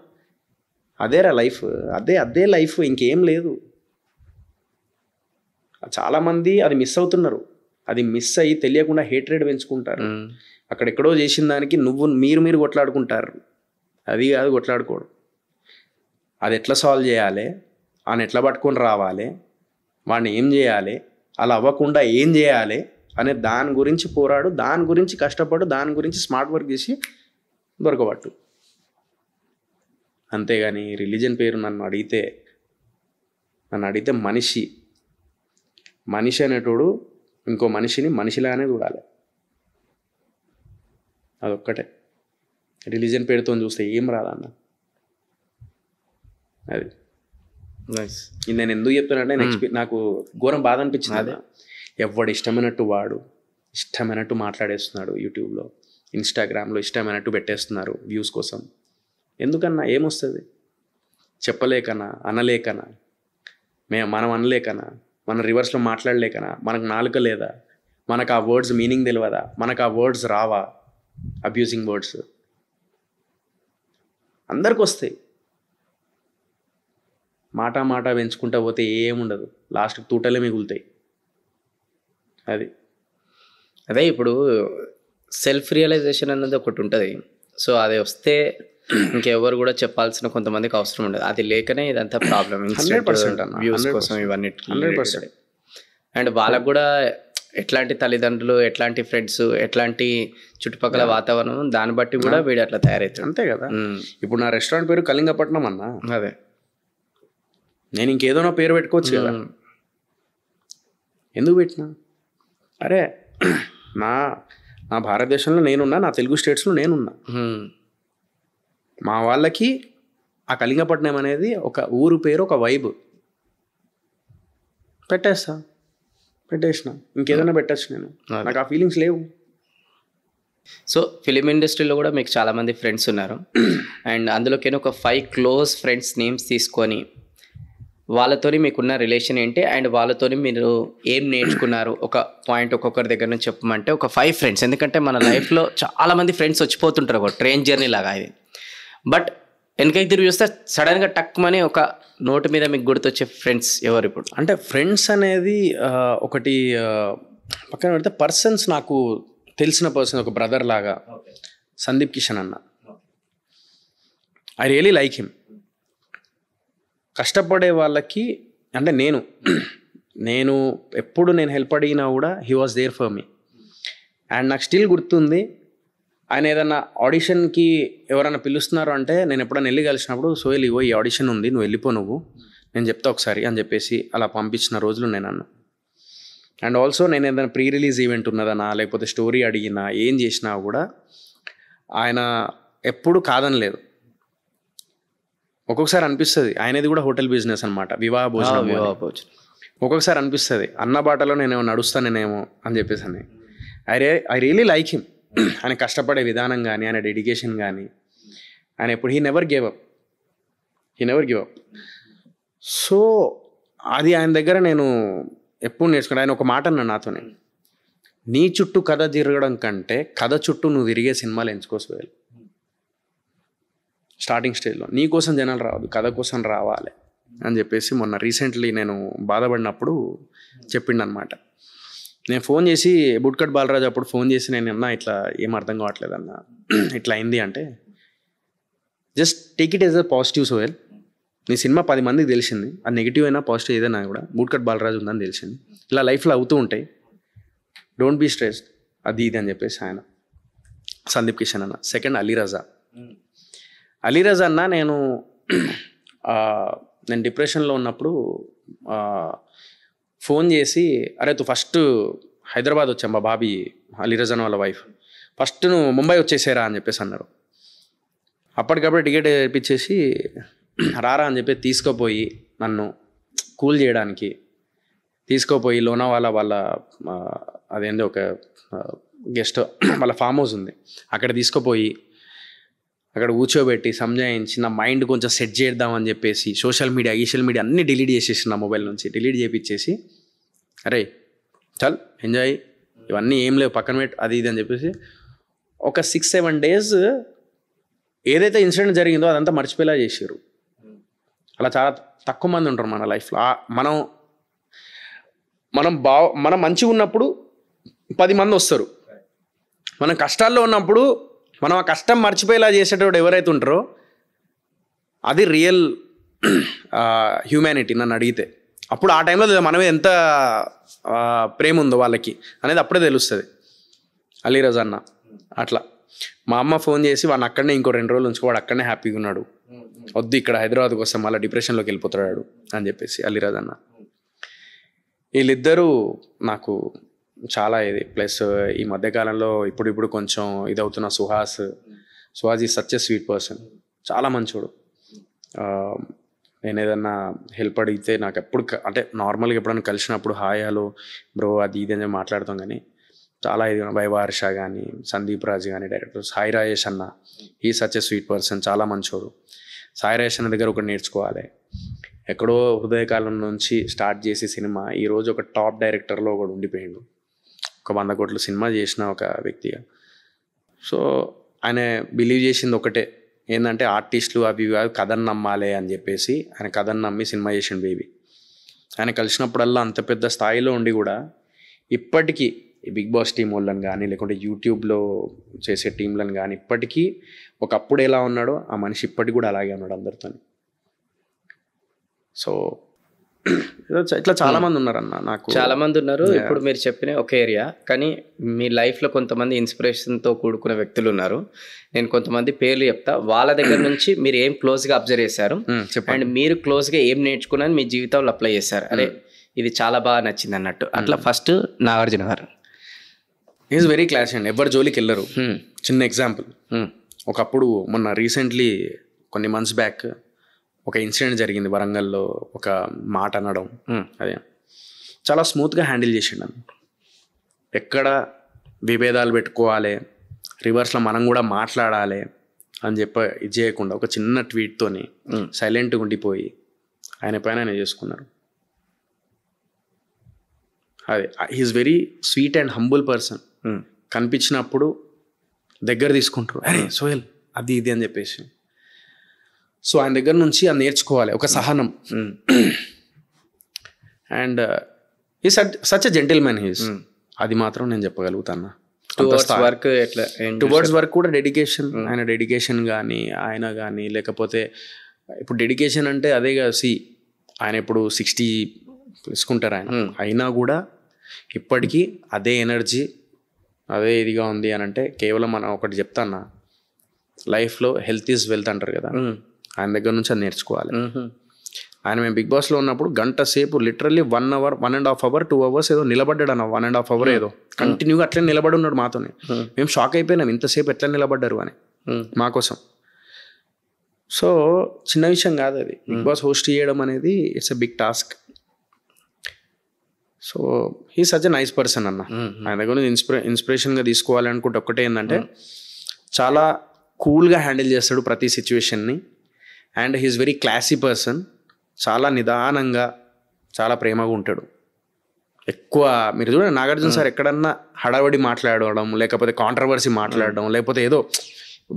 Speaker 1: అదేరా లైఫ్, అదే లైఫ్, ఇంకేం లేదు. చాలామంది అది మిస్ అవుతున్నారు. అది మిస్ అయ్యి తెలియకుండా హేట్రేడ్ పెంచుకుంటారు. అక్కడెక్కడో చేసిన దానికి మీరు కొట్లాడుకుంటారు. అది కాదు కొట్లాడుకోవడం. అది ఎట్లా సాల్వ్ చేయాలి, ఆయన ఎట్లా పట్టుకొని రావాలి, వాడిని ఏం చేయాలి, అలా అవ్వకుండా ఏం చేయాలి అనే దాని గురించి పోరాడు, దాని గురించి కష్టపడు, దాని గురించి స్మార్ట్ వర్క్ చేసి దొరకబట్టు. అంతేగాని రిలీజన్ పేరు నన్ను అడిగితే మనిషి అనేటోడు ఇంకో మనిషిని మనిషిలానే చూడాలి. అదొక్కటే. రిలీజన్ పేరుతో చూస్తే ఏం రాదన్న. అది నేను ఎందుకు చెప్తానంటే నాకు ఘోరం బాధ అనిపించింది. అదే ఎవడు ఇష్టమైనట్టు వాడు ఇష్టమైనట్టు మాట్లాడేస్తున్నాడు. యూట్యూబ్లో, ఇన్స్టాగ్రామ్లో ఇష్టమైనట్టు పెట్టేస్తున్నారు వ్యూస్ కోసం. ఎందుకన్నా ఏమొస్తుంది? చెప్పలేకనా, అనలేకనా, మనం అనలేకనా, మన రివర్స్లో మాట్లాడలేకనా, మనకు నాలుక లేదా, మనకు ఆ వర్డ్స్ మీనింగ్ తెలియదా, మనకు ఆ వర్డ్స్ రావా, అబ్యూజింగ్ వర్డ్స్ అందరికి వస్తాయి. మాట పెంచుకుంటా పోతే ఏముండదు, లాస్ట్కి తూటలే మిగులుతాయి.
Speaker 2: అదే ఇప్పుడు సెల్ఫ్ రియలైజేషన్ అన్నది ఒకటి ఉంటుంది. సో అది వస్తే ఇంకెవరు కూడా చెప్పాల్సిన కొంతమందికి అవసరం ఉండదు. అది లేకనే ఇదంతా ప్రాబ్లం.
Speaker 1: 100%
Speaker 2: వ్యూస్ కోసం ఇవన్నీ
Speaker 1: 100%.
Speaker 2: అండ్ వాళ్ళకు కూడా ఎట్లాంటి తల్లిదండ్రులు, ఎట్లాంటి ఫ్రెండ్స్, ఎట్లాంటి చుట్టుపక్కల వాతావరణం, దాన్ని బట్టి కూడా వీడు అట్లా తయారవుతాడు.
Speaker 1: అంతే కదా. ఇప్పుడు నా రెస్టారెంట్ పేరు కళింగపట్నం అన్న.
Speaker 2: అదే
Speaker 1: నేను ఇంకేదో నా పేరు పెట్టుకోవచ్చు కదా. ఎందుకు పెట్టినా? అరే నా భారతదేశంలో నేనున్నా, నా తెలుగు స్టేట్స్లో నేనున్నా. మా వాళ్ళకి ఆ కళింగపట్నం అనేది ఒక ఊరు పేరు, ఒక వైబ్. పెట్టేసిన ఇంకేదైనా పెట్టచ్చు. నేను నాకు ఆ ఫీలింగ్స్ లేవు.
Speaker 2: సో ఫిలిం ఇండస్ట్రీలో కూడా మీకు చాలామంది ఫ్రెండ్స్ ఉన్నారు. అండ్ అందులోకి ఒక 5 క్లోజ్ ఫ్రెండ్స్ నేమ్స్ తీసుకొని వాళ్ళతోని మీకున్న రిలేషన్ ఏంటి అండ్ వాళ్ళతోని మీరు ఏం నేర్చుకున్నారు? ఒక పాయింట్ ఒక్కొక్కరి దగ్గర నుంచి చెప్పమంటే ఒక 5 ఫ్రెండ్స్. ఎందుకంటే మన లైఫ్లో చాలామంది ఫ్రెండ్స్ వచ్చిపోతుంటారు, ఒక ట్రైన్ జర్నీ లాగా ఇది. బట్ వెనకకి తిరిగి చూస్తే సడన్గా టక్మని ఒక నోటు మీద మీకు గుర్తొచ్చే ఫ్రెండ్స్ ఎవరు ఇప్పుడు?
Speaker 1: అంటే ఫ్రెండ్స్ అనేది ఒకటి పక్కన పెడితే పర్సన్స్, నాకు తెలిసిన పర్సన్ ఒక బ్రదర్ లాగా సందీప్ కిషన్ అన్న. I really like him. కష్టపడే వాళ్ళకి అంటే నేను ఎప్పుడు నేను హెల్ప్ అడిగినా కూడా he was there for me. And నాకు స్టిల్ గుర్తుంది, ఆయన ఏదన్నా ఆడిషన్కి ఎవరైనా పిలుస్తున్నారు అంటే నేను ఎప్పుడైనా వెళ్ళి కలిసినప్పుడు, సోహెల్ ఇగో ఈ ఆడిషన్ ఉంది, నువ్వు వెళ్ళిపో, నేను చెప్తా ఒకసారి అని చెప్పేసి అలా పంపించిన రోజులు నేను అన్నా. అండ్ ఆల్సో నేను ఏదైనా ప్రీ రిలీజ్ ఈవెంట్ ఉన్నదన్నా లేకపోతే స్టోరీ అడిగినా ఏం చేసినా కూడా ఆయన ఎప్పుడు కాదనలేదు. ఒక్కొక్కసారి అనిపిస్తుంది ఆయనది కూడా హోటల్ బిజినెస్ అనమాట, వివాహ భోజనం. ఒక్కొక్కసారి అనిపిస్తుంది అన్న బాటలో నేనేమో నడుస్తానేమో అని చెప్పేసి అని. I really like him. ఆయన కష్టపడే విధానం కానీ, ఆయన డెడికేషన్ కానీ, ఆయన ఎప్పుడు he never give up. So అది ఆయన దగ్గర నేను ఎప్పుడు నేర్చుకున్నాను. ఆయన ఒక మాట అన్నా నాతోనే, నీ చుట్టూ కథ తిరగడం కంటే కథ చుట్టూ నువ్వు తిరిగే సినిమాలు ఎంచుకోవాలి. స్టార్టింగ్ స్టేజ్లో నీ కోసం జనాలు రావద్దు, కథ కోసం రావాలి అని చెప్పేసి మొన్న రీసెంట్లీ నేను బాధపడినప్పుడు చెప్పిండనమాట. నేను ఫోన్ చేసి బుట్కట్ బాలరాజు అప్పుడు ఫోన్ చేసి నేను అన్నా ఇట్లా ఏం అర్థం కావట్లేదు అన్న, ఇట్లా అయింది అంటే, just take it as a positive Sohel. నీ సినిమా 10 మందికి తెలిసింది, అది నెగిటివ్ అయినా పాజిటివ్ ఏదైనా కూడా బుట్కట్ బాలరాజు ఉందని తెలిసింది. ఇలా లైఫ్లో అవుతూ ఉంటాయి, డోంట్ బీ స్ట్రెస్డ్, అది ఇది అని చెప్పేసి ఆయన. సందీప్ కిషన్ అన్న. సెకండ్ అలీరజా అన్న. నేను డిప్రెషన్లో ఉన్నప్పుడు ఫోన్ చేసి, అరే తు ఫస్ట్ హైదరాబాద్ వచ్చాం, మా బాబీ అలీరజాన్ వాళ్ళ వైఫ్, ఫస్ట్ నువ్వు ముంబై వచ్చేసారా అని చెప్పేసి అన్నారు. అప్పటికప్పుడు టికెట్ తెప్పించేసి రారా అని చెప్పి తీసుకుపోయి నన్ను కూల్ చేయడానికి తీసుకుపోయి లోనావాలా వాళ్ళ అదేందో ఒక గెస్ట్ వాళ్ళ ఫామ్ హౌస్ ఉంది, అక్కడ తీసుకుపోయి అక్కడ కూర్చోబెట్టి సంజాయించి నా మైండ్ కొంచెం సెట్ చేద్దామని చెప్పేసి సోషల్ మీడియా అన్నీ డిలీట్ చేసేసి నా మొబైల్ నుంచి డిలీట్ చేయించేసి, అరే చల్ ఎంజాయ్, ఇవన్నీ ఏం లేవు పక్కన పెట్టి అది ఇది అని చెప్పేసి ఒక 6-7 days ఏదైతే ఇన్సిడెంట్ జరిగిందో అదంతా మర్చిపోయేలా చేసారు. అలా చాలా తక్కువ మంది ఉంటారు మన లైఫ్లో. మనం మంచిగా ఉన్నప్పుడు 10 మంది వస్తారు, మనం కష్టాల్లో ఉన్నప్పుడు మనం ఆ కష్టం మర్చిపోయేలా చేసేటప్పుడు ఎవరైతే ఉంటారో అది రియల్ హ్యూమానిటీ నన్ను అడిగితే. అప్పుడు ఆ టైంలో మన మీద ఎంత ప్రేమ ఉందో వాళ్ళకి అనేది అప్పుడే తెలుస్తుంది. అలీరజా అన్న అట్లా. మా అమ్మ ఫోన్ చేసి వాడిని అక్కడనే ఇంకో 2 రోజులు ఉంచుకో, వాడు అక్కడనే హ్యాపీగా ఉన్నాడు, వద్దు ఇక్కడ హైదరాబాద్ కోసం మళ్ళీ డిప్రెషన్లోకి వెళ్ళిపోతాడు అని చెప్పేసి అలీరజా అన్న. వీళ్ళిద్దరూ నాకు చాలా ఇది. ప్లస్ ఈ మధ్యకాలంలో ఇప్పుడు కొంచెం ఇదవుతున్న Suhas is such a sweet person, చాలా మంచోడు. నేను ఏదన్నా హెల్ప్ అడిగితే నాకు ఎప్పుడు అంటే నార్మల్గా ఎప్పుడైనా కలిసినప్పుడు హాయ్ హలో బ్రో అది ఇది అని మాట్లాడతాం, కానీ చాలా ఇది వైవార్ష కానీ సందీప్ రాజ్ కానీ డైరెక్టర్ సాయి రాజేష్ అన్న, ఈ సచ్ ఎ స్వీట్ పర్సన్, చాలా మంచోడు. సాయి రాజేష్ అన్న దగ్గర ఒకటి నేర్చుకోవాలి. ఎక్కడో హృదయకాలం నుంచి స్టార్ట్ చేసి సినిమా ఈరోజు ఒక టాప్ డైరెక్టర్లో ఒకడు ఉండిపోయాడు, ఒక 100 కోట్ల సినిమా చేసిన ఒక వ్యక్తిగా. సో ఆయన బిలీవ్ చేసింది ఒకటే, ఏంటంటే ఆర్టిస్టులు అవి కథను నమ్మాలి అని చెప్పేసి ఆయన కథను నమ్మి సినిమా చేసిండు బేబీ. ఆయన కలిసినప్పుడల్లా అంత పెద్ద స్థాయిలో ఉండి కూడా ఇప్పటికీ ఈ బిగ్ బాస్ టీం వాళ్ళని కానీ లేకుంటే యూట్యూబ్లో చేసే టీంలను కానీ ఇప్పటికీ ఒకప్పుడు ఎలా ఉన్నాడో ఆ మనిషి ఇప్పటికి కూడా అలాగే ఉన్నాడు అందరితో. సో ఇట్లా చాలా మంది ఉన్నారన్న, నాకు
Speaker 2: చాలా మంది ఉన్నారు. ఇప్పుడు మీరు చెప్పిన ఒక ఏరియా, కానీ మీ లైఫ్లో కొంతమంది ఇన్స్పిరేషన్తో కూడుకున్న వ్యక్తులు ఉన్నారు. నేను కొంతమంది పేర్లు చెప్తా, వాళ్ళ దగ్గర నుంచి మీరు ఏం క్లోజ్గా అబ్జర్వ్ చేశారు అండ్ మీరు క్లోజ్గా ఏం నేర్చుకున్నాను మీ జీవితంలో అప్లై చేశారు, అరే ఇది చాలా బాగా నచ్చింది అన్నట్టు. అట్లా ఫస్ట్ నాగార్జున గారు
Speaker 1: ఈజ్ వెరీ క్లాస్ అండి, ఎవరి జోలికి వెళ్ళరు. చిన్న ఎగ్జాంపుల్, ఒకప్పుడు మొన్న రీసెంట్లీ కొన్ని మంత్స్ బ్యాక్ ఒక ఇన్సిడెంట్ జరిగింది వరంగల్లో. ఒక మాట అనడం, అదే చాలా స్మూత్గా హ్యాండిల్ చేసిండు. ఎక్కడ విభేదాలు పెట్టుకోవాలి, రివర్స్లో మనం కూడా మాట్లాడాలి అని ఇది చేయకుండా ఒక చిన్న ట్వీట్తోని సైలెంట్గా ఉండిపోయి ఆయన పైన ఆయన చేసుకున్నారు. అదే he's very sweet and humble person. కనిపించినప్పుడు దగ్గర తీసుకుంటారు, అరే సోహెల్ అది ఇది అని చెప్పేసి. సో ఆయన దగ్గర నుంచి అది నేర్చుకోవాలి, ఒక సహనం. అండ్ ఈ సచ్ ఎ జెంటిల్మెన్ హీస్, అది మాత్రం నేను చెప్పగలుగుతాను. టువర్డ్స్ వర్క్ కూడా డెడికేషన్, ఆయన డెడికేషన్ కానీ ఆయన కానీ, లేకపోతే ఇప్పుడు డెడికేషన్ అంటే అదే కదా. ఆయన ఇప్పుడు 60 తీసుకుంటారు ఆయన, అయినా కూడా ఇప్పటికీ అదే ఎనర్జీ అదే ఇదిగా ఉంది అని అంటే కేవలం మనం ఒకటి చెప్తాను, లైఫ్లో హెల్త్ ఈజ్ వెల్త్ అంటారు కదా, ఆయన దగ్గర నుంచి అది నేర్చుకోవాలి. ఆయన మేము బిగ్ బాస్లో ఉన్నప్పుడు గంట సేపు లిటరల్లీ 1 hour 1.5 hours 2 hours ఏదో నిలబడ్డాడు అన్న, 1.5 hours ఏదో కంటిన్యూగా అట్లనే నిలబడి ఉన్నాడు మాతోనే. మేము షాక్ అయిపోయినాం, ఇంతసేపు ఎట్లా నిలబడ్డారు అని మా కోసం. సో చిన్న విషయం కాదు అది, బిగ్ బాస్ హోస్ట్ చేయడం అనేది it's a big task. So he such a nice person అన్న. ఆయన దగ్గర నుంచి ఇన్స్పిరేషన్గా తీసుకోవాలి అనుకుంటే ఒక్కటే ఏంటంటే చాలా కూల్గా హ్యాండిల్ చేస్తాడు ప్రతి సిచ్యువేషన్ని. And he's very classy person, చాలా నిదానంగా చాలా ప్రేమగా ఉంటాడు. ఎక్కువ మీరు చూడండి నాగార్జున సార్ ఎక్కడన్నా హడావడి మాట్లాడడం, లేకపోతే కాంట్రవర్సీ మాట్లాడడం, లేకపోతే ఏదో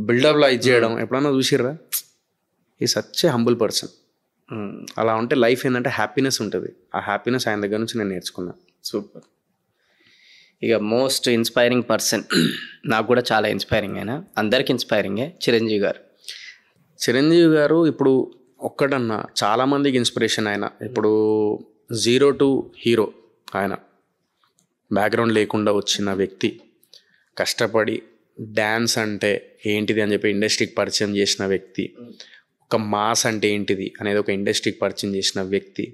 Speaker 1: బిల్డప్లా ఇది చేయడం ఎప్పుడన్నా చూసిర్రా? ఈ సచ్ ఏ హంబుల్ పర్సన్. అలా ఉంటే లైఫ్ ఏంటంటే హ్యాపీనెస్ ఉంటుంది. ఆ హ్యాపీనెస్ ఆయన దగ్గర నుంచి నేను నేర్చుకున్నాను.
Speaker 2: సూపర్. ఇక మోస్ట్ ఇన్స్పైరింగ్ పర్సన్, నాకు కూడా చాలా ఇన్స్పైరింగ్, అయినా అందరికి ఇన్స్పైరింగే, చిరంజీవి గారు.
Speaker 1: చిరంజీవి గారు ఇప్పుడు ఒక్కడన్నా చాలామందికి ఇన్స్పిరేషన్. ఆయన ఇప్పుడు 0 to hero, ఆయన బ్యాక్గ్రౌండ్ లేకుండా వచ్చిన వ్యక్తి, కష్టపడి డ్యాన్స్ అంటే ఏంటిది అని చెప్పి ఇండస్ట్రీకి పరిచయం చేసిన వ్యక్తి, ఒక మాస్ అంటే ఏంటిది అనేది ఒక ఇండస్ట్రీకి పరిచయం చేసిన వ్యక్తి.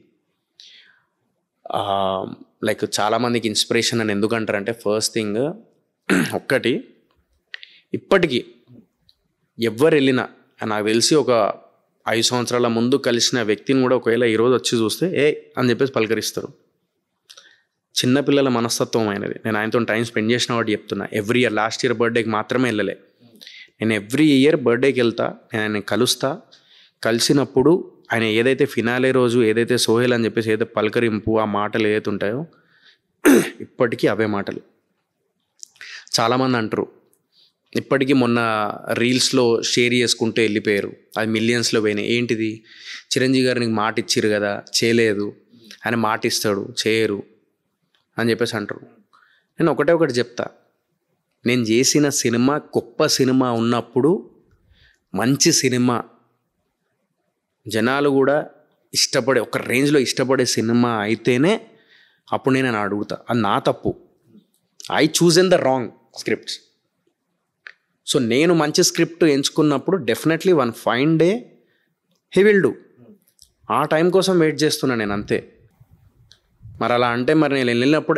Speaker 1: లైక్ చాలామందికి ఇన్స్పిరేషన్ అని ఎందుకంటారంటే, ఫస్ట్ థింగ్ ఒక్కటి, ఇప్పటికీ ఎవరు వెళ్ళినా నాకు తెలిసి ఒక 5 సంవత్సరాల ముందు కలిసిన వ్యక్తిని కూడా ఒకవేళ ఈరోజు వచ్చి చూస్తే ఏ అని చెప్పేసి పలకరిస్తారు. చిన్నపిల్లల మనస్తత్వం అయినది. నేను ఆయనతో టైం స్పెండ్ చేసిన వాటి చెప్తున్నా. ఎవ్రీ ఇయర్, లాస్ట్ ఇయర్ బర్త్డేకి మాత్రమే వెళ్ళలే, నేను ఎవ్రీ ఇయర్ బర్త్డేకి వెళ్తా, నేను ఆయన కలుస్తా. కలిసినప్పుడు ఆయన ఏదైతే ఫినాలే రోజు ఏదైతే సోహెల్ అని చెప్పేసి ఏదైతే పలకరింపు ఆ మాటలు ఏదైతే ఉంటాయో ఇప్పటికీ అవే మాటలు. చాలామంది అంటారు ఇప్పటికీ, మొన్న రీల్స్లో షేర్ చేసుకుంటూ వెళ్ళిపోయారు, అది మిలియన్స్లో పోయినాయి. ఏంటిది? చిరంజీవి గారు నీకు మాట ఇచ్చిర్రు కదా, చేయలేదు. ఆయన మాట ఇస్తాడు, చేయరు అని చెప్పేసి అంటారు. నేను ఒకటి చెప్తా, నేను చేసిన సినిమా గొప్ప సినిమా ఉన్నప్పుడు, మంచి సినిమా, జనాలు కూడా ఇష్టపడే ఒక రేంజ్లో ఇష్టపడే సినిమా అయితేనే అప్పుడు నేను అడుగుతా. అది నా తప్పు. I choose in the wrong scripts. So నేను మంచి స్క్రిప్ట్ ఎంచుకున్నప్పుడు definitely one fine day he will do. ఆ టైం కోసం వెయిట్ చేస్తున్నా నేను, అంతే. మరి అలా అంటే మరి నేను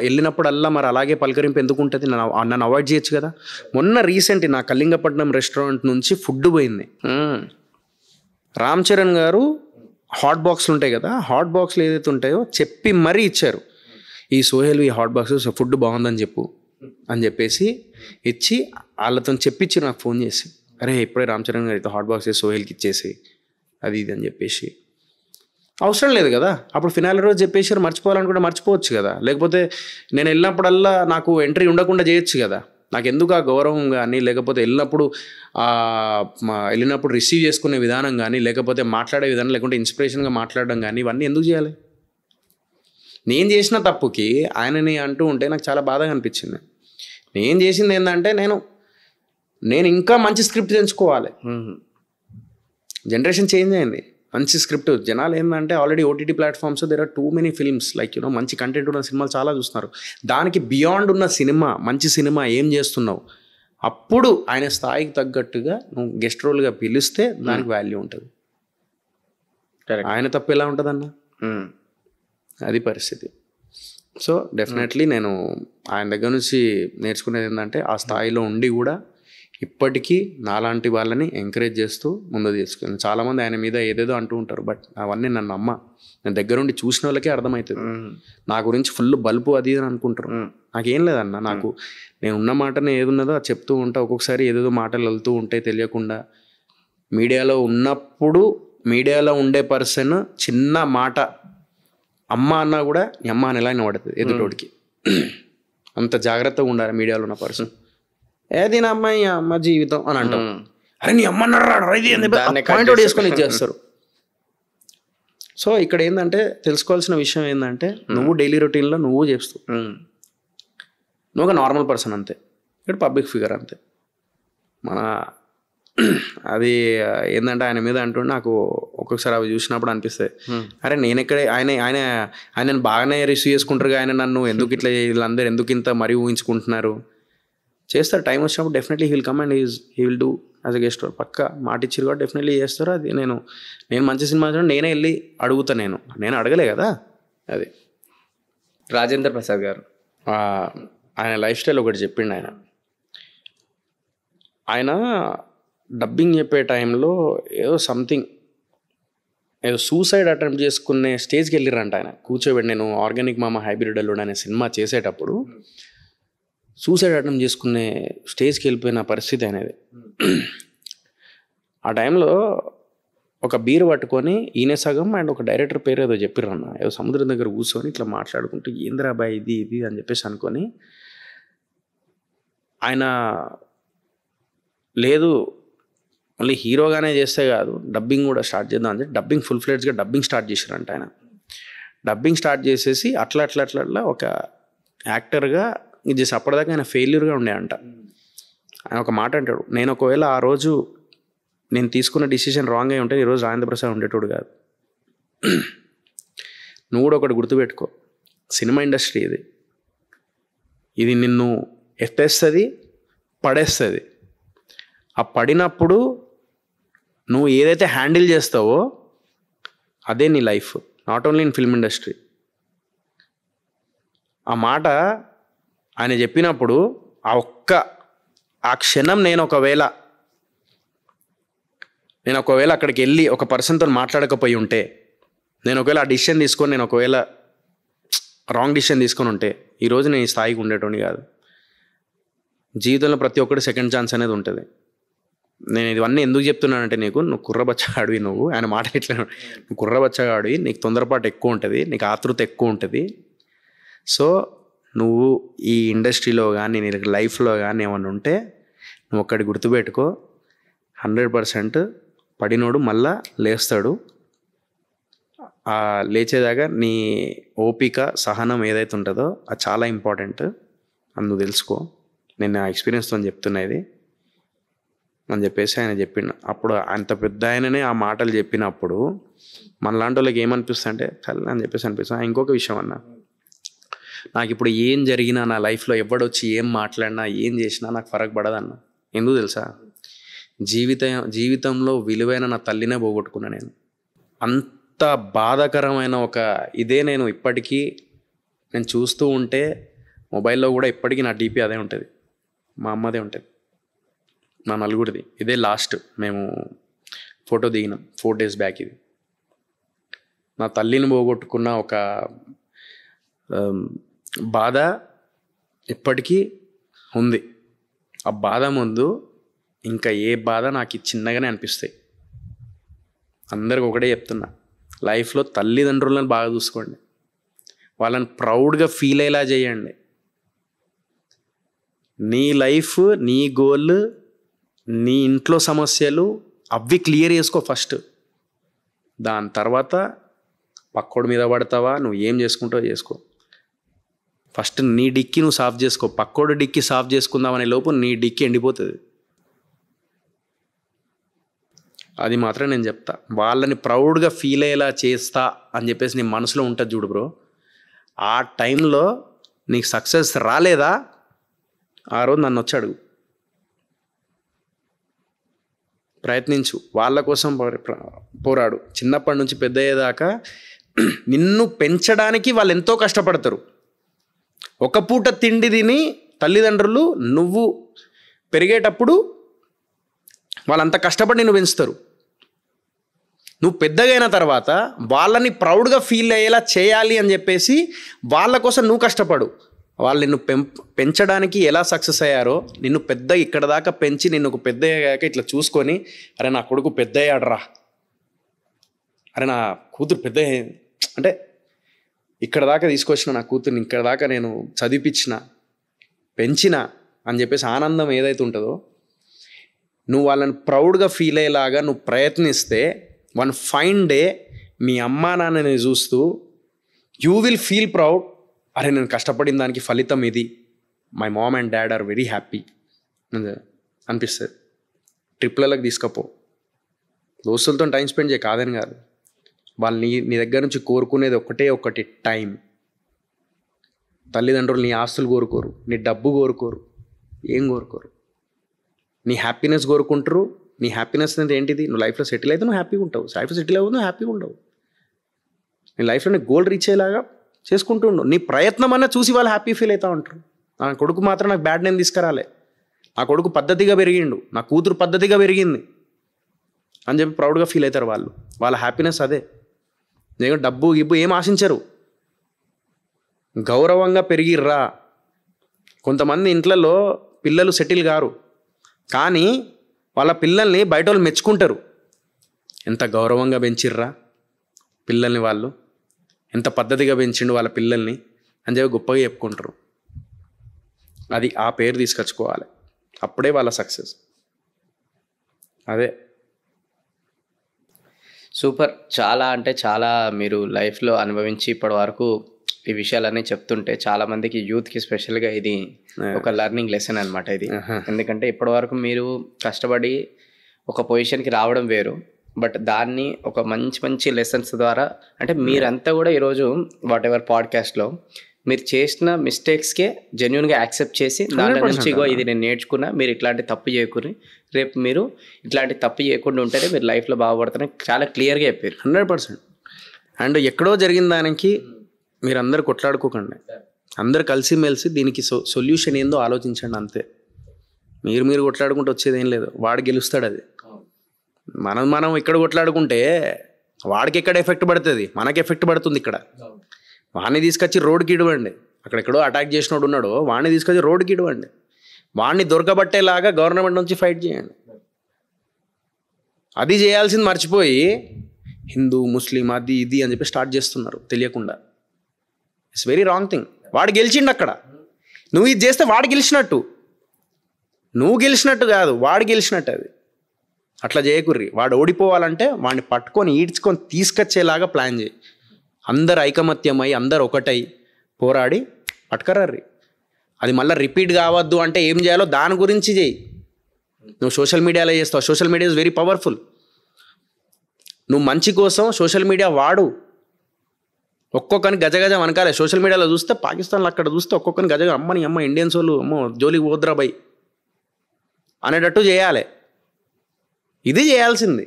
Speaker 1: వెళ్ళినప్పుడల్లా మరి అలాగే పలకరింపు ఎందుకు ఉంటుంది? నన్ను అవాయిడ్ చేయొచ్చు కదా. మొన్న రీసెంట్ నా కళింగపట్నం రెస్టారెంట్ నుంచి ఫుడ్ పోయింది. రామ్ చరణ్ గారు హాట్ బాక్స్లు ఉంటాయి కదా, హాట్ బాక్స్లు ఏదైతే ఉంటాయో చెప్పి మరీ ఇచ్చారు, ఈ సోహెల్ ఈ హాట్ బాక్స్ ఫుడ్ బాగుందని చెప్పు అని చెప్పేసి ఇచ్చి, వాళ్ళతో చెప్పించి నాకు ఫోన్ చేసి, అరే ఇప్పుడే రామ్ చరణ్ గారు అయితే హాట్ బాక్స్ సోహెల్కి ఇచ్చేసి అది ఇది అని చెప్పేసి. అవసరం లేదు కదా, అప్పుడు ఫినాల్ రోజు చెప్పేసి మర్చిపోవాలనుకుంటే మర్చిపోవచ్చు కదా. లేకపోతే నేను వెళ్ళినప్పుడల్లా నాకు ఎంట్రీ ఉండకుండా చేయొచ్చు కదా. నాకు ఎందుకు ఆ గౌరవం కానీ, లేకపోతే వెళ్ళినప్పుడు రిసీవ్ చేసుకునే విధానం కానీ, లేకపోతే మాట్లాడే విధానం, లేకుంటే ఇన్స్పిరేషన్గా మాట్లాడడం కానీ, ఇవన్నీ ఎందుకు చేయాలి? నేను చేసిన తప్పుకి ఆయనని అంటూ ఉంటే నాకు చాలా బాధగా అనిపించింది. నేను చేసింది ఏంటంటే, నేను ఇంకా మంచి స్క్రిప్ట్ ఎంచుకోవాలి. జనరేషన్ చేంజ్ అయింది, మంచి స్క్రిప్ట్. జనాలు ఏంటంటే already OTT platforms there are too many films, like మంచి కంటెంట్ ఉన్న సినిమాలు చాలా చూస్తున్నారు. దానికి బియాండ్ ఉన్న సినిమా, మంచి సినిమా ఏం చేస్తున్నావు, అప్పుడు ఆయన స్థాయికి తగ్గట్టుగా నువ్వు గెస్ట్ రోల్గా పిలిస్తే దానికి వాల్యూ ఉంటుంది. ఆయన తప్పు ఎలా ఉంటుందన్న, అది పరిస్థితి. సో డెఫినెట్లీ నేను ఆయన దగ్గర నుంచి నేర్చుకునేది ఏంటంటే, ఆ స్థాయిలో ఉండి కూడా ఇప్పటికీ నాలాంటి వాళ్ళని ఎంకరేజ్ చేస్తూ ముందు తీసుకున్నాను. చాలామంది ఆయన మీద ఏదేదో అంటూ ఉంటారు, బట్ అవన్నీ నన్ను నేను దగ్గరుండి చూసిన వాళ్ళకే అర్థమవుతుంది. నా గురించి ఫుల్ బల్బు అది అని అనుకుంటారు. నాకేం లేదన్న, నేను ఉన్న మాటనే ఏది ఉన్నదో అది చెప్తూ ఉంటా. ఒక్కొక్కసారి ఏదేదో మాటలు వెళ్తూ ఉంటాయి తెలియకుండా. మీడియాలో ఉన్నప్పుడు మీడియాలో ఉండే పర్సన్ చిన్న మాట అమ్మ అన్నా కూడా నీ అమ్మ అని ఎలా వినబడుతుంది ఎదుటోడికి. అంత జాగ్రత్తగా ఉండాలి మీడియాలో ఉన్న పర్సన్. ఏది నా అమ్మాయి అమ్మ జీవితం అని అంటాం. అరే నీ అమ్మ పాయింట్ అవుట్ చేసుకొని ఇచ్చేస్తారు. సో ఇక్కడ ఏంటంటే తెలుసుకోవాల్సిన విషయం ఏంటంటే నువ్వు డైలీ రొటీన్లో నువ్వు చేస్తావు, నువ్వు ఒక నార్మల్ పర్సన్ అంతే, ఇక్కడ పబ్లిక్ ఫిగర్ అంతే. మన అది ఏంటంటే ఆయన మీద అంటుండే నాకు ఒక్కొక్కసారి అవి చూసినప్పుడు అనిపిస్తాయి, అరే నేను ఎక్కడే ఆయన బాగానే రిసీవ్ చేసుకుంటారు, ఆయన నన్ను ఎందుకు ఇట్లా వీళ్ళందరూ ఎందుకు ఇంత మరీ ఊహించుకుంటున్నారు. చేస్తారు టైం వచ్చినప్పుడు definitely he will come and he will do as a guest. పక్క మాట ఇచ్చారు కాబట్టి డెఫినెట్లీ చేస్తారు. అది నేను మంచి సినిమా నేనే వెళ్ళి అడుగుతా, నేను అడగలే కదా. అది
Speaker 2: రాజేంద్ర ప్రసాద్ గారు
Speaker 1: ఆయన లైఫ్ స్టైల్ ఒకటి చెప్పిండు. ఆయన డబ్బింగ్ చెప్పే టైంలో ఏదో సూసైడ్ అటెంప్ట్ చేసుకునే స్టేజ్కి వెళ్ళిరంట. ఆయన కూర్చోబెట్టి నేను ఆర్గానిక్ మామ హైబ్రిడ్ అల్లుడు అనే సినిమా చేసేటప్పుడు సూసైడ్ అటెంప్ట్ చేసుకునే స్టేజ్కి వెళ్ళిపోయిన పరిస్థితి అనేది. ఆ టైంలో ఒక బీర్ పట్టుకొని ఈయన సగం అండ్ ఒక డైరెక్టర్ పేరు ఏదో చెప్పిర్రన్న, ఏదో సముద్రం దగ్గర కూర్చొని ఇట్లా మాట్లాడుకుంటూ ఏంద్రా బాయ్ ఇది అని చెప్పేసి అనుకొని ఆయన లేదు మళ్ళీ హీరోగానే చేస్తే కాదు డబ్బింగ్ కూడా స్టార్ట్ చేద్దాం అని చెప్పి డబ్బింగ్ ఫుల్ ఫ్లెడ్జ్గా డబ్బింగ్ స్టార్ట్ చేశారంట. ఆయన డబ్బింగ్ స్టార్ట్ చేసేసి అట్లా ఒక యాక్టర్గా ఇది చేసి అప్పటిదాకా ఆయన ఫెయిల్యూర్గా ఉండే అంట. ఆయన ఒక మాట అంటాడు, నేను ఒకవేళ ఆ రోజు నేను తీసుకున్న డిసిషన్ రాంగ్ అయి ఉంటే ఈరోజు రాజేంద్ర ప్రసాద్ ఉండేటోడు కాదు. నువ్వు కూడా ఒకటి గుర్తుపెట్టుకో, సినిమా ఇండస్ట్రీ ఇది నిన్ను ఎత్తేస్తుంది, పడేస్తుంది. ఆ పడినప్పుడు నువ్వు ఏదైతే హ్యాండిల్ చేస్తావో అదే నీ life, not only in film industry. ఆ మాట ఆయన చెప్పినప్పుడు ఆ క్షణం నేను ఒకవేళ అక్కడికి వెళ్ళి ఒక పర్సన్తో మాట్లాడకపోయి ఉంటే, నేను ఒకవేళ ఆ డిసిషన్ తీసుకొని నేను ఒకవేళ రాంగ్ డిసిషన్ తీసుకొని ఉంటే ఈరోజు నేను ఈ స్థాయికి ఉండేటోని కాదు. జీవితంలో ప్రతి ఒక్కటి సెకండ్ ఛాన్స్ అనేది ఉంటుంది. నేను ఇవన్నీ ఎందుకు చెప్తున్నానంటే నువ్వు కుర్రబచ్చగాడివి, ఆయన మాట ఇట్లా, నువ్వు కుర్రబచ్చగాడివి, నీకు తొందరపాటు ఎక్కువ ఉంటుంది, నీకు ఆతృత ఎక్కువ ఉంటుంది. సో నువ్వు ఈ ఇండస్ట్రీలో కానీ నీకు లైఫ్లో కానీ ఏమన్నా ఉంటే నువ్వు ఒక్కటి గుర్తుపెట్టుకో, 100% పడినోడు మళ్ళా లేస్తాడు. ఆ లేచేదాకా నీ ఓపిక సహనం ఏదైతే ఉంటుందో అది చాలా ఇంపార్టెంట్ అని నువ్వు తెలుసుకో. నేను నా ఎక్స్పీరియన్స్తో చెప్తున్నది అని చెప్పేసి ఆయన చెప్పిండు. అప్పుడు అంత పెద్ద ఆయననే ఆ మాటలు చెప్పినప్పుడు మనలాంటి వాళ్ళకి ఏమనిపిస్తుంది అంటే చల్ల అని చెప్పేసి అనిపిస్తుంది. ఇంకొక విషయం అన్న, నాకు ఇప్పుడు ఏం జరిగినా నా లైఫ్లో ఎవడొచ్చి ఏం మాట్లాడినా ఏం చేసినా నాకు ఫరక్ పడదన్న. ఎందుకు తెలుసా, జీవితంలో విలువైన నా తల్లినే పోగొట్టుకున్నా నేను. అంత బాధాకరమైన నేను ఇప్పటికీ నేను చూస్తూ ఉంటే మొబైల్లో కూడా ఇప్పటికీ నా డీపీ అదే ఉంటుంది, మా అమ్మదే ఉంటుంది, మా నలుగురిది. ఇదే లాస్ట్ మేము ఫోటో దిగినాం 4 days బ్యాక్. ఇది నా తల్లిని పోగొట్టుకున్న ఒక బాధ ఇప్పటికీ ఉంది. ఆ బాధ ముందు ఇంకా ఏ బాధ నాకు చిన్నగానే అనిపిస్తాయి. అందరికి ఒకటే చెప్తున్నా, లైఫ్లో తల్లిదండ్రులను బాగా చూసుకోండి, వాళ్ళని ప్రౌడ్గా ఫీల్ అయ్యేలా చేయండి. నీ లైఫ్, నీ గోల్, నీ ఇంట్లో సమస్యలు అవి క్లియర్ చేసుకో ఫస్ట్. దాని తర్వాత పక్కోడి మీద పడతావా, నువ్వు ఏం చేసుకుంటావో చేసుకో. ఫస్ట్ నీ డిక్కి నువ్వు సాఫ్ చేసుకో. పక్కోడు డిక్కి సాఫ్ చేసుకుందామనే లోపు నీ డిక్కి ఎండిపోతుంది. అది మాత్రం నేను చెప్తా. వాళ్ళని ప్రౌడ్గా ఫీల్ అయ్యేలా చేస్తా అని చెప్పేసి నీ మనసులో ఉంటుంది చూడు బ్రో, ఆ టైంలో నీకు సక్సెస్ రాలేదా ఆ రోజు నన్ను వచ్చి అడుగు, ప్రయత్నించు, వాళ్ళ కోసం పోరాడు. చిన్నప్పటి నుంచి పెద్ద అయ్యేదాకా నిన్ను పెంచడానికి వాళ్ళు ఎంతో కష్టపడతారు. ఒక పూట తిండి తిని తల్లిదండ్రులు నువ్వు పెరిగేటప్పుడు వాళ్ళంత కష్టపడి నిన్ను పెంచుతారు. నువ్వు పెద్దగా అయిన తర్వాత వాళ్ళని ప్రౌడ్గా ఫీల్ అయ్యేలా చేయాలి అని చెప్పేసి వాళ్ళ కోసం నువ్వు కష్టపడు. వాళ్ళు నిన్ను పెంచడానికి ఎలా సక్సెస్ అయ్యారో నిన్ను పెద్ద ఇక్కడ దాకా పెంచి నిన్ను ఒక పెద్ద అయ్యాక ఇట్లా చూసుకొని, అరే నా కొడుకు పెద్ద అయ్యాడరా అరే నా కూతురు పెద్ద అంటే ఇక్కడ దాకా తీసుకొచ్చిన నా కూతుర్ని ఇక్కడ దాకా నేను చదివిపించిన పెంచిన అని చెప్పేసి ఆనందం ఏదైతే ఉంటుందో నువ్వు వాళ్ళని ప్రౌడ్గా ఫీల్ అయ్యేలాగా నువ్వు ప్రయత్నిస్తే వన్ ఫైన్ డే మీ అమ్మా నాన్నని చూస్తూ యూ విల్ ఫీల్ ప్రౌడ్. అరే నేను కష్టపడిన దానికి ఫలితం ఇది, my mom and dad are very happy అనిపిస్తుంది. ట్రిప్లలోకి తీసుకపో, దోస్తులతో టైం స్పెండ్ చేయ, కాదని కాదు. వాళ్ళు నీ దగ్గర నుంచి కోరుకునేది ఒకటి టైం. తల్లిదండ్రులు నీ ఆస్తులు కోరుకోరు, నీ డబ్బు కోరుకోరు, ఏం కోరుకోరు. నీ హ్యాపీనెస్ కోరుకుంటారు. నీ హ్యాపీనెస్ అంటే ఏంటిది? నువ్వు లైఫ్లో సెటిల్ అయితే నువ్వు హ్యాపీగా ఉంటావు, లైఫ్లో సెటిల్ అవ్వదు నువ్వు హ్యాపీగా ఉండవు. నీ లైఫ్లో నీ గోల్ రీచ్ అయ్యేలాగా చేసుకుంటూ ఉండవు. నీ ప్రయత్నం అన్నా చూసి వాళ్ళు హ్యాపీ ఫీల్ అవుతూ ఉంటారు. నా కొడుకు మాత్రం నాకు బ్యాడ్ నేమ్ తీసుకురాలే, నా కొడుకు పద్ధతిగా పెరిగిండు, నా కూతురు పద్ధతిగా పెరిగింది అని చెప్పి ప్రౌడ్గా ఫీల్ అవుతారు వాళ్ళు. వాళ్ళ హ్యాపీనెస్ అదే. నేను డబ్బు గిబ్బు ఏం ఆశించరు, గౌరవంగా పెరిగిర్రా. కొంతమంది ఇంట్లలో పిల్లలు సెటిల్ గారు, కానీ వాళ్ళ పిల్లల్ని బయట వాళ్ళు మెచ్చుకుంటారు. ఎంత గౌరవంగా పెంచిర్రా పిల్లల్ని, వాళ్ళు ఎంత పద్ధతిగా పెంచిండు వాళ్ళ పిల్లల్ని అని చెప్పి గొప్పగా చెప్పుకుంటారు. అది ఆ పేరు తీసుకొచ్చుకోవాలి, అప్పుడే వాళ్ళ సక్సెస్. అదే
Speaker 2: సూపర్. చాలా అంటే చాలా మీరు లైఫ్లో అనుభవించి ఇప్పటి వరకు ఈ విషయాలన్నీ చెప్తుంటే చాలామందికి యూత్కి స్పెషల్గా ఇది ఒక లెర్నింగ్ లెసన్ అనమాట ఇది. ఎందుకంటే ఇప్పటి వరకు మీరు కష్టపడి ఒక పొజిషన్కి రావడం వేరు, బట్ దాన్ని ఒక మంచి మంచి లెసన్స్ ద్వారా అంటే మీరంతా కూడా ఈరోజు వాట్ ఎవర్ పాడ్కాస్ట్లో మీరు చేసిన మిస్టేక్స్కే జెన్యున్గా యాక్సెప్ట్ చేసి దాని నుంచి ఇగో ఇది నేను నేర్చుకున్నా, మీరు ఇట్లాంటి తప్పు చేయకుని రేపు మీరు ఇట్లాంటి తప్పు చేయకుండా ఉంటేనే మీరు లైఫ్లో బాగుపడతారని చాలా క్లియర్గా చెప్పారు.
Speaker 1: 100%. అండ్ ఎక్కడో జరిగిన దానికి మీరు అందరు కొట్లాడుకోకండి, అందరు కలిసిమెలిసి దీనికి సొల్యూషన్ ఏందో ఆలోచించండి అంతే. మీరు కొట్లాడుకుంటూ వచ్చేది ఏం లేదు, వాడు గెలుస్తాడు. అది మనం ఇక్కడ కొట్లాడుకుంటే వాడికి ఎక్కడ ఎఫెక్ట్ పడుతుంది, మనకి ఎఫెక్ట్ పడుతుంది. ఇక్కడ వాడిని తీసుకొచ్చి రోడ్డుకి ఇవ్వండి, అక్కడెక్కడో అటాక్ చేసినోడు ఉన్నాడు వాడిని తీసుకొచ్చి రోడ్డుకి ఇవ్వండి, వాడిని దొరకబట్టేలాగా గవర్నమెంట్ నుంచి ఫైట్ చేయండి. అది చేయాల్సింది మర్చిపోయి హిందూ ముస్లిం అది ఇది అని చెప్పి స్టార్ట్ చేస్తున్నారు తెలియకుండా. It's very wrong thing. వాడు గెలిచిండు అక్కడ, నువ్వు ఇది చేస్తే వాడు గెలిచినట్టు, నువ్వు గెలిచినట్టు కాదు వాడు గెలిచినట్టు. అది అట్లా చేయకుర్రి. వాడు ఓడిపోవాలంటే వాడిని పట్టుకొని ఈడ్చుకొని తీసుకొచ్చేలాగా ప్లాన్ చేయి. అందరు ఐకమత్యమై అందరు ఒకటై పోరాడి పట్టుకర్రి. అది మళ్ళీ రిపీట్ కావద్దు అంటే ఏం చేయాలో దాని గురించి చేయి. నువ్వు సోషల్ మీడియాలో చేస్తావు, social media is very powerful. నువ్వు మంచి కోసం సోషల్ మీడియా వాడు. ఒక్కొక్కరిని గజగజ వనకాలే. సోషల్ మీడియాలో చూస్తే పాకిస్తాన్లో అక్కడ చూస్తే ఒక్కొక్కరిని గజగ అమ్మ ఇండియన్స్ వాళ్ళు అమ్మో జోలికి పోద్రా బై అనేటట్టు చేయాలి. ఇది చేయాల్సింది.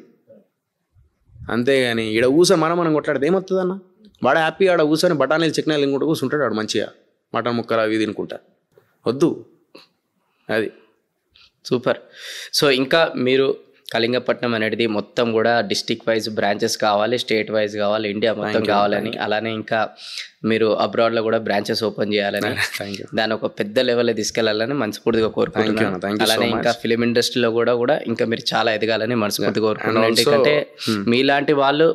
Speaker 1: అంతేగాని ఈడ కూర్చొని మనం కొట్లాడితే ఏమవుతుంది అన్న? వాడు హ్యాపీ ఆడ కూర్చొని బఠానీలు చికెనాలు తినుకుంటూ కూర్చుంటాడు, వాడు మంచిగా మటన్ ముక్కలు అవి తినుకుంటా. వద్దు. అది
Speaker 2: సూపర్. సో ఇంకా మీరు కళింగపట్నం అనేది మొత్తం కూడా డిస్టిక్ వైజ్ బ్రాంచెస్ కావాలి, స్టేట్ వైజ్ కావాలి, ఇండియా మొత్తం కావాలని, అలానే ఇంకా మీరు అబ్రాడ్లో కూడా బ్రాంచెస్ ఓపెన్ చేయాలని, దాన్ని ఒక పెద్ద లెవెల్లో తీసుకెళ్లాలని మనస్ఫూర్తిగా కోరుకుంటున్నాను. అలానే ఇంకా ఫిలిం ఇండస్ట్రీలో కూడా ఇంకా మీరు చాలా ఎదగాలని మనస్ఫూర్తిగా కోరుకుంటున్నాను. ఎందుకంటే మీలాంటి వాళ్ళు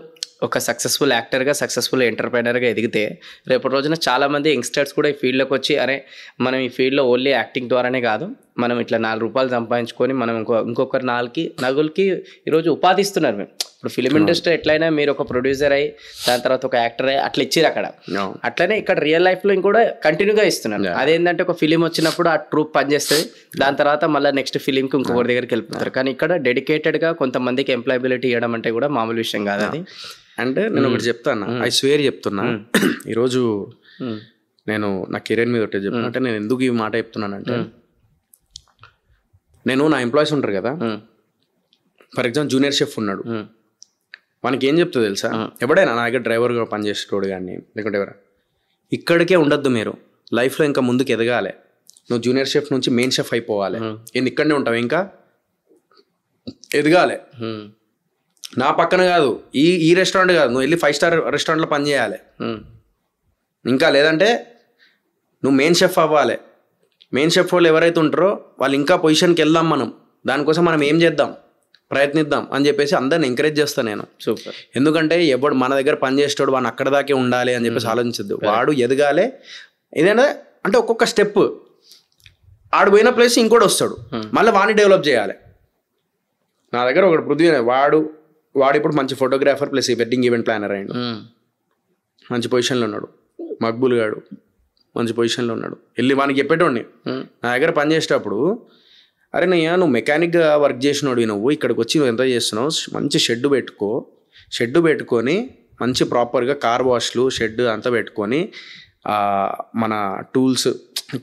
Speaker 2: ఒక సక్సెస్ఫుల్ యాక్టర్గా సక్సెస్ఫుల్ ఎంటర్ప్రైనర్గా ఎదిగితే రేపటి రోజున చాలామంది యంగ్స్టర్స్ కూడా ఈ ఫీల్డ్లోకి వచ్చి అరే మనం ఈ ఫీల్డ్లో ఓన్లీ యాక్టింగ్ ద్వారానే కాదు, మనం ఇట్లా 4 రూపాయలు సంపాదించుకొని మనం ఇంకొకరి నలుగురికి ఈరోజు ఉపాధి ఇస్తున్నారు. మేము ఇప్పుడు ఫిలిం ఇండస్ట్రీ ఎట్లయినా మీరు ఒక ప్రొడ్యూసర్ అయ్యి దాని తర్వాత ఒక యాక్టర్ అయ్యి అట్లా ఇచ్చారు అక్కడ, అట్లనే ఇక్కడ రియల్ లైఫ్లో కూడా కంటిన్యూగా ఇస్తున్నారు. అదేంటంటే ఒక ఫిలిం వచ్చినప్పుడు ఆ ట్రూప్ పనిచేస్తుంది, దాని తర్వాత మళ్ళీ నెక్స్ట్ ఫిలింకి ఇంకొకరి దగ్గరికి వెళ్ళిపోతారు. కానీ ఇక్కడ డెడికేటెడ్గా కొంతమందికి ఎంప్లాయబిలిటీ ఇవ్వడం అంటే కూడా మామూలు విషయం కాదు. అది
Speaker 1: అంటే నేను ఒకటి చెప్తాను, ఐ స్వేర్ చెప్తున్నా. ఈరోజు నేను నా కెరీర్ మీద ఒకటి చెప్తున్నా. అంటే నేను ఎందుకు ఈ మాట చెప్తున్నానంటే, నేను నా ఎంప్లాయీస్ ఉంటారు కదా, ఫర్ ఎగ్జాంపుల్ జూనియర్ షెఫ్ ఉన్నాడు, మనకి ఏం చెప్తుంది తెలుసా? ఎవడైనా నా దగ్గర డ్రైవర్గా పనిచేసేటోడు కానీ లేకుంటే ఎవరైనా ఇక్కడికే ఉండొద్దు, మీరు లైఫ్లో ఇంకా ముందుకు ఎదగాలి. నువ్వు జూనియర్ షెఫ్ నుంచి మెయిన్ షెఫ్ అయిపోవాలి. ఏంది ఇక్కడనే ఉంటావు, ఇంకా ఎదగాలి. నా పక్కన కాదు, ఈ రెస్టారెంట్ కాదు, నువ్వు వెళ్ళి 5 స్టార్ రెస్టారెంట్లో పనిచేయాలి. ఇంకా లేదంటే నువ్వు మెయిన్ షెఫ్ అవ్వాలి. మెయిన్ షెఫ్ వాళ్ళు ఎవరైతే ఉంటారో వాళ్ళు ఇంకా పొజిషన్కి వెళ్దాం. మనం దానికోసం మనం ఏం చేద్దాం? ప్రయత్నిద్దాం అని చెప్పేసి అందరిని ఎంకరేజ్ చేస్తాను నేను.
Speaker 2: సూపర్.
Speaker 1: ఎందుకంటే ఎవడు మన దగ్గర పని చేసేవాడు వాడు అక్కడ దాకే ఉండాలి అని చెప్పేసి ఆలోచించద్దు. వాడు ఎదగాలి. ఏదైనా అంటే ఒక్కొక్క స్టెప్ ఆడు పోయిన ప్లేస్ ఇంకోటి వస్తాడు, మళ్ళీ వాడిని డెవలప్ చేయాలి. నా దగ్గర ఒకటి పృథ్వీ వాడు ఇప్పుడు మంచి photographer plus wedding event planner అయ్యాడు, మంచి పొజిషన్లో ఉన్నాడు. మక్బుల్ గాడు మంచి పొజిషన్లో ఉన్నాడు. వెళ్ళి వానికి చెప్పేటోడిని నా దగ్గర పని చేసేటప్పుడు, అరే నువ్వు మెకానిక్గా వర్క్ చేసినోడు, నువ్వు ఇక్కడికి వచ్చి నువ్వు ఎంత చేస్తున్నావు, మంచి షెడ్ పెట్టుకొని మంచి ప్రాపర్గా కార్ వాష్లు షెడ్ అంతా పెట్టుకొని మన టూల్స్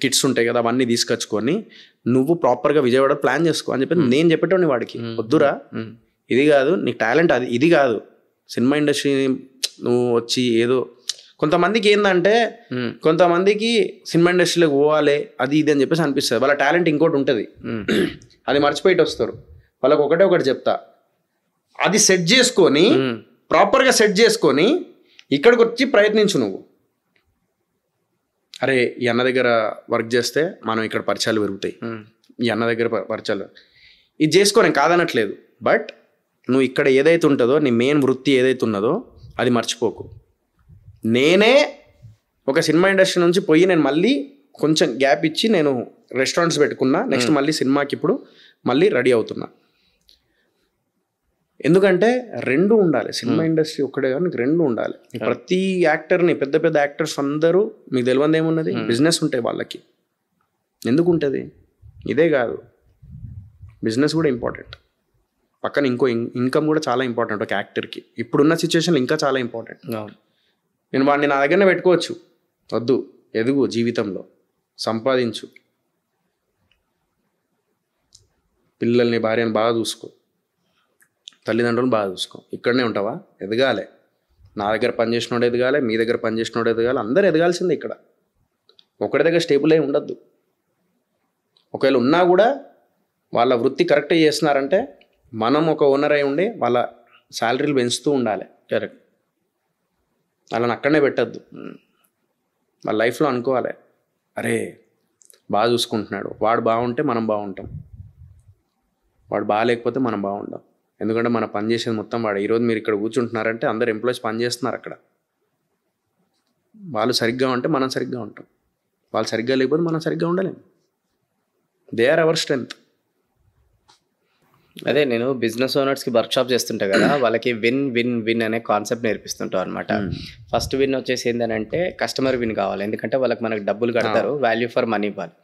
Speaker 1: కిట్స్ ఉంటాయి కదా అవన్నీ తీసుకొచ్చుకొని నువ్వు ప్రాపర్గా విజయవాడ ప్లాన్ చేసుకో అని చెప్పి నేను చెప్పేటోని వాడికి. వద్దురా, ఇది కాదు నీకు టాలెంట్, అది ఇది కాదు సినిమా ఇండస్ట్రీ నువ్వు వచ్చి ఏదో. కొంతమందికి ఏంటంటే కొంతమందికి సినిమా ఇండస్ట్రీలోకి పోవాలి అది ఇది అని చెప్పేసి అనిపిస్తుంది. వాళ్ళ టాలెంట్ ఇంకోటి ఉంటుంది, అది మర్చిపోయి వస్తారు. వాళ్ళకి ఒకటి చెప్తా, అది సెట్ చేసుకొని ప్రాపర్గా సెట్ చేసుకొని ఇక్కడికి వచ్చి ప్రయత్నించు నువ్వు. అరే ఈ అన్న దగ్గర వర్క్ చేస్తే మనం ఇక్కడ పరిచయాలు పెరుగుతాయి, ఈ అన్న దగ్గర పరిచయాలు ఇది చేసుకో, నేను కాదనట్లేదు. బట్ నువ్వు ఇక్కడ ఏదైతే ఉంటుందో నీ మెయిన్ వృత్తి ఏదైతే ఉన్నదో అది మర్చిపోకు. నేనే ఒక సినిమా ఇండస్ట్రీ నుంచి పోయి నేను మళ్ళీ కొంచెం గ్యాప్ ఇచ్చి నేను రెస్టారెంట్స్ పెట్టుకున్నా. నెక్స్ట్ మళ్ళీ సినిమాకి ఇప్పుడు మళ్ళీ రెడీ అవుతున్నా. ఎందుకంటే రెండు ఉండాలి, సినిమా ఇండస్ట్రీ ఒక్కడే కానీ రెండు ఉండాలి. ప్రతి యాక్టర్ని పెద్ద పెద్ద యాక్టర్స్ అందరూ మీకు తెలియదు ఏమున్నది, బిజినెస్ ఉంటాయి వాళ్ళకి. ఎందుకు ఉంటుంది? ఇదే కాదు, బిజినెస్ కూడా ఇంపార్టెంట్. పక్కన ఇంకో ఇన్కమ్ కూడా చాలా ఇంపార్టెంట్ ఒక యాక్టర్కి. ఇప్పుడున్న సిచ్యువేషన్లో ఇంకా చాలా ఇంపార్టెంట్. నేను వాడిని నా దగ్గరనే పెట్టుకోవచ్చు, వద్దు, ఎదుగు, జీవితంలో సంపాదించు, పిల్లల్ని భార్యను బాగా చూసుకో, తల్లిదండ్రులను బాగా చూసుకో. ఇక్కడనే ఉంటావా? ఎదగాలి. నా దగ్గర పనిచేసినోడు ఎదగాలి, మీ దగ్గర పనిచేసినోడు ఎదగాలి, అందరూ ఎదగాల్సిందే. ఇక్కడ ఒకటి దగ్గర స్టేబుల్ అయి ఉండద్దు. ఒకవేళ ఉన్నా కూడా వాళ్ళ వృత్తి కరెక్ట్గా చేస్తున్నారంటే మనం ఒక ఓనర్ అయి ఉండి వాళ్ళ శాలరీలు పెంచుతూ ఉండాలి. కరెక్ట్. వాళ్ళని అక్కడనే పెట్టద్దు. వాళ్ళ లైఫ్లో అనుకోవాలి, అరే బాగా చూసుకుంటున్నాడు, వాడు బాగుంటే మనం బాగుంటాం, వాడు బాగాలేకపోతే మనం బాగుంటాం. ఎందుకంటే మన పని చేసేది మొత్తం వాడు. ఈరోజు మీరు ఇక్కడ కూర్చుంటున్నారంటే అందరు ఎంప్లాయీస్ పని చేస్తున్నారు అక్కడ. వాళ్ళు సరిగ్గా ఉంటే మనం సరిగ్గా ఉంటాం, వాళ్ళు సరిగ్గా లేకపోతే మనం సరిగ్గా ఉండలేము. They are our strength.
Speaker 2: అదే నేను బిజినెస్ ఓనర్స్కి వర్క్షాప్ చేస్తుంటా కదా, వాళ్ళకి విన్ విన్ విన్ అనే కాన్సెప్ట్ నేర్పిస్తుంటాం అనమాట. ఫస్ట్ విన్ వచ్చేసి ఏంటంటే కస్టమర్ విన్ కావాలి, ఎందుకంటే వాళ్ళకి మనకు డబ్బులు కడతారు, వాల్యూ ఫర్ మనీ ఇవ్వాలి.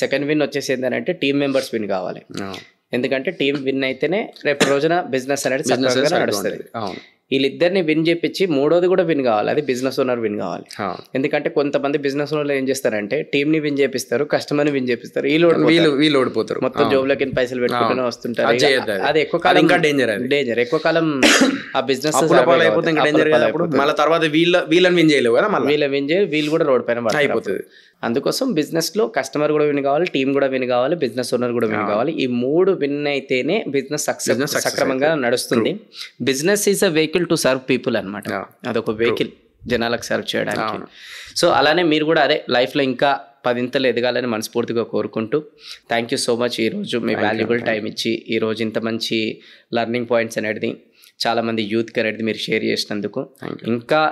Speaker 2: సెకండ్ విన్ వచ్చేసి ఏంటంటే టీమ్ మెంబర్స్ విన్ కావాలి, ఎందుకంటే టీం విన్ అయితేనే రేపు రోజున బిజినెస్ అనేది సక్రమంగా నడుస్తుంది. వీళ్ళిద్దరిని విన్ చేపించి మూడోది కూడా విన్ కావాలి, అది బిజినెస్ ఓనర్ విన్ కావాలి. ఎందుకంటే కొంతమంది బిజినెస్ ఓనర్లు ఏం చేస్తారంటే టీంని విన్ చేపిస్తారు, కస్టమర్ని విన్ చేపిస్తారు, వీళ్ళు ఓడిపోతారు, మొత్తం జోబులకి పైసలు పెట్టుకుంటూనే వస్తుంటారు. అది ఎక్కువ కాలం ఇంకా డేంజర్. ఎక్కువ కాలం ఆ బిజినెస్
Speaker 1: మళ్ళీ తర్వాత వీళ్ళని విన్ చేయలేవు కదా,
Speaker 2: వీళ్ళని విన్ చేయాలి, వీళ్ళు కూడా రోడ్ పైన అయిపోతుంది. అందుకోసం బిజినెస్లో కస్టమర్ కూడా విన్ కావాలి, టీం కూడా విన్ కావాలి, బిజినెస్ ఓనర్ కూడా విన్ కావాలి. ఈ మూడు విన్ అయితేనే బిజినెస్ సక్రమంగా నడుస్తుంది. Business is a vehicle to serve people అనమాట. అదొక వెహికల్ జనాలకు సర్వ్ చేయడానికి. సో అలానే మీరు కూడా అదే లైఫ్లో ఇంకా 10 ఎదగాలని మనస్ఫూర్తిగా కోరుకుంటూ థ్యాంక్ యూ సో మచ్. ఈరోజు మీ వాల్యుబుల్ టైం ఇచ్చి ఈరోజు ఇంత మంచి లెర్నింగ్ పాయింట్స్ అనేది చాలామంది యూత్కి అనేది మీరు షేర్ చేసినందుకు. ఇంకా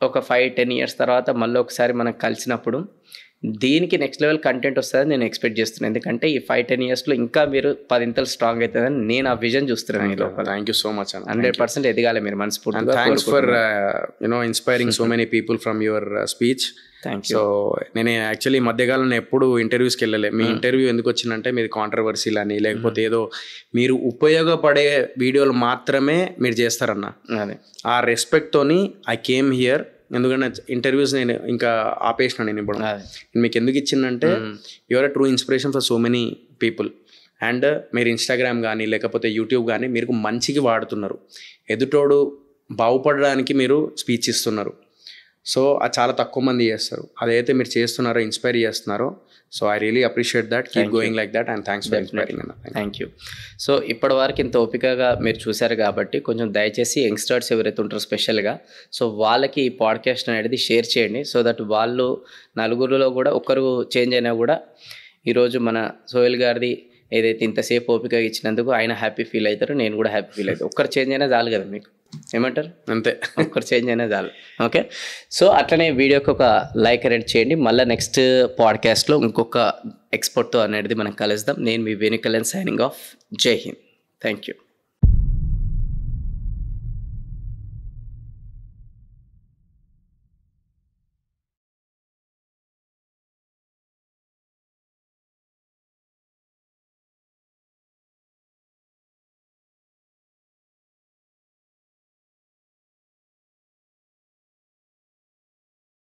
Speaker 2: ఒక 5-10 ఇయర్స్ తర్వాత మళ్ళీ ఒకసారి మనం కలిసినప్పుడు దీనికి నెక్స్ట్ లెవెల్ కంటెంట్ వస్తుందని నేను ఎక్స్పెక్ట్ చేస్తున్నాను. ఎందుకంటే ఈ 5-10 ఇయర్స్లో ఇంకా మీరు 10 స్ట్రాంగ్ అవుతుందని నేను ఆ విజన్ చూస్తున్నాను.
Speaker 1: Thank you so much.
Speaker 2: 100% ఎదగాలి మీరు మనస్ఫూర్తిగా.
Speaker 1: Thanks for inspiring so many people from your speech. So నేను యాక్చువల్లీ ఈ మధ్యకాలంలో ఎప్పుడు ఇంటర్వ్యూస్కి వెళ్ళలే. మీ ఇంటర్వ్యూ ఎందుకు వచ్చిందంటే మీది కాంట్రవర్సీలు అని లేకపోతే ఏదో మీరు ఉపయోగపడే వీడియోలు మాత్రమే మీరు చేస్తారన్న ఆ రెస్పెక్ట్తోని ఐ కేమ్ హియర్. ఎందుకంటే ఇంటర్వ్యూస్ నేను ఇంకా ఆపేసిన. నేను ఇప్పుడు మీకు ఎందుకు ఇచ్చిందంటే your true inspiration for so many people. And మీరు ఇన్స్టాగ్రామ్ కానీ లేకపోతే యూట్యూబ్ కానీ మీరు మంచికి వాడుతున్నారు, ఎదుటోడు బాగుపడడానికి మీరు స్పీచ్ ఇస్తున్నారు. సో అది చాలా తక్కువ మంది చేస్తారు. అదైతే మీరు చేస్తున్నారో ఇన్స్పైర్ చేస్తున్నారో, so I really appreciate that. Keep going like that and thanks for inspiring అన్న.
Speaker 2: Thank you. సో ఇప్పటి వరకు ఇంత ఓపికగా మీరు చూశారు కాబట్టి కొంచెం దయచేసి యంగ్స్టర్స్ ఎవరైతే ఉంటారో స్పెషల్గా, సో వాళ్ళకి ఈ పాడ్కాస్ట్ అనేది షేర్ చేయండి. సో దట్ వాళ్ళు నలుగురిలో కూడా ఒక్కరు చేంజ్ అయినా కూడా ఈరోజు మన సోహెల్ గారిది ఏదైతే ఇంతసేపు ఓపిక ఇచ్చినందుకు ఆయన హ్యాపీ ఫీల్ అవుతారు, నేను కూడా హ్యాపీ ఫీల్ అవుతాను. ఒక్కరు చేంజ్ అయినా చాలు కదా మీకు, ఏమంటారు?
Speaker 1: అంతే,
Speaker 2: ఒక్కరు చేంజ్ అయినా చాలు. ఓకే, సో అట్లనే వీడియోకి ఒక లైక్ అనేది చేయండి. మళ్ళీ నెక్స్ట్ పాడ్కాస్ట్లో ఇంకొక ఎక్స్పర్ట్తో అనేది మనం కలుద్దాం. నేను మీ వేణు కళ్యాణ్ సైనింగ్ ఆఫ్. జై హింద్. Thank you.